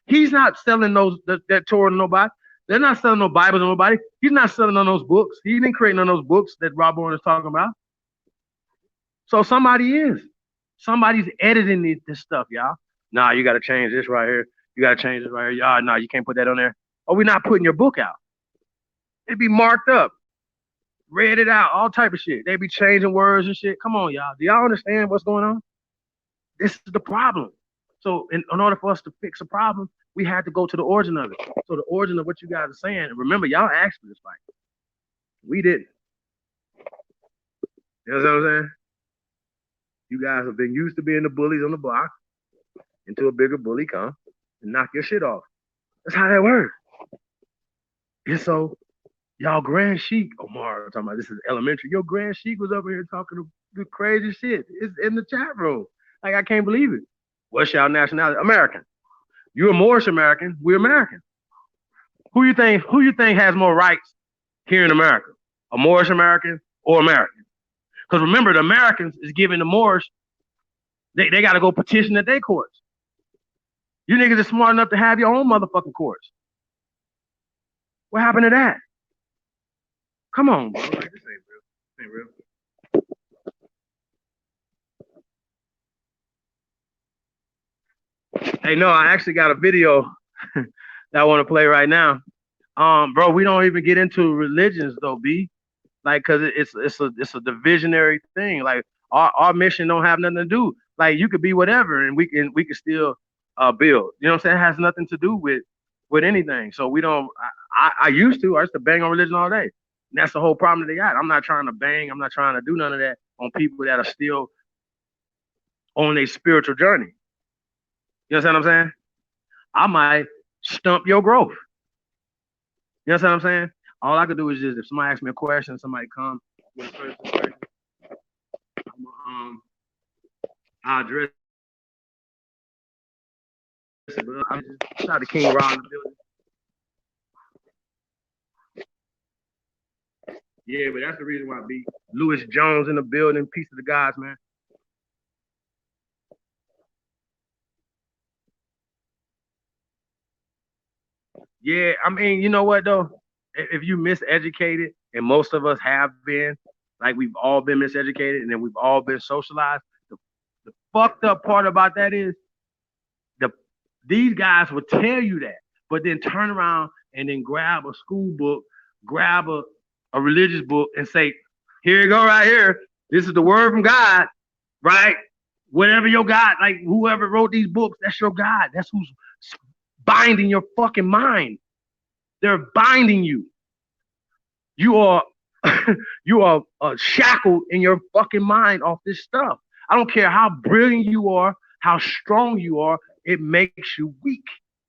He's not selling that Torah to nobody. They're not selling no Bibles to nobody. He's not selling on those books. He didn't create none of those books that Rob Bourne is talking about. So somebody is. Somebody's editing this stuff, y'all. Nah, you got to change this right here. You got to change this right here. Y'all, nah, you can't put that on there. Oh, we're not putting your book out. It'd be marked up. Read it out, all type of shit. They be changing words and shit. Come on, y'all. Do y'all understand what's going on? This is the problem. So in order for us to fix a problem, we had to go to the origin of it. So the origin of what you guys are saying, remember, y'all asked for this fight. We didn't. You know what I'm saying? You guys have been used to being the bullies on the block until a bigger bully come and knock your shit off. That's how that works. And so y'all Grand Sheik, Umar, talking about this is elementary. Your Grand Sheik was over here talking the crazy shit. It's in the chat room. Like, I can't believe it. What's y'all nationality? American. You're a Moorish American. We're American. Who you think has more rights here in America? A Moorish American or American? Because remember, the Americans is giving the Moorish, they got to go petition at their courts. You niggas are smart enough to have your own motherfucking courts. What happened to that? Come on, bro. Like, this ain't real. This ain't real. Hey, no, I actually got a video that I want to play right now. Bro, we don't even get into religions though, B. Like, cause it's a divisionary thing. Like, our mission don't have nothing to do. Like, you could be whatever, and we can still build. You know what I'm saying? It has nothing to do with anything. So we don't. I used to bang on religion all day. And that's the whole problem that they got. I'm not trying to bang. I'm not trying to do none of that on people that are still on a spiritual journey. You understand what I'm saying? I might stump your growth. You understand what I'm saying? All I could do is just, if somebody asks me a question, somebody come with a personal question, I'll address it. But I just shout out to King Raw in the building. Yeah, but that's the reason why I beat Lewis Jones in the building. Peace to the guys, man. Yeah, I mean, you know what though? If you miseducated, and most of us have been, like we've all been miseducated, and then we've all been socialized. The fucked up part about that is these guys will tell you that, but then turn around and then grab a school book, grab a religious book, and say, "Here you go, right here. This is the word from God, right? Whatever your God, like whoever wrote these books, that's your God. That's who's binding your fucking mind. They're binding you. You are you are shackled in your fucking mind off this stuff. I don't care how brilliant you are, how strong you are, it makes you weak.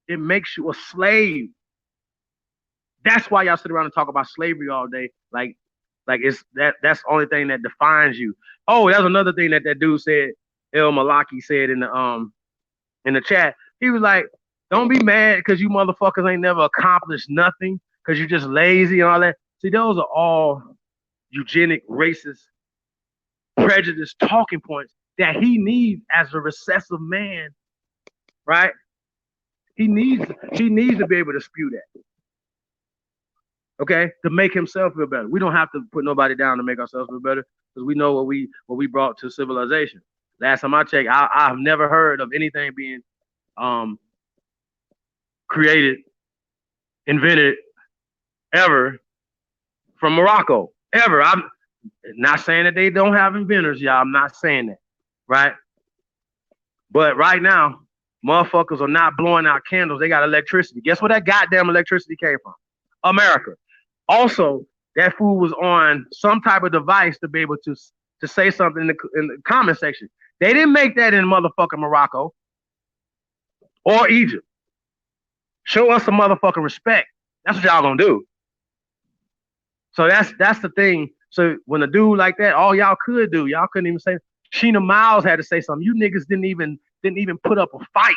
It makes you a slave. That's why y'all sit around and talk about slavery all day. Like it's that's the only thing that defines you. Oh, that's another thing that dude said, El Malaki said in the chat. He was like, don't be mad because you motherfuckers ain't never accomplished nothing because you're just lazy and all that. See, those are all eugenic, racist, prejudiced talking points that he needs as a recessive man, right? He needs to be able to spew that. Okay, to make himself feel better. We don't have to put nobody down to make ourselves feel better because we know what we brought to civilization. Last time I checked, I've never heard of anything being created, invented ever from Morocco. Ever. I'm not saying that they don't have inventors, y'all. I'm not saying that, right? But right now, motherfuckers are not blowing out candles. They got electricity. Guess where that goddamn electricity came from? America. Also, that fool was on some type of device to be able to say something in the comment section. They didn't make that in motherfucking Morocco or Egypt. Show us some motherfucking respect. That's what y'all gonna do. So that's the thing. So when a dude like that, all y'all could do, y'all couldn't even say. Sheena Miles had to say something. You niggas didn't even put up a fight.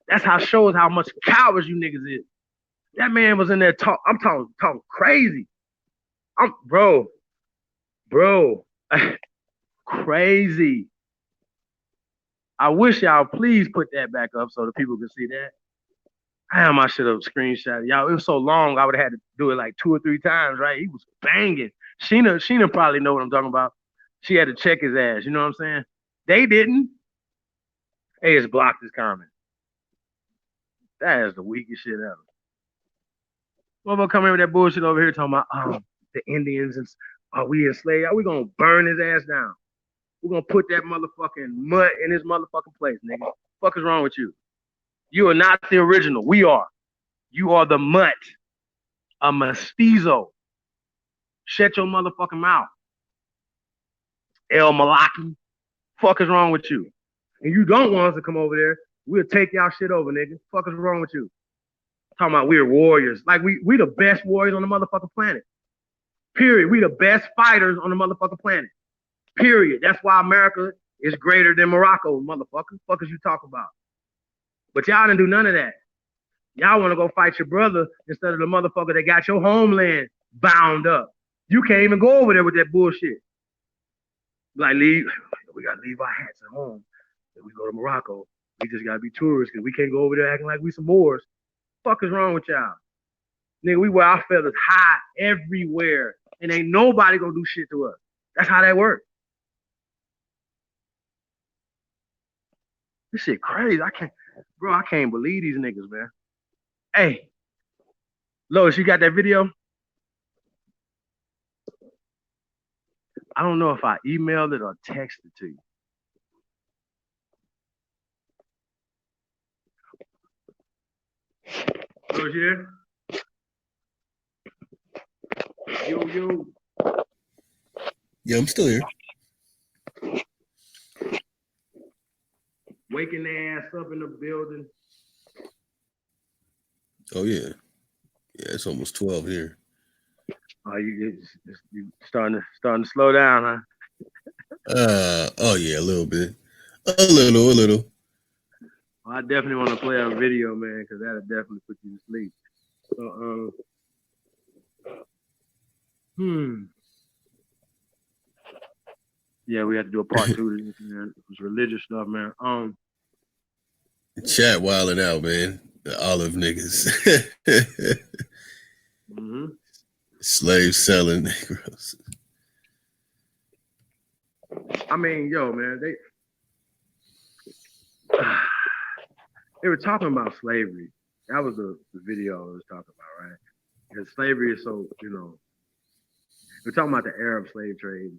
That's how shows how much cowards you niggas is. That man was in there I'm talking crazy. Bro, crazy. I wish y'all please put that back up so the people can see that. Damn, I should have screenshot y'all. It was so long, I would have had to do it like 2 or 3 times, right? He was banging. Sheena probably know what I'm talking about. She had to check his ass, you know what I'm saying? They didn't. They just blocked his comment. That is the weakest shit ever. What about coming with that bullshit over here talking about the Indians and we enslaved? We gonna burn his ass down. We're gonna put that motherfucking mutt in his motherfucking place, nigga. What the fuck is wrong with you? You are not the original. We are. You are the mutt. A mestizo. Shut your motherfucking mouth. El Malaki. Fuck is wrong with you? And you don't want us to come over there. We'll take y'all shit over, nigga. Fuck is wrong with you? Talking about we're warriors. Like we the best warriors on the motherfucking planet. Period. We the best fighters on the motherfucking planet. Period. That's why America is greater than Morocco, motherfucker. Fuck is you talking about? But y'all didn't do none of that. Y'all want to go fight your brother instead of the motherfucker that got your homeland bound up. You can't even go over there with that bullshit. Like, we got to leave our hats at home. If we go to Morocco, we just got to be tourists because we can't go over there acting like we some Moors. Fuck is wrong with y'all? Nigga, we wear our feathers high everywhere and ain't nobody gonna do shit to us. That's how that works. This shit crazy. I can't believe these niggas, man. Hey, Lois, you got that video? I don't know if I emailed it or texted it to you. Lois, you there? Yo. Yeah, I'm still here. Waking their ass up in the building. Oh yeah. Yeah, it's almost 12 here. Oh, you starting to slow down, huh? Oh yeah, a little bit. A little. Well, I definitely want to play a video, man, because that'll definitely put you to sleep. So, yeah, we had to do a part 2 to this, man. It was religious stuff, man. Chat wilding out, man. The olive niggas. Mm-hmm. Slave selling Negroes. I mean, yo, man, they were talking about slavery. That was the video I was talking about, right? Because slavery is so, we're talking about the Arab slave trade,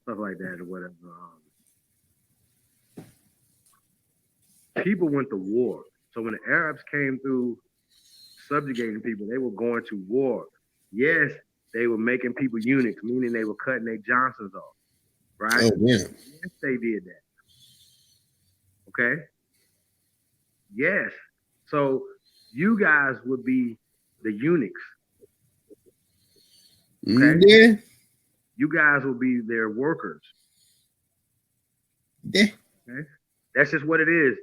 stuff like that, or whatever. People went to war. So when the Arabs came through subjugating people, they were going to war. Yes, they were making people eunuchs, meaning they were cutting their Johnsons off, right? Oh yeah. Yes, they did that. Okay? Yes. So you guys would be the eunuchs. Okay? Yeah. You guys will be their workers. Yeah. Okay? That's just what it is.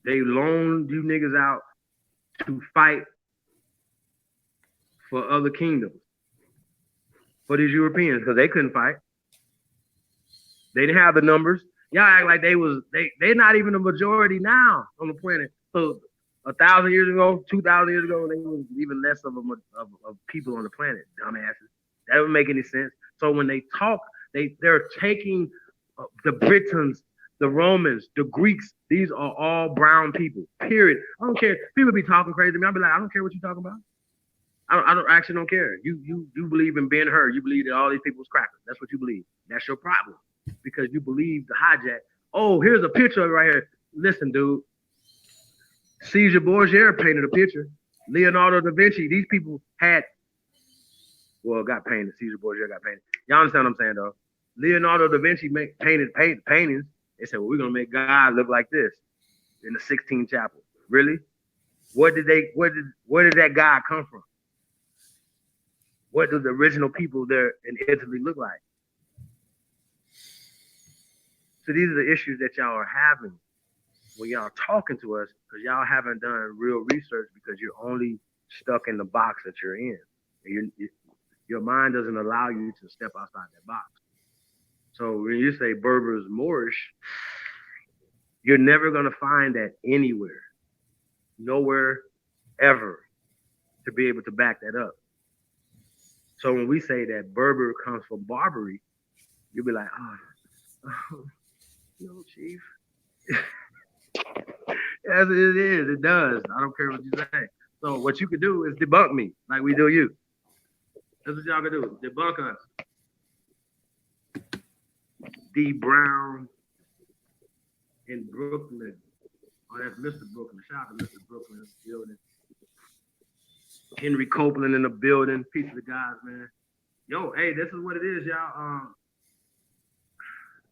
They loaned you niggas out to fight for other kingdoms. For these Europeans, because they couldn't fight. They didn't have the numbers. Y'all act like they're not even a majority now on the planet. So 1,000 years ago, 2,000 years ago, they was even less of people on the planet, dumbasses. That doesn't make any sense. So when they talk, they're taking the Britons, the Romans, the Greeks. These are all brown people, period. I don't care. People be talking crazy to me. I'll be like, I don't care what you're talking about. I actually don't care. You believe in Ben-Hur. You believe that all these people's crackers. That's what you believe. That's your problem. Because you believe the hijack. Oh, here's a picture right here. Listen, dude. Caesar Borgia painted a picture. Leonardo da Vinci. These people got painted. Caesar Borgia got painted. Y'all understand what I'm saying, though? Leonardo da Vinci painted paintings. They said, well, we're gonna make God look like this in the 16th chapel. Really? Where did that God come from? What do the original people there in Italy look like? So these are the issues that y'all are having when y'all talking to us, because y'all haven't done real research, because you're only stuck in the box that you're in. Your mind doesn't allow you to step outside that box. So when you say Berber's Moorish, you're never going to find that anywhere, nowhere, ever, to be able to back that up. So when we say that Berber comes from Barbary, you'll be like, oh no, Chief. Yes, it is. It does. I don't care what you say. So what you can do is debunk me, like we do you. That's what y'all can do. Debunk us. D. Brown in Brooklyn. Oh, that's Mr. Brooklyn. Shout out to Mr. Brooklyn in the building. Henry Copeland in the building. Peace to the guys, man. Yo, hey, this is what it is, y'all.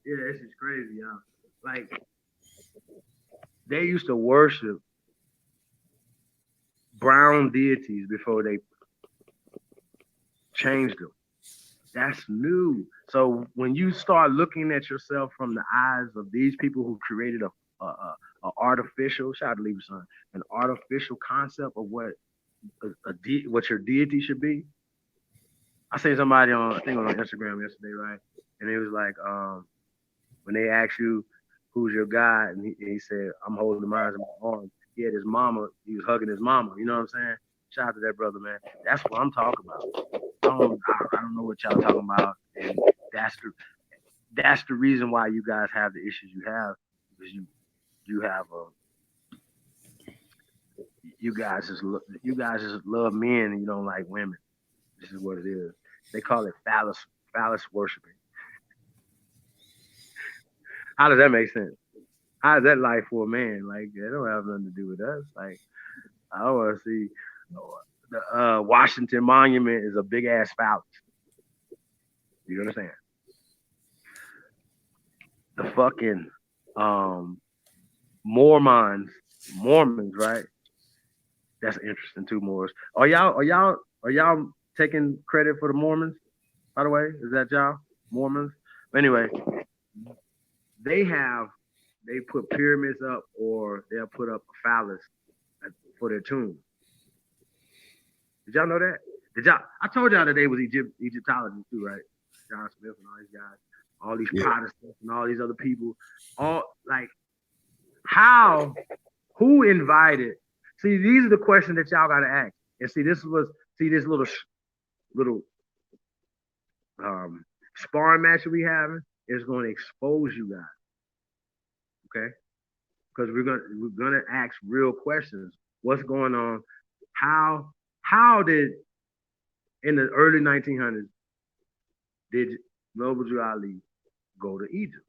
Yeah, this is crazy, y'all. Like, they used to worship brown deities before they changed them. That's new. So when you start looking at yourself from the eyes of these people who created a artificial, shout out to Leave Son, an artificial concept of what your deity should be. I seen somebody on Instagram yesterday, right? And it was like, when they ask you who's your God, and he said, I'm holding mine in my arms. He had his mama, he was hugging his mama. You know what I'm saying? Shout out to that brother, man. That's what I'm talking about. I don't know what y'all talking about, and that's the reason why you guys have the issues you have, because you guys just love men and you don't like women. This is what it is. They call it phallus worshiping. How does that make sense? How is that life for a man? Like, it don't have nothing to do with us. Like, I don't want to see the Washington Monument is a big ass fallacy. You understand? The fucking Mormons, right? That's interesting too, Moors. Are y'all taking credit for the Mormons? By the way, is that y'all Mormons? But anyway, they put pyramids up, or they'll put up a phallus for their tomb. Did y'all know that? I told y'all that they was Egyptologists too, right? John Smith and all these guys, all these Protestants and all these other people, all like who invited? See, these are the questions that y'all gotta ask. And see, this little sparring match that we having is going to expose you guys, okay? Because we're gonna ask real questions. What's going on? How did in the early 1900s did Noble Drew Ali go to Egypt?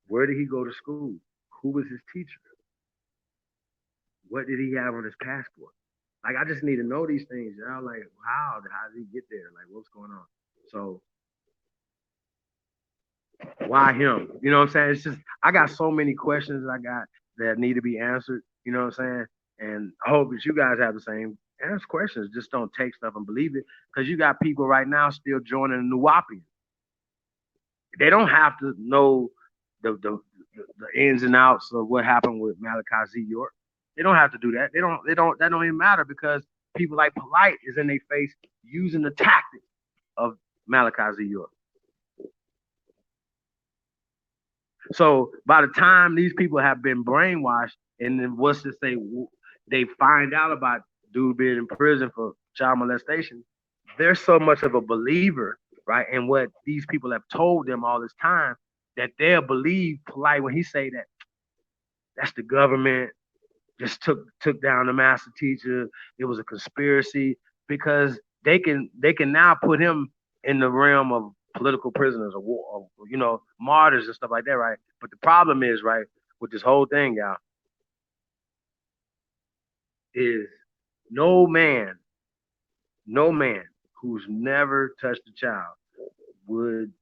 Where did he go to school? Who was his teacher? What did he have on his passport? Like, I just need to know these things. Y'all like, how did he get there? Like, what's going on? So why him? You know what I'm saying? It's just, I got so many questions that need to be answered. You know what I'm saying? And I hope that you guys have the same. Ask questions. Just don't take stuff and believe it. Because you got people right now still joining the Nuwapians. They don't have to know the ins and outs of what happened with Malachi Z. York. They don't have to do that. That don't even matter, because people like Polite is in their face using the tactics of Malachi Z. York. So by the time these people have been brainwashed, and then what's to say they find out about dude being in prison for child molestation, they're so much of a believer, right, in what these people have told them all this time, that they'll believe Polite when he say that that's the government just took down the master teacher. It was a conspiracy, because they can now put him in the realm of political prisoners or war, or, martyrs and stuff like that, right? But the problem is, right, with this whole thing, y'all, is no man who's never touched a child would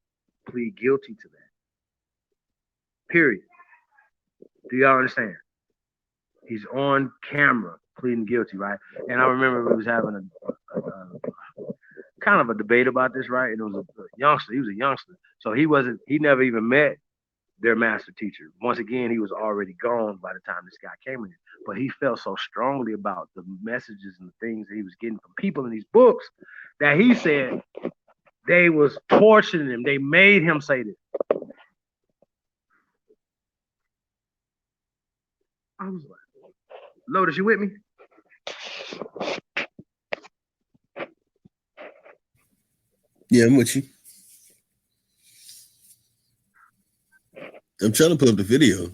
plead guilty to that. Period. Do y'all understand? He's on camera pleading guilty, right? And I remember we was having a kind of a debate about this, right? And it was a youngster. He was a youngster. So he never even met their master teacher. Once again, he was already gone by the time this guy came in. But he felt so strongly about the messages and the things that he was getting from people in these books that he said they was torturing him. They made him say this. I was like, Lotus, you with me? Yeah, I'm with you. I'm trying to put up the video.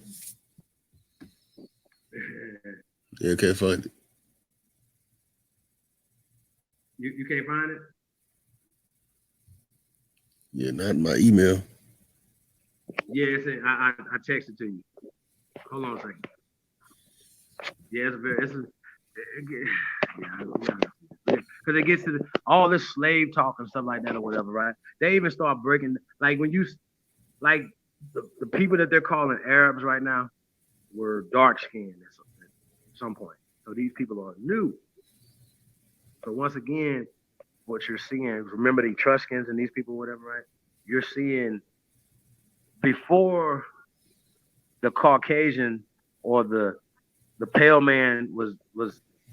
Yeah, I can't find it. You can't find it? Yeah, not in my email. Yeah, I texted to you. Hold on a second. Yeah, because it gets to all this slave talk and stuff like that or whatever, right? They even start breaking, like when you, like the people that they're calling Arabs right now were dark skinned at some point. So these people are new. So once again, what you're seeing, remember the Etruscans and these people, whatever, right? You're seeing before the Caucasian or the pale man was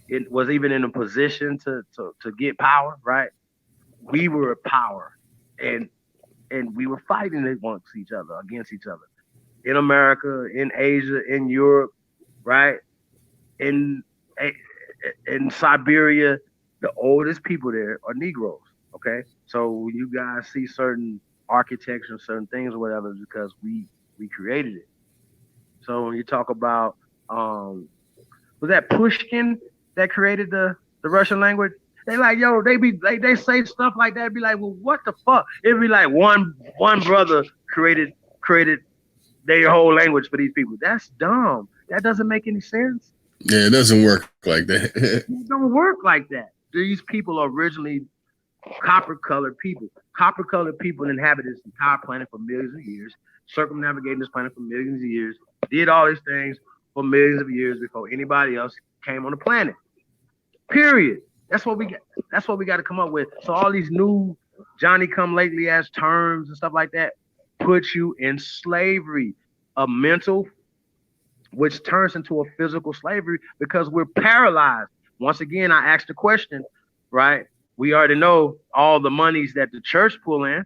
even in a position to get power, right? We were power, and we were fighting against each other in America, in Asia, in Europe, right? In Siberia, the oldest people there are Negroes. Okay, so when you guys see certain architecture, certain things or whatever, it's because we created it. So when you talk about was that Pushkin that created the Russian language? They like, yo, they say stuff like that, be like, well, what the fuck? It'd be like one brother created their whole language for these people. That's dumb. That doesn't make any sense. Yeah, it doesn't work like that. It don't work like that. These people are originally copper-colored people. Copper-colored people inhabited this entire planet for millions of years, circumnavigating this planet for millions of years, did all these things for millions of years before anybody else came on the planet. Period. That's what we got. That's what we got to come up with. So all these new Johnny-come-lately ass terms and stuff like that put you in slavery, a mental, which turns into a physical slavery because we're paralyzed. Once again, I asked the question, right? We already know all the monies that the church pull in.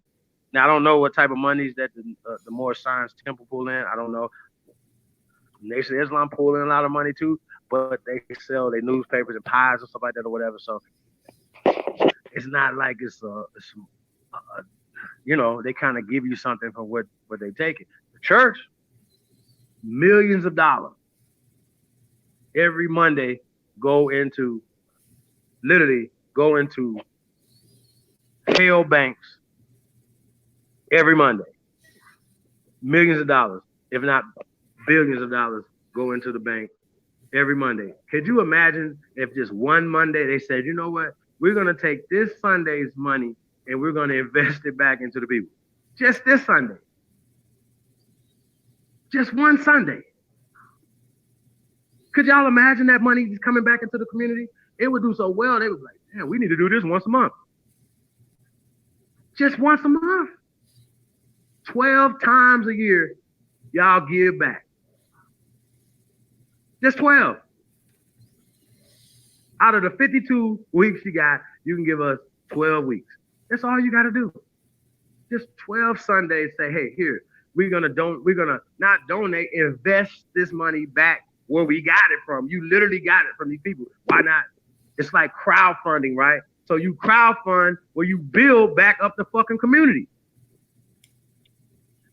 Now, I don't know what type of monies that the Moore Science Temple pull in. I don't know. Nation of Islam pull in a lot of money too, but they sell their newspapers and pies and stuff like that or whatever. So it's not like it's you know, they kind of give you something for what they take it. The church, millions of dollars every Monday literally go into hell banks every Monday. Millions of dollars, if not billions of dollars, go into the bank every Monday. Could you imagine if just one Monday they said, you know what, we're going to take this Sunday's money and we're going to invest it back into the people. Just this Sunday. Just one Sunday. Could y'all imagine that money just coming back into the community? It would do so well. They would be like, damn, we need to do this once a month. Just once a month. 12 times a year, y'all give back. Just 12. Out of the 52 weeks you got, you can give us 12 weeks. That's all you got to do. Just 12 Sundays. Say, hey, here, we're gonna not donate, invest this money back where we got it from. You literally got it from these people. Why not? It's like crowdfunding, right? So you crowdfund where you build back up the fucking community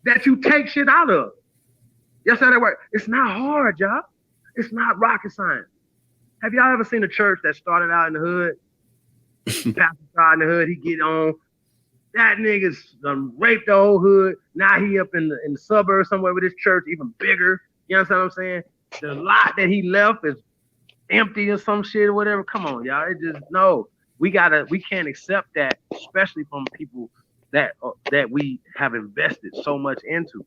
that you take shit out of. Yes, that work. It's not hard, y'all. It's not rocket science. Have y'all ever seen a church that started out in the hood? Pastor started in the hood, he get on. That nigga's raped the whole hood. Now he up in the suburbs somewhere with his church, even bigger. You understand what I'm saying? The lot that he left is empty or some shit or whatever. Come on, y'all. It just no. We can't accept that, especially from people that we have invested so much into.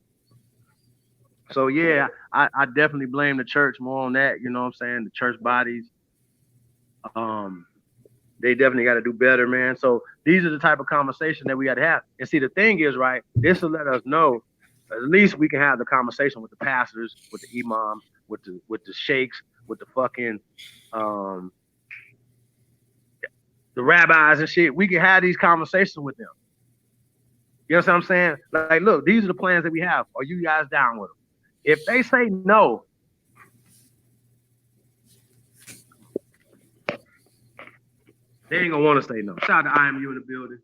So yeah, I definitely blame the church more on that. You know what I'm saying? The church bodies, they definitely got to do better, man. So these are the type of conversation that we got to have. And see, the thing is, right, this will let us know, at least we can have the conversation with the pastors, with the imams, with the sheikhs, with the fucking the rabbis and shit. We can have these conversations with them. You know what I'm saying? Like, look, these are the plans that we have. Are you guys down with them? If they say no, they ain't gonna want to say no. Shout out to IMU in the building.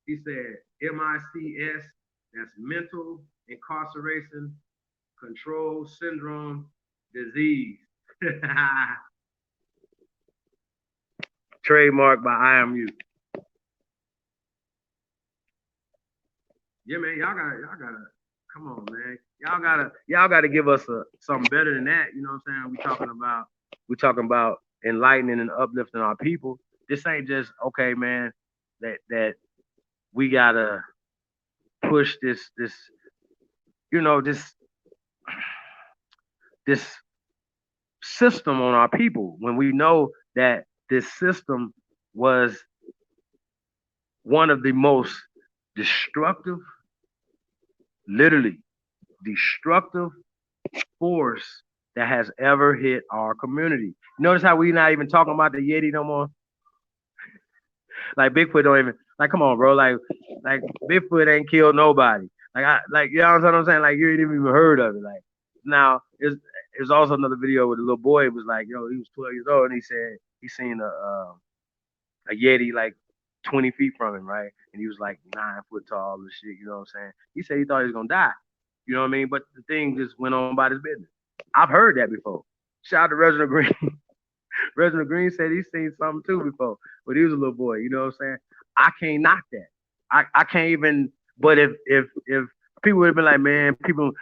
He said, MICS, that's mental incarceration control syndrome disease. Trademarked by IMU. Yeah, man, y'all gotta come on, man. Y'all gotta give us something better than that. You know what I'm saying? We talking about enlightening and uplifting our people. This ain't just okay, man. That we gotta push this you know this system on our people when we know that this system was one of the most destructive, literally destructive force that has ever hit our community. Notice how we not even talking about the Yeti no more? Like Bigfoot don't even, like, come on, bro. Like Bigfoot ain't killed nobody. You know what I'm saying? Like, you ain't even heard of it. Like, now, there's also another video where the little boy was like, yo, he was 12 years old, and he said he seen a Yeti like 20 feet from him, right? And he was like 9 foot tall and shit, you know what I'm saying? He said he thought he was gonna die. You know what I mean? But the thing just went on about his business. I've heard that before. Shout out to Reginald Green. Reginald Green said he's seen something too before, but he was a little boy, you know what I'm saying? I can't knock that. I can't even, but if people would have been like, man,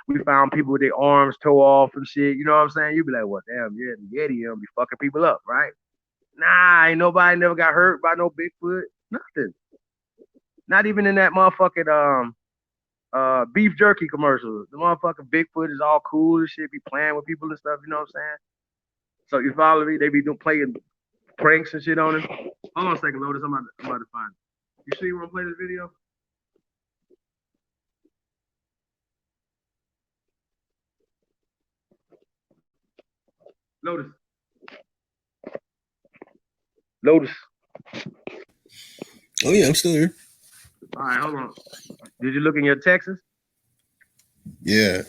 we found people with their arms tore off and shit. You know what I'm saying? You'd be like, well, damn, yeah, the Yeti be fucking people up, right? Nah, ain't nobody never got hurt by no Bigfoot. Nothing. Not even in that motherfucking beef jerky commercial. The motherfucking Bigfoot is all cool and shit, be playing with people and stuff, you know what I'm saying? So you follow me? They be playing pranks and shit on him. Hold on a second, Lotus. I'm about to find it. You sure you want to play this video? Lotus. Oh yeah, I'm still here. All right, hold on. Did you look in your Texas? Yeah.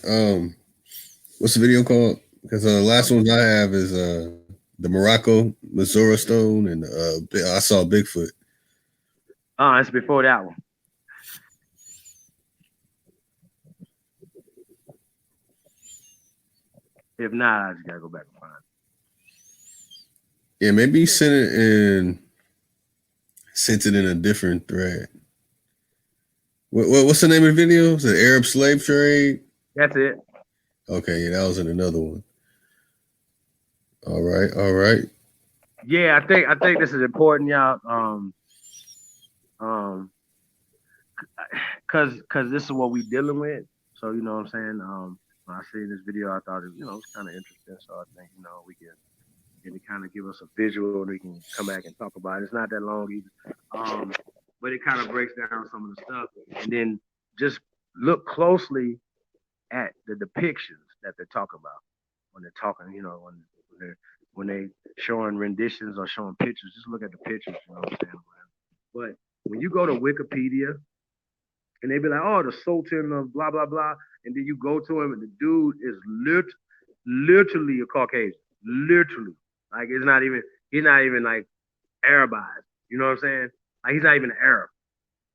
What's the video called? Because the last one I have is the Morocco Missouri Stone, and I saw Bigfoot. It's before that one. If not, I just gotta go back and find it. Yeah, maybe you sent it in a different thread. What's the name of the video? Is it Arab slave trade? That's it. Okay, yeah, that was in another one. All right. Yeah, I think this is important, y'all. Cause this is what we dealing with. So you know what I'm saying. When I see this video, I thought it was kind of interesting. So I think we can kind of give us a visual, and we can come back and talk about it. It's not that long either. But it kind of breaks down some of the stuff, and then just look closely at the depictions that they're talking about when they're talking. When they showing renditions or showing pictures, just look at the pictures. You know what I'm saying? But when you go to Wikipedia, and they be like, "Oh, the Sultan of blah blah blah," and then you go to him, and the dude is literally a Caucasian, literally. Like he's not even like Arabized. You know what I'm saying? Like he's not even an Arab.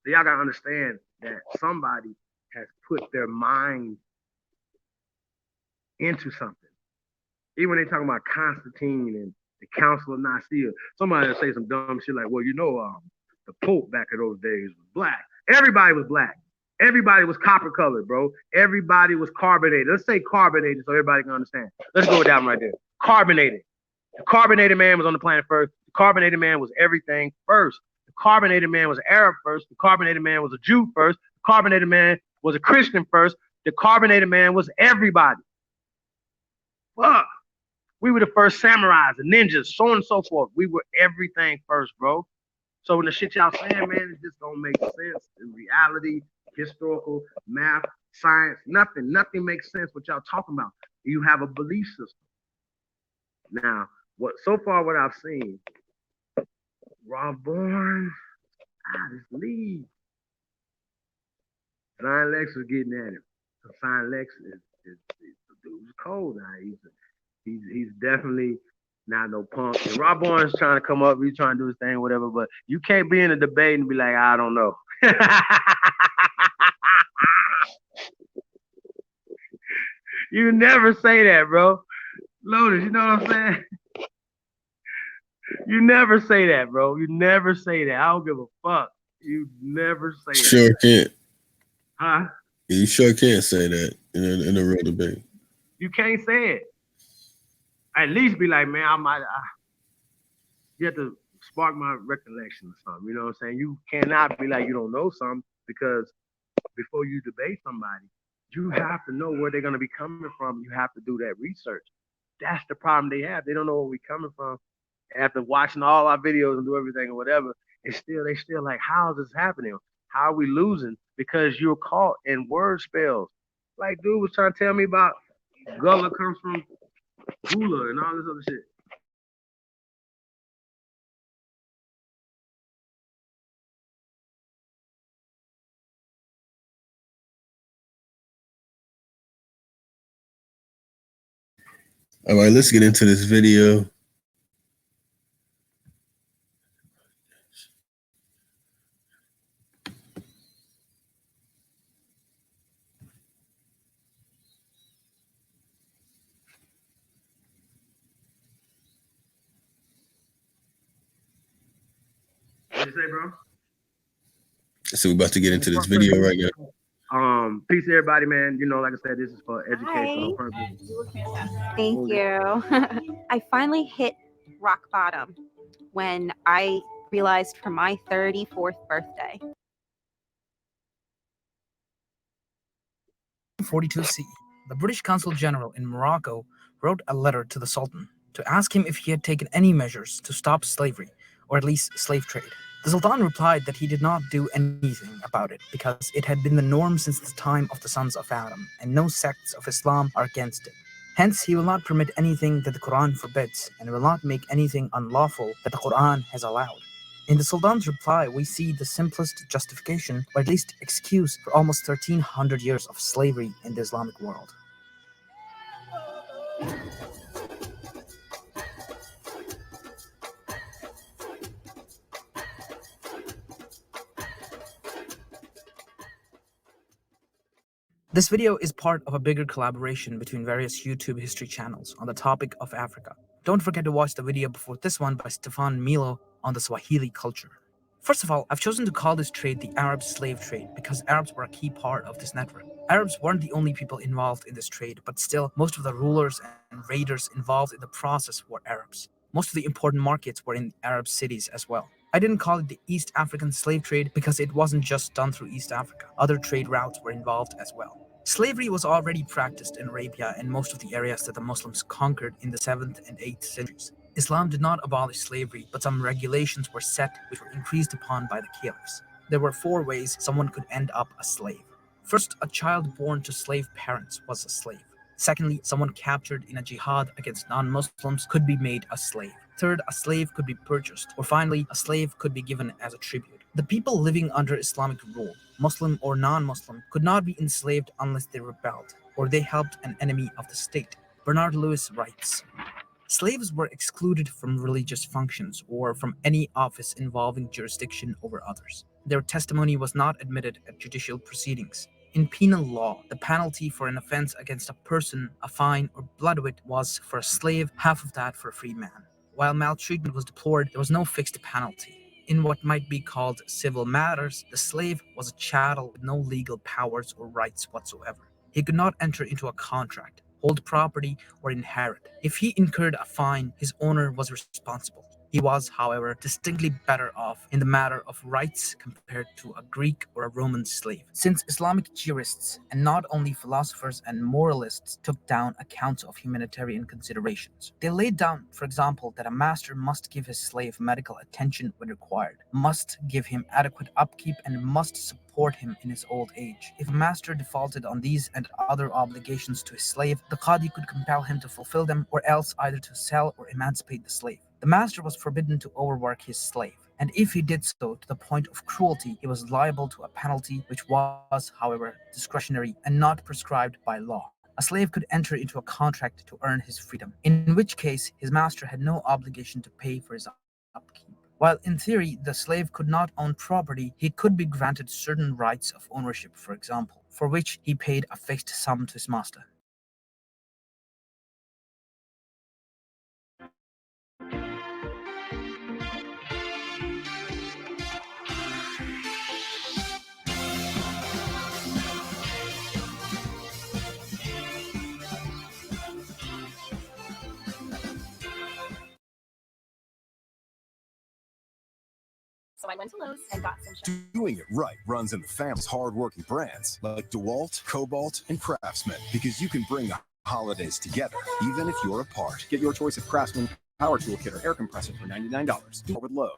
So y'all gotta understand that somebody has put their mind into something. Even when they talking about Constantine and the Council of Nicaea, somebody will say some dumb shit like, well, the Pope back in those days was black. Everybody was black. Everybody was copper colored, bro. Everybody was carbonated. Let's say carbonated so everybody can understand. Let's go with that one right there. Carbonated. The carbonated man was on the planet first. The carbonated man was everything first. The carbonated man was Arab first. The carbonated man was a Jew first. The carbonated man was a Christian first. The carbonated man was everybody. Fuck. We were the first samurais, the ninjas, so on and so forth. We were everything first, bro. So when the shit y'all saying, man, it just don't make sense. In reality, historical, math, science, nothing makes sense what y'all talking about. You have a belief system. Now, what I've seen, Rawborn, just leave. Zion Lex was getting at him. So Zion Lex is the dude's cold now. He's definitely not no punk. And Rawborn's trying to come up, he's trying to do his thing, whatever, but you can't be in a debate and be like, I don't know. You never say that, bro. Lotus, you know what I'm saying? You never say that, bro. You never say that. I don't give a fuck. You never say that. Sure can't. Huh? You sure can't say that in a real debate. You can't say it. At least be like, man, you have to spark my recollection or something. You know what I'm saying? You cannot be like you don't know something, because before you debate somebody, you have to know where they're going to be coming from. You have to do that research. That's the problem they have. They don't know where we're coming from. After watching all our videos and do everything or whatever, they still like, how is this happening? How are we losing? Because you're caught in word spells. Like dude was trying to tell me about Gullah comes from Gula and all this other shit. All right, let's get into this video. What you say, bro? So we're about to get into this video right now. Peace to everybody, man. You know, like I said, this is for educational purposes. You look fantastic. Thank you. I finally hit rock bottom when I realized for my 34th birthday. 42C, the British Consul General in Morocco wrote a letter to the Sultan to ask him if he had taken any measures to stop slavery, or at least slave trade. The Sultan replied that he did not do anything about it because it had been the norm since the time of the sons of Adam, and no sects of Islam are against it. Hence, he will not permit anything that the Quran forbids, and will not make anything unlawful that the Quran has allowed. In the Sultan's reply, we see the simplest justification, or at least excuse, for almost 1300 years of slavery in the Islamic world. This video is part of a bigger collaboration between various YouTube history channels on the topic of Africa. Don't forget to watch the video before this one by Stefan Milo on the Swahili culture. First of all, I've chosen to call this trade the Arab slave trade because Arabs were a key part of this network. Arabs weren't the only people involved in this trade, but still, most of the rulers and raiders involved in the process were Arabs. Most of the important markets were in Arab cities as well. I didn't call it the East African slave trade because it wasn't just done through East Africa. Other trade routes were involved as well. Slavery was already practiced in Arabia and most of the areas that the Muslims conquered in the 7th and 8th centuries. Islam did not abolish slavery, but some regulations were set which were increased upon by the caliphs. There were 4 ways someone could end up a slave. First, a child born to slave parents was a slave. Secondly, someone captured in a jihad against non-Muslims could be made a slave. Third, a slave could be purchased. Or finally, a slave could be given as a tribute. The people living under Islamic rule, Muslim or non-Muslim, could not be enslaved unless they rebelled, or they helped an enemy of the state. Bernard Lewis writes, slaves were excluded from religious functions or from any office involving jurisdiction over others. Their testimony was not admitted at judicial proceedings. In penal law, the penalty for an offense against a person, a fine, or bloodwit was for a slave, half of that for a free man. While maltreatment was deplored, there was no fixed penalty. In what might be called civil matters, the slave was a chattel with no legal powers or rights whatsoever. He could not enter into a contract, hold property, or inherit. If he incurred a fine, his owner was responsible. He was, however, distinctly better off in the matter of rights compared to a Greek or a Roman slave, since Islamic jurists, and not only philosophers and moralists, took down accounts of humanitarian considerations. They laid down, for example, that a master must give his slave medical attention when required, must give him adequate upkeep, and must support him in his old age. If a master defaulted on these and other obligations to his slave, the Qadi could compel him to fulfill them, or else either to sell or emancipate the slave. The master was forbidden to overwork his slave, and if he did so to the point of cruelty, he was liable to a penalty which was, however, discretionary and not prescribed by law. A slave could enter into a contract to earn his freedom, in which case his master had no obligation to pay for his upkeep. While in theory the slave could not own property, he could be granted certain rights of ownership, for example, for which he paid a fixed sum to his master. So I went to Lowe's and got some shirts. Doing it right runs in the family's hardworking brands like DeWalt, Cobalt, and Craftsman, because you can bring the holidays together, even if you're apart. Get your choice of Craftsman power tool kit or air compressor for $99. Do it with Lowe's.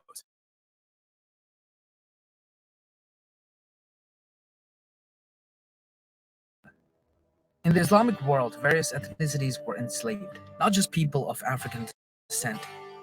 In the Islamic world, various ethnicities were enslaved, not just people of African descent.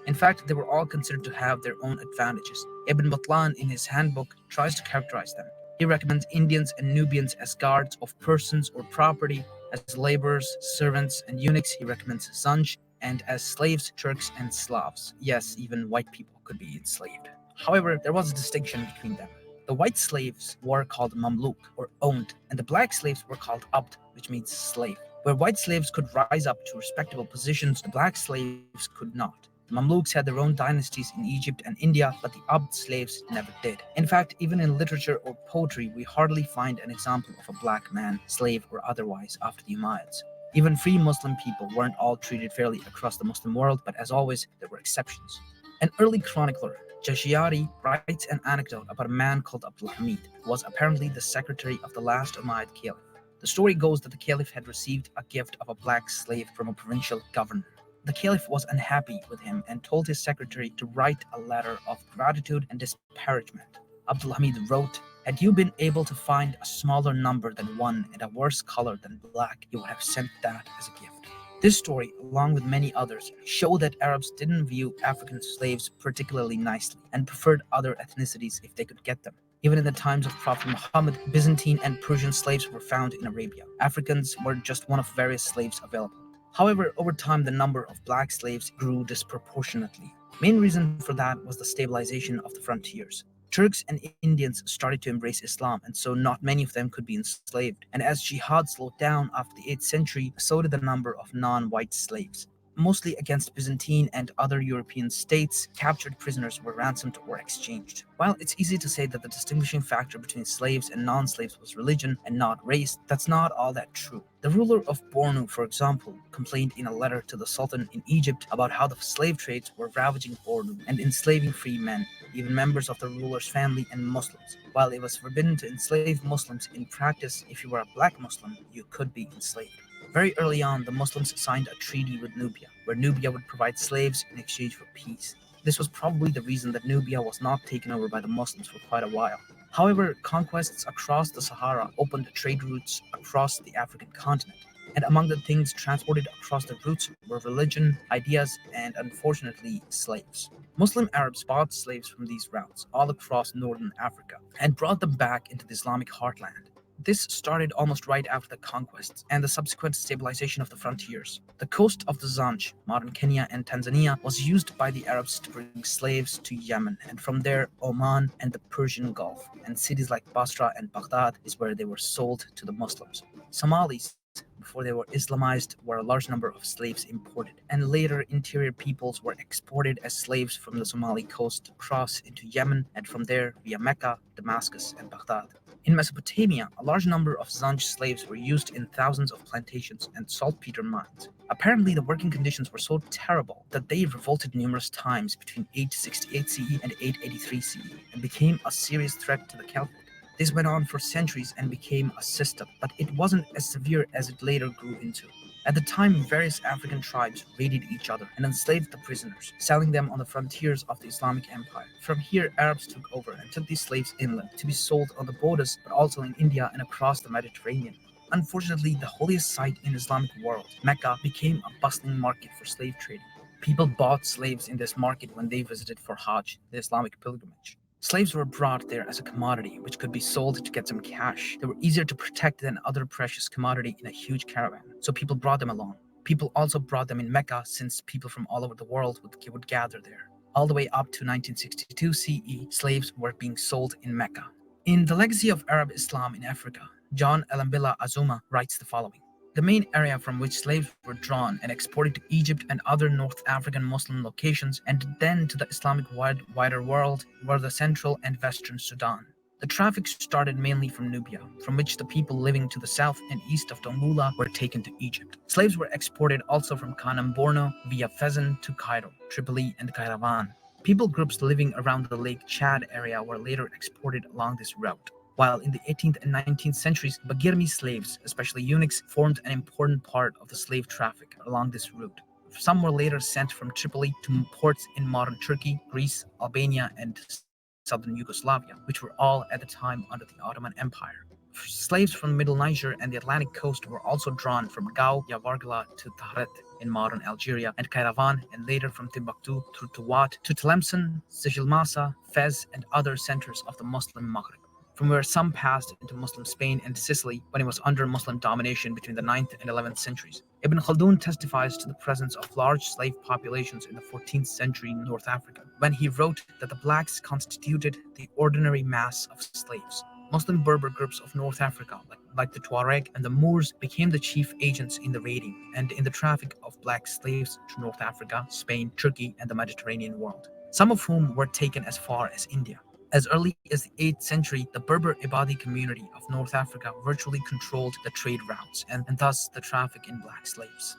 In fact, they were all considered to have their own advantages. Ibn Batlan, in his handbook, tries to characterize them. He recommends Indians and Nubians as guards of persons or property, as laborers, servants, and eunuchs he recommends Zanj, and as slaves, Turks, and Slavs. Yes, even white people could be enslaved. However, there was a distinction between them. The white slaves were called mamluk, or owned, and the black slaves were called abd, which means slave. Where white slaves could rise up to respectable positions, the black slaves could not. The Mamluks had their own dynasties in Egypt and India, but the Abd slaves never did. In fact, even in literature or poetry, we hardly find an example of a black man, slave or otherwise, after the Umayyads. Even free Muslim people weren't all treated fairly across the Muslim world, but as always, there were exceptions. An early chronicler, Jashiari, writes an anecdote about a man called Abdul Hamid, who was apparently the secretary of the last Umayyad caliph. The story goes that the caliph had received a gift of a black slave from a provincial governor. The caliph was unhappy with him and told his secretary to write a letter of gratitude and disparagement. Abdul Hamid wrote, "Had you been able to find a smaller number than one and a worse color than black, you would have sent that as a gift." This story, along with many others, show that Arabs didn't view African slaves particularly nicely and preferred other ethnicities if they could get them. Even in the times of Prophet Muhammad, Byzantine and Persian slaves were found in Arabia. Africans were just one of various slaves available. However, over time, the number of black slaves grew disproportionately. Main reason for that was the stabilization of the frontiers. Turks and Indians started to embrace Islam, and so not many of them could be enslaved. And as jihad slowed down after the 8th century, so did the number of non-white slaves. Mostly against Byzantine and other European states, captured prisoners were ransomed or exchanged. While it's easy to say that the distinguishing factor between slaves and non-slaves was religion and not race, that's not all that true. The ruler of Bornu, for example, complained in a letter to the Sultan in Egypt about how the slave trades were ravaging Bornu and enslaving free men, even members of the ruler's family and Muslims. While it was forbidden to enslave Muslims, in practice, if you were a black Muslim, you could be enslaved. Very early on, the Muslims signed a treaty with Nubia, where Nubia would provide slaves in exchange for peace. This was probably the reason that Nubia was not taken over by the Muslims for quite a while. However, conquests across the Sahara opened trade routes across the African continent, and among the things transported across the routes were religion, ideas, and unfortunately, slaves. Muslim Arabs bought slaves from these routes all across northern Africa and brought them back into the Islamic heartland. This started almost right after the conquests and the subsequent stabilization of the frontiers. The coast of the Zanj, modern Kenya and Tanzania, was used by the Arabs to bring slaves to Yemen, and from there Oman and the Persian Gulf, and cities like Basra and Baghdad is where they were sold to the Muslims. Somalis, before they were Islamized, were a large number of slaves imported, and later interior peoples were exported as slaves from the Somali coast across into Yemen, and from there via Mecca, Damascus, and Baghdad. In Mesopotamia, a large number of Zanj slaves were used in thousands of plantations and saltpeter mines. Apparently, the working conditions were so terrible that they revolted numerous times between 868 CE and 883 CE and became a serious threat to the Caliphate. This went on for centuries and became a system, but it wasn't as severe as it later grew into. At the time, various African tribes raided each other and enslaved the prisoners, selling them on the frontiers of the Islamic Empire. From here, Arabs took over and took these slaves inland to be sold on the borders, but also in India and across the Mediterranean. Unfortunately, the holiest site in the Islamic world, Mecca, became a bustling market for slave trading. People bought slaves in this market when they visited for Hajj, the Islamic pilgrimage. Slaves were brought there as a commodity, which could be sold to get some cash. They were easier to protect than other precious commodity in a huge caravan, so people brought them along. People also brought them in Mecca, since people from all over the world would gather there. All the way up to 1962 CE, slaves were being sold in Mecca. In The Legacy of Arab Islam in Africa, John Elambila Azuma writes the following. The main area from which slaves were drawn and exported to Egypt and other North African Muslim locations, and then to the Islamic wider world, were the central and western Sudan. The traffic started mainly from Nubia, from which the people living to the south and east of Dongola were taken to Egypt. Slaves were exported also from Kanem Borno via Fezzan to Cairo, Tripoli, and Kairouan. People groups living around the Lake Chad area were later exported along this route. While in the 18th and 19th centuries, Bagirmi slaves, especially eunuchs, formed an important part of the slave traffic along this route. Some were later sent from Tripoli to ports in modern Turkey, Greece, Albania, and southern Yugoslavia, which were all at the time under the Ottoman Empire. Slaves from Middle Niger and the Atlantic coast were also drawn from Gao, Yavargla to Tahret in modern Algeria, and Kairouan, and later from Timbuktu through Tuwat to Tlemcen, Sijilmasa, Fez, and other centers of the Muslim Maghreb, from where some passed into Muslim Spain and Sicily when it was under Muslim domination between the 9th and 11th centuries. Ibn Khaldun testifies to the presence of large slave populations in the 14th century North Africa, when he wrote that the blacks constituted the ordinary mass of slaves. Muslim Berber groups of North Africa, like like the Tuareg and the Moors, became the chief agents in the raiding and in the traffic of black slaves to North Africa, Spain, Turkey, and the Mediterranean world, some of whom were taken as far as India. As early as the 8th century, the Berber Ibadi community of North Africa virtually controlled the trade routes and thus the traffic in black slaves.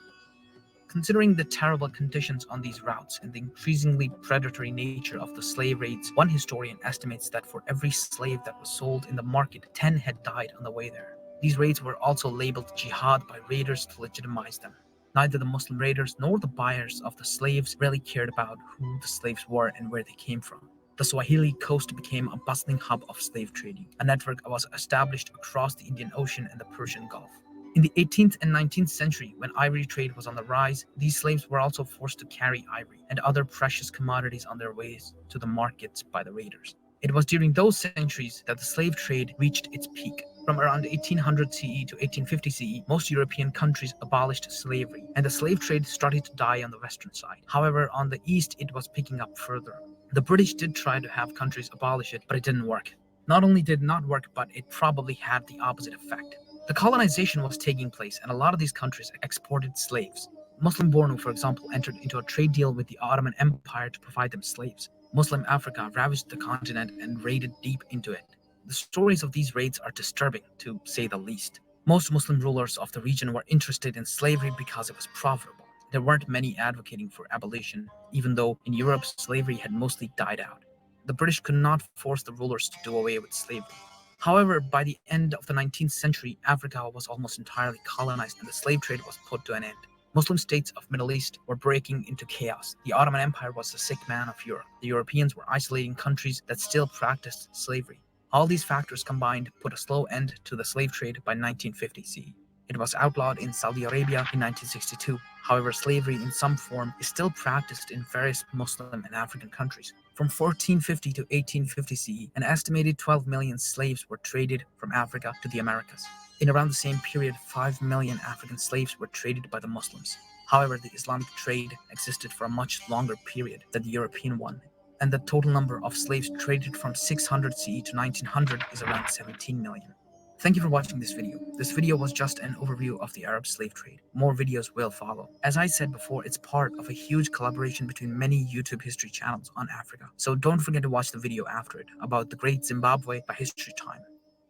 Considering the terrible conditions on these routes and the increasingly predatory nature of the slave raids, one historian estimates that for every slave that was sold in the market, 10 had died on the way there. These raids were also labeled jihad by raiders to legitimize them. Neither the Muslim raiders nor the buyers of the slaves really cared about who the slaves were and where they came from. The Swahili coast became a bustling hub of slave trading. A network was established across the Indian Ocean and the Persian Gulf. In the 18th and 19th century, when ivory trade was on the rise, these slaves were also forced to carry ivory and other precious commodities on their ways to the markets by the raiders. It was during those centuries that the slave trade reached its peak. From around 1800 CE to 1850 CE, most European countries abolished slavery, and the slave trade started to die on the western side. However, on the east, it was picking up further. The British did try to have countries abolish it, but it didn't work. Not only did it not work, but it probably had the opposite effect. The colonization was taking place, and a lot of these countries exported slaves. Muslim Bornu, for example, entered into a trade deal with the Ottoman Empire to provide them slaves. Muslim Africa ravaged the continent and raided deep into it. The stories of these raids are disturbing, to say the least. Most Muslim rulers of the region were interested in slavery because it was profitable. There weren't many advocating for abolition, even though in Europe slavery had mostly died out. The British could not force the rulers to do away with slavery. However, by the end of the 19th century, Africa was almost entirely colonized and the slave trade was put to an end. Muslim states of Middle East were breaking into chaos. The Ottoman Empire was the sick man of Europe. The Europeans were isolating countries that still practiced slavery. All these factors combined put a slow end to the slave trade by 1950 CE. It was outlawed in Saudi Arabia in 1962. However, slavery in some form is still practiced in various Muslim and African countries. From 1450 to 1850 CE, an estimated 12 million slaves were traded from Africa to the Americas. In around the same period, 5 million African slaves were traded by the Muslims. However, the Islamic trade existed for a much longer period than the European one, and the total number of slaves traded from 600 CE to 1900 is around 17 million. Thank you for watching this video. This video was just an overview of the Arab slave trade. More videos will follow. As I said before, it's part of a huge collaboration between many YouTube history channels on Africa. So don't forget to watch the video after it about the Great Zimbabwe by History Time.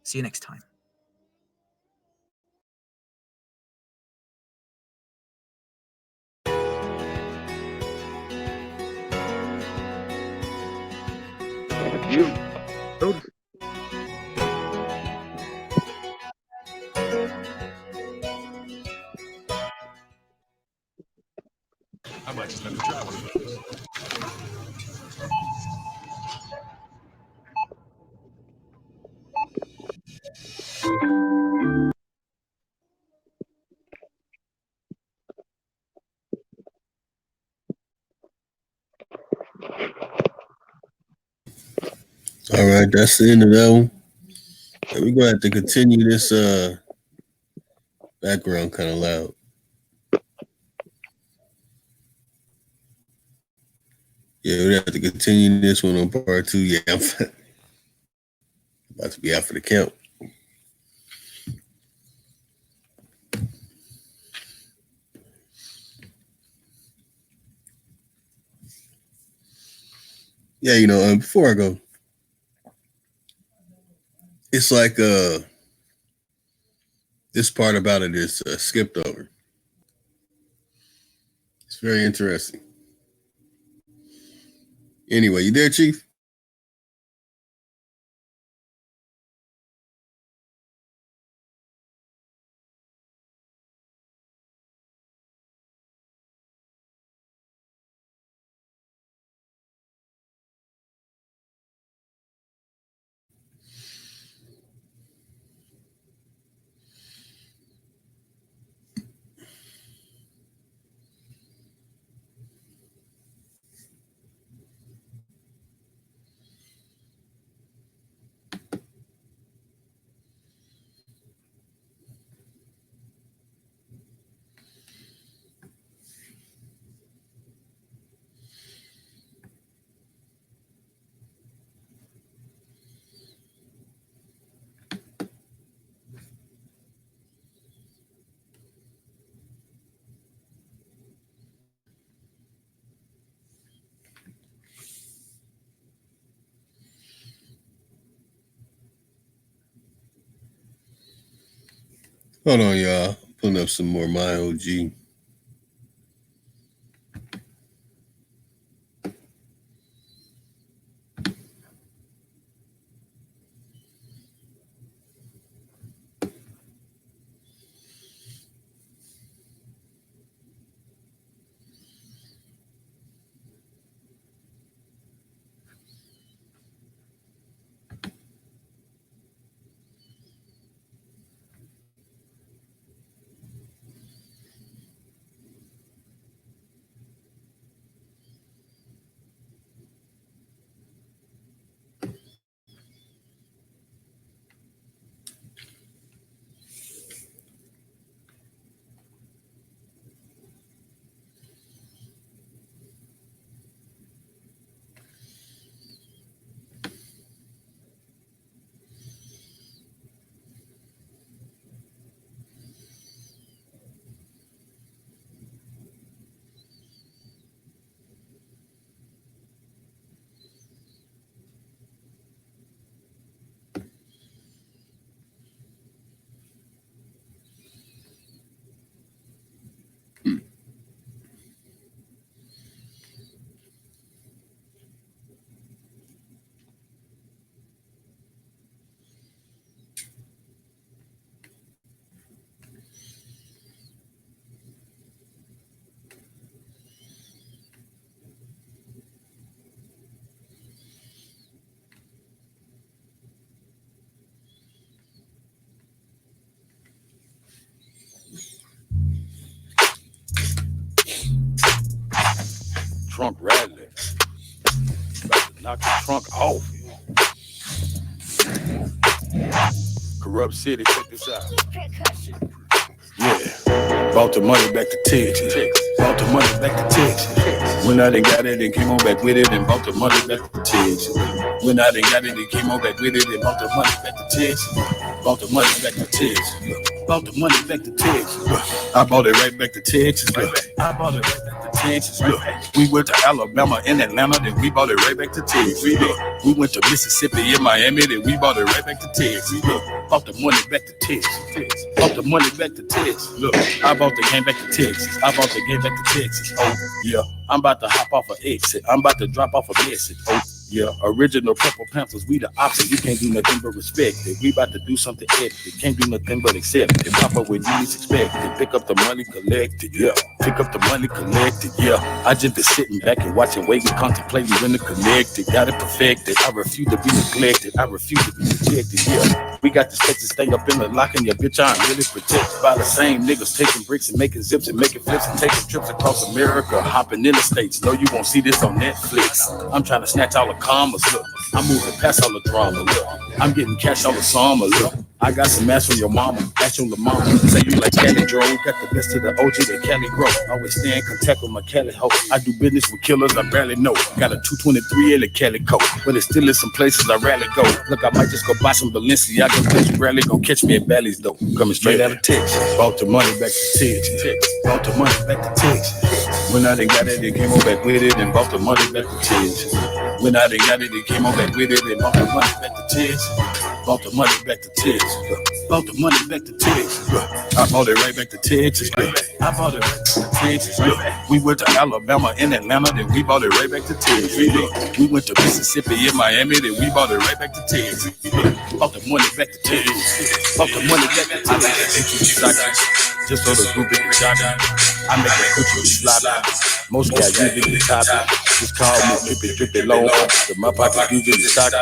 See you next time. I might just have to travel. All right, that's the end of that one. And we're gonna have to continue this background kind of loud. Yeah, we have to continue this one on part 2. Yeah, I'm about to be out for the count. Yeah, before I go, it's like this part about it is skipped over. It's very interesting. Anyway, you there, Chief? Hold on, y'all. Pulling up some more My OG. Trunk rattling. About to knock the trunk off. Corrupt City, check this out. Yeah, bought the money back to Texas. Bought the money back to Texas. When I done got it and came on back with it and bought the money back to Texas. When I done got it and came on back with it and bought the money back to Texas. Bought the money back to Texas. Bought the money back to Texas. I bought it right back to Texas. I bought it right back to Texas. Look, we went to Alabama and Atlanta, then we bought it right back to Texas. We went to Mississippi and Miami, then we bought it right back to Texas. Look, bought the money back to Texas. Bought the money back to Texas. Look, I bought the game back to Texas. I bought the game back to Texas. Oh, yeah. I'm about to hop off an exit. I'm about to drop off a message. Oh, yeah. Original Purple Panthers, we the opposite. You can't do nothing but respect it. We about to do something epic. Can't do nothing but accept it. Pop up when you least expect it. Pick up the money, collect it. Yeah. Pick up the money, collect it. Yeah. I just been sitting back and watching, waiting, contemplating when to connect it. Got it perfected. I refuse to be neglected. I refuse to be rejected. Yeah. We got this Texas stay up in the lock and your bitch aren't really protected by the same niggas taking bricks and making zips and making flips and taking trips across America, hopping in the states. No, you won't see this on Netflix. I'm trying to snatch all the commas. Look, I'm moving past all the drama. Look, I'm getting cash all the summer. Look, I got some ass from your mama, ask your mama. Say you like Cali drove, got the best of the OG that Cali grow. Always stay in contact with my Cali hoe. I do business with killers I barely know. Got a 223 in the Cali coat, but it still is some places I rarely go. Look, I might just go buy some Balenciaga, but you rarely go catch me at Bally's though. Coming straight out of Texas, bought the money back to Texas. Bought the money back to Texas. When I done got it, they came on back with it and bought the money back to Texas. When I done got it, they came on back with it and bought the money back to Texas. Bought the money back to Texas. Bought the money back to Texas. I bought it right back to Texas. I bought it right back to Texas. We went to Alabama and Atlanta, then we bought it right back to Texas. We went to Mississippi and Miami, then we bought it right back to Texas. Bought the money back to Texas. Bought the money back to Texas. Just so the group can shot. I make a coochie slap. Most guys usually top it. Just call me drippy low. But my pocket usually stock.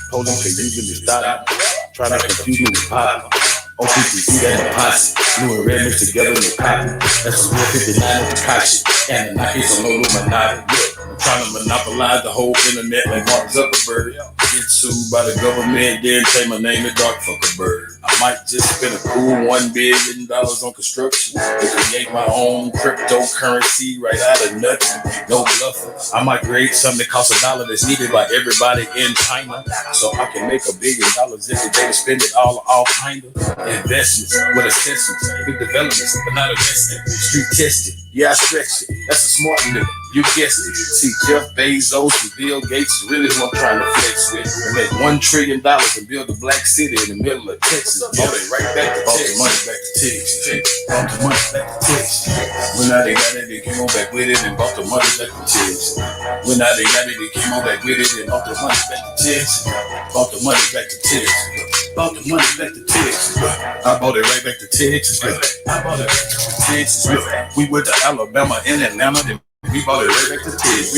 Police can usually stop. Try to confuse me with pop. OPC that in the posse. Blue and red mixed together in the copy. That's a real 59 at the cocky. And the Nikes on low Illuminati. I'm trying to monopolize the whole internet like Mark Zuckerberg. Get sued by the government, then say my name is Dark Zuckerberg. I might just spend a cool $1 billion on construction and create my own cryptocurrency right out of nothing. No bluffing. I might create something that costs $1 that's needed by everybody in China, so I can make $1 billion every day to spend it all kind of investments with assessments, big developments, but not invested. Street tested. Yeah, I stretched it. That's a smart nigga. You guessed it. See, Jeff Bezos and Bill Gates is really who I'm trying to flex with. They made $1 trillion and build a black city in the middle of Texas. Bought it right back to Texas. Bought the money back to Texas. Bought the money back to Texas. When now they got it, they came on back with it and bought the money back to Texas. When now they got it, they came on back with it and bought the money back to Texas. Bought the money back to Texas. Bought the money back to Texas. I bought it right back to Texas. I bought it back to Texas. We went to Alabama and Atlanta. We bought it right back to Texas.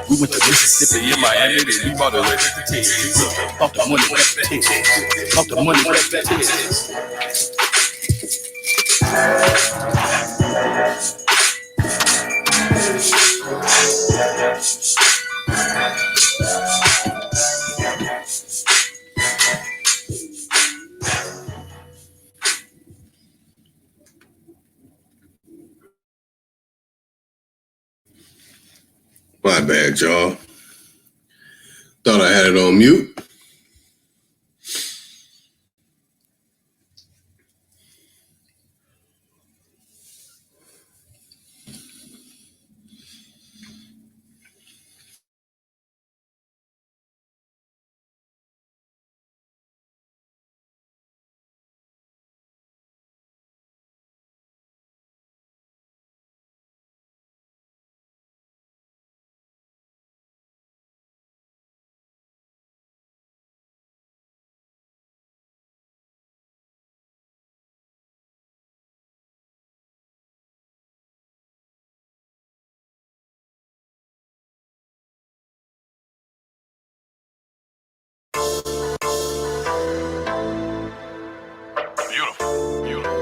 We went to Mississippi in Miami. We bought it right back to Texas. Bought the money back to Texas. Bought the money back to Texas. My bad, y'all. Thought I had it on mute. Beautiful, beautiful.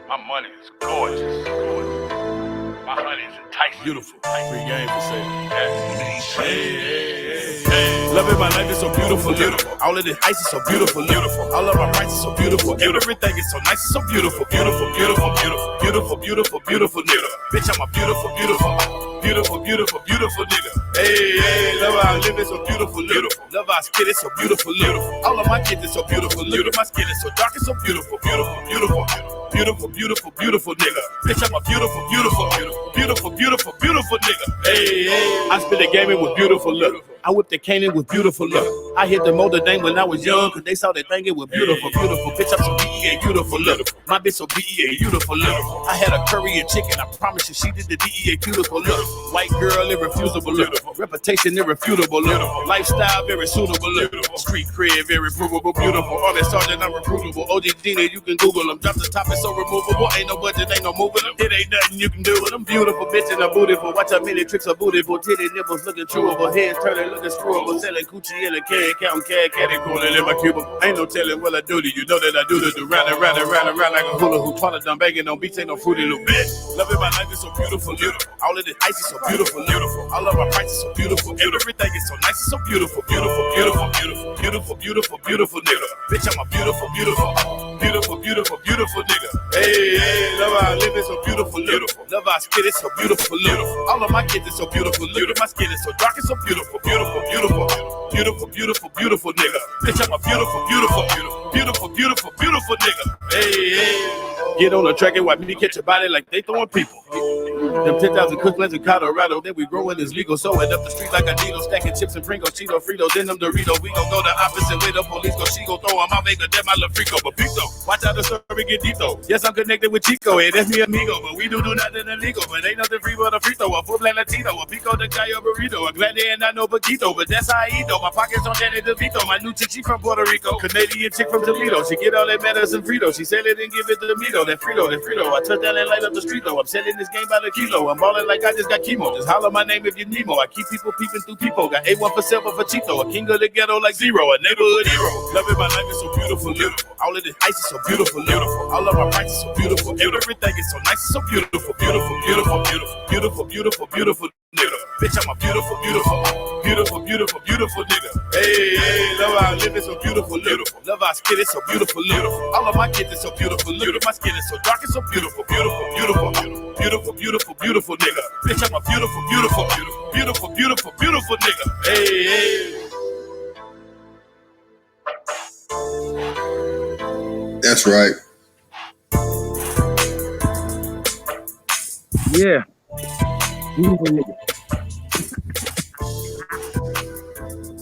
My money is gorgeous, gorgeous. My honey is enticing. Beautiful. Free game for sale. Hey. Loving my life is so beautiful, beautiful. All of the ice is so beautiful, beautiful. All of my price is so beautiful. Everything is so nice, it's so beautiful, beautiful, beautiful, beautiful, beautiful, beautiful, beautiful nigga. Bitch, I'm a beautiful, beautiful, beautiful, beautiful, beautiful nigga. Hey, love how I live it so beautiful, beautiful. Love how I spit it so beautiful, beautiful. All of my kids is so beautiful, beautiful. My skin is so dark, it's so beautiful, beautiful, beautiful, beautiful, beautiful, beautiful nigga. Bitch, I'm a beautiful, beautiful, beautiful, beautiful, beautiful nigga. Hey, I spit the game in with beautiful look. I whipped the cane in with beautiful look. I hit the Notre Dame when I was young, cause they saw that thing, it was beautiful, beautiful. Bitch, I'm so DEA, beautiful look. My bitch so DEA, beautiful look. I had a curry and chicken, I promise you, she did the DEA, beautiful look. White girl, irrefusable look. Reputation, irrefutable look. Lifestyle, very suitable look. Street cred, very provable, beautiful. Honest sergeant, I'm recruitable. OG Gina, you can Google them. Drop the top, it's so removable. Ain't no budget, ain't no moving them. It ain't nothing you can do with them. Beautiful bitch and a bootiful. Watch how many tricks are bootiful. Titty nipples looking trueable. Heads turning, looking screwable. Selling coochie in a can, counting caddy cooling in my cubicle. Ain't no telling what I do to you. Know that I do to do round and round and round and round like a hula hoop. Trying to dumb banging on beats, ain't no fruity little bitch. Loving my life is so beautiful, beautiful. All of the ice is so beautiful, beautiful. All of my price is so beautiful. Everything is so nice, it's so beautiful, beautiful, beautiful, beautiful, beautiful, beautiful, beautiful nigga. Bitch, I'm a beautiful, beautiful, beautiful, beautiful, beautiful nigga. Hey, love how I live it so beautiful, beautiful. Love how I spit it so beautiful, beautiful. All of my kids is so beautiful, beautiful. My skin is so dark, it's so beautiful, beautiful, beautiful, beautiful, beautiful, beautiful nigga. Bitch, I'm a beautiful, beautiful, beautiful, beautiful, beautiful nigga. Hey, get on the track and watch me catch a body like they throwing people. Them 10,000 cooklands in Colorado, then we growing is legal. Sewing up the street like a needle, stacking chips and Pringles, Cheeto, Fritos, then them Doritos. We gon' go the opposite way, the police go, she gon' throw on my maker, then my little freako. But peep though, watch how the story get deep though. Yes, I'm connected with Chico, and that's me amigo, but we do nothing illegal. But ain't nothing free but a free throw, a full black Latino, a pico de gallo burrito, a gladiator and I know Paquito, but that's how I eat though. My pockets on Danny DeVito, my new chick, she from Puerto Rico, Canadian chick from Toledo. She get all that medicine Frito, she sell it and give it to me though. That Frito. I touch down and light up the street though. I'm selling this game by the kilo. I'm balling like I just got chemo. Just holler my name if you Nemo. I keep people peeping through people. Got A1 for silver for Cheeto. A king of the ghetto like Zero. A neighborhood hero. Loving my life is so beautiful, beautiful. All of this ice is so beautiful, beautiful. All of my price is so beautiful. Everything is so nice, it's so beautiful, beautiful, beautiful, beautiful, beautiful, beautiful, beautiful nigga. Bitch, I'm a beautiful, beautiful, beautiful, beautiful, beautiful nigga. Hey, love how I live it so beautiful, beautiful. Love how I spit it so beautiful, beautiful. All of my kids is so beautiful, beautiful. My skin is so dark, it's so beautiful, beautiful, beautiful, beautiful, beautiful, beautiful nigga. Bitch, I'm a beautiful, beautiful, beautiful, beautiful, beautiful nigga. Hey. That's right. Yeah. Beautiful nigga.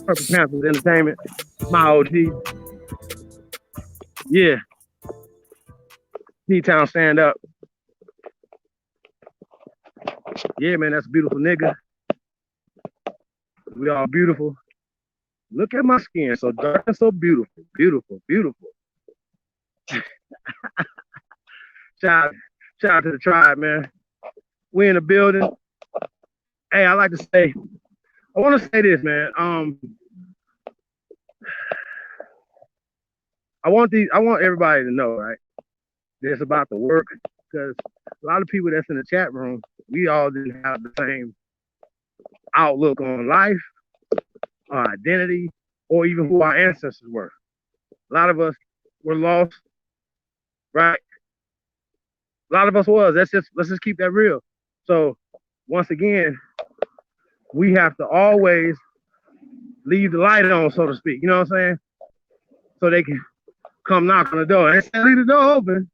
Purple Panthers Entertainment. My OG. Yeah. D-Town stand up. Yeah, man, that's a beautiful nigga. We all beautiful. Look at my skin, so dark and so beautiful. Beautiful, beautiful. Shout out to the tribe, man. We in the building. Hey, I like to say, I want to say this, man. I want everybody to know, right? This about the work, because a lot of people that's in the chat room, we all didn't have the same outlook on life, our identity, or even who our ancestors were. A lot of us were lost, right? A lot of us was. Let's just keep that real. So once again, we have to always leave the light on, so to speak. You know what I'm saying? So they can come knock on the door. And leave the door open.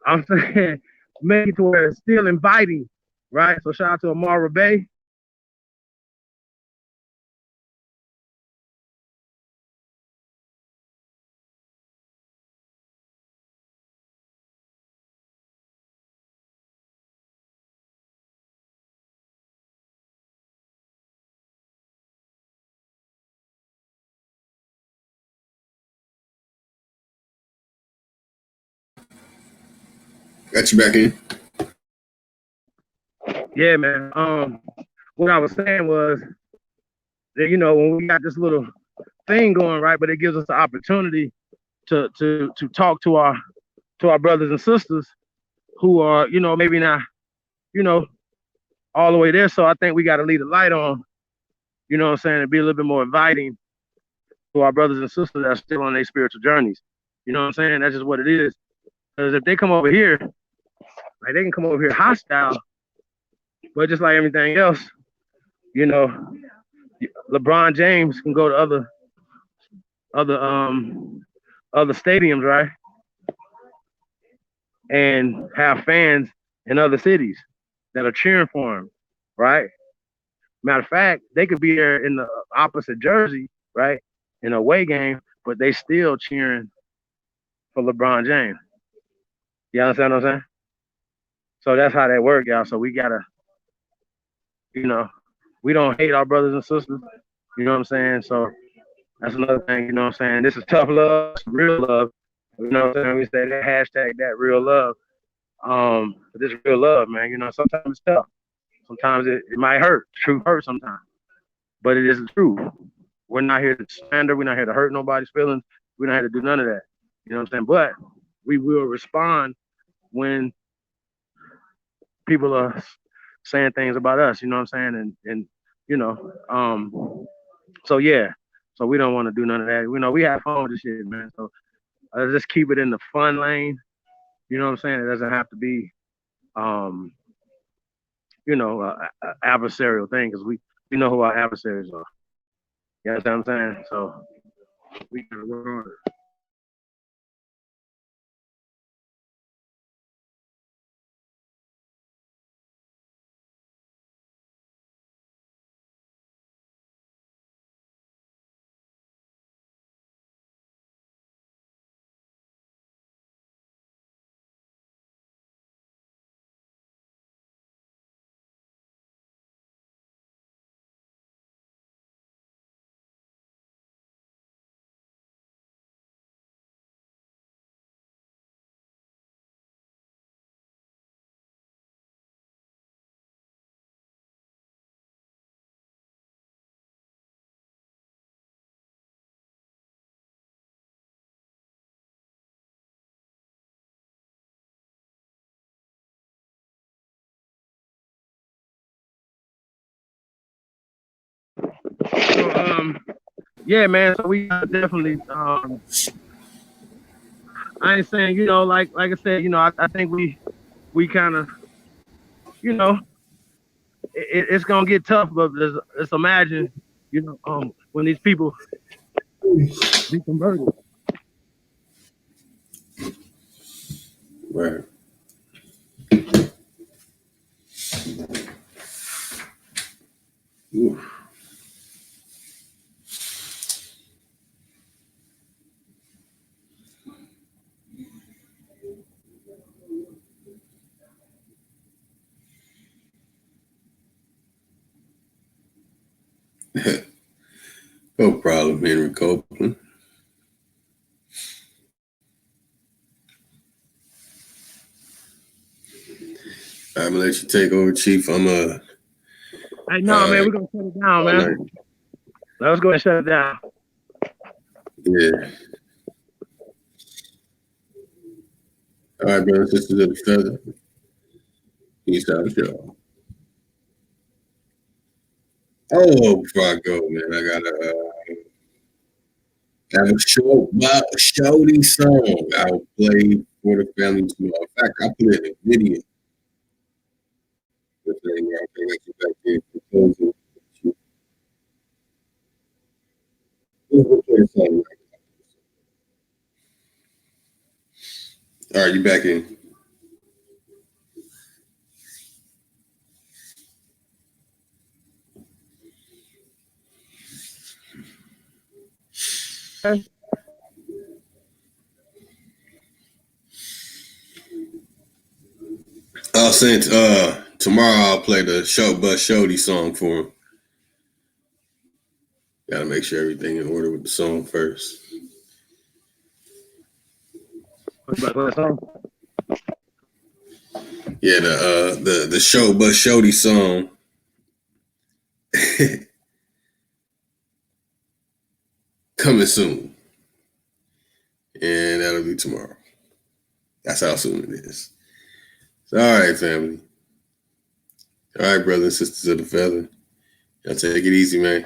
I'm saying make it to where it's still inviting, right? So shout out to Umar Bay. Got you back in. Yeah, man. What I was saying was that, you know, when we got this little thing going, right, but it gives us the opportunity to talk to our brothers and sisters who are, you know, maybe not, you know, all the way there. So I think we got to leave the light on, you know what I'm saying, and be a little bit more inviting to our brothers and sisters that are still on their spiritual journeys. You know what I'm saying? That's just what it is. Because if they come over here, like, they can come over here hostile, but just like everything else, you know, LeBron James can go to other stadiums, right? And have fans in other cities that are cheering for him, right? Matter of fact, they could be there in the opposite jersey, right? In a away game, but they still cheering for LeBron James. You understand what I'm saying? So that's how that works, y'all. So we gotta, you know, we don't hate our brothers and sisters. You know what I'm saying? So that's another thing, you know what I'm saying? This is tough love, real love. You know what I'm saying? We say that hashtag, that real love. This is real love, man. You know, sometimes it's tough. Sometimes it might hurt. Truth hurts sometimes. But it is the truth. We're not here to slander. We're not here to hurt nobody's feelings. We're not here to do none of that. You know what I'm saying? But we will respond when people are saying things about us, you know what I'm saying? And you know, so yeah. So we don't want to do none of that. You know, we have fun with this shit, man. So just keep it in the fun lane. You know what I'm saying? It doesn't have to be you know, a adversarial thing, because we know who our adversaries are. You understand what I'm saying? So we gotta work on it. So, yeah, man. So we definitely. I ain't saying, you know, like I said, you know, I think we kind of, you know, it's gonna get tough, but let's imagine, you know, when these people be converted. Right. Oof. No problem, Henry Copeland. I'm gonna let you take over, Chief. I'm Hey, no, man, we're gonna shut it down, man. Let's go and shut it down. Yeah. All right, brothers and sisters of the feather. Peace out, y'all. Oh, before I go, man, I gotta have a shorty song I'll play for the family tomorrow. In fact, I put it in a video. The thing where I'll let you back in for closing. All right, you back in. I'll send tomorrow I'll play the Show Bus Shody song for him. Gotta make sure everything in order with the song first. Yeah, the Show Bus Shody song. Coming soon. And that'll be tomorrow. That's how soon it is. So, all right, family. All right, brothers and sisters of the feather. Y'all take it easy, man.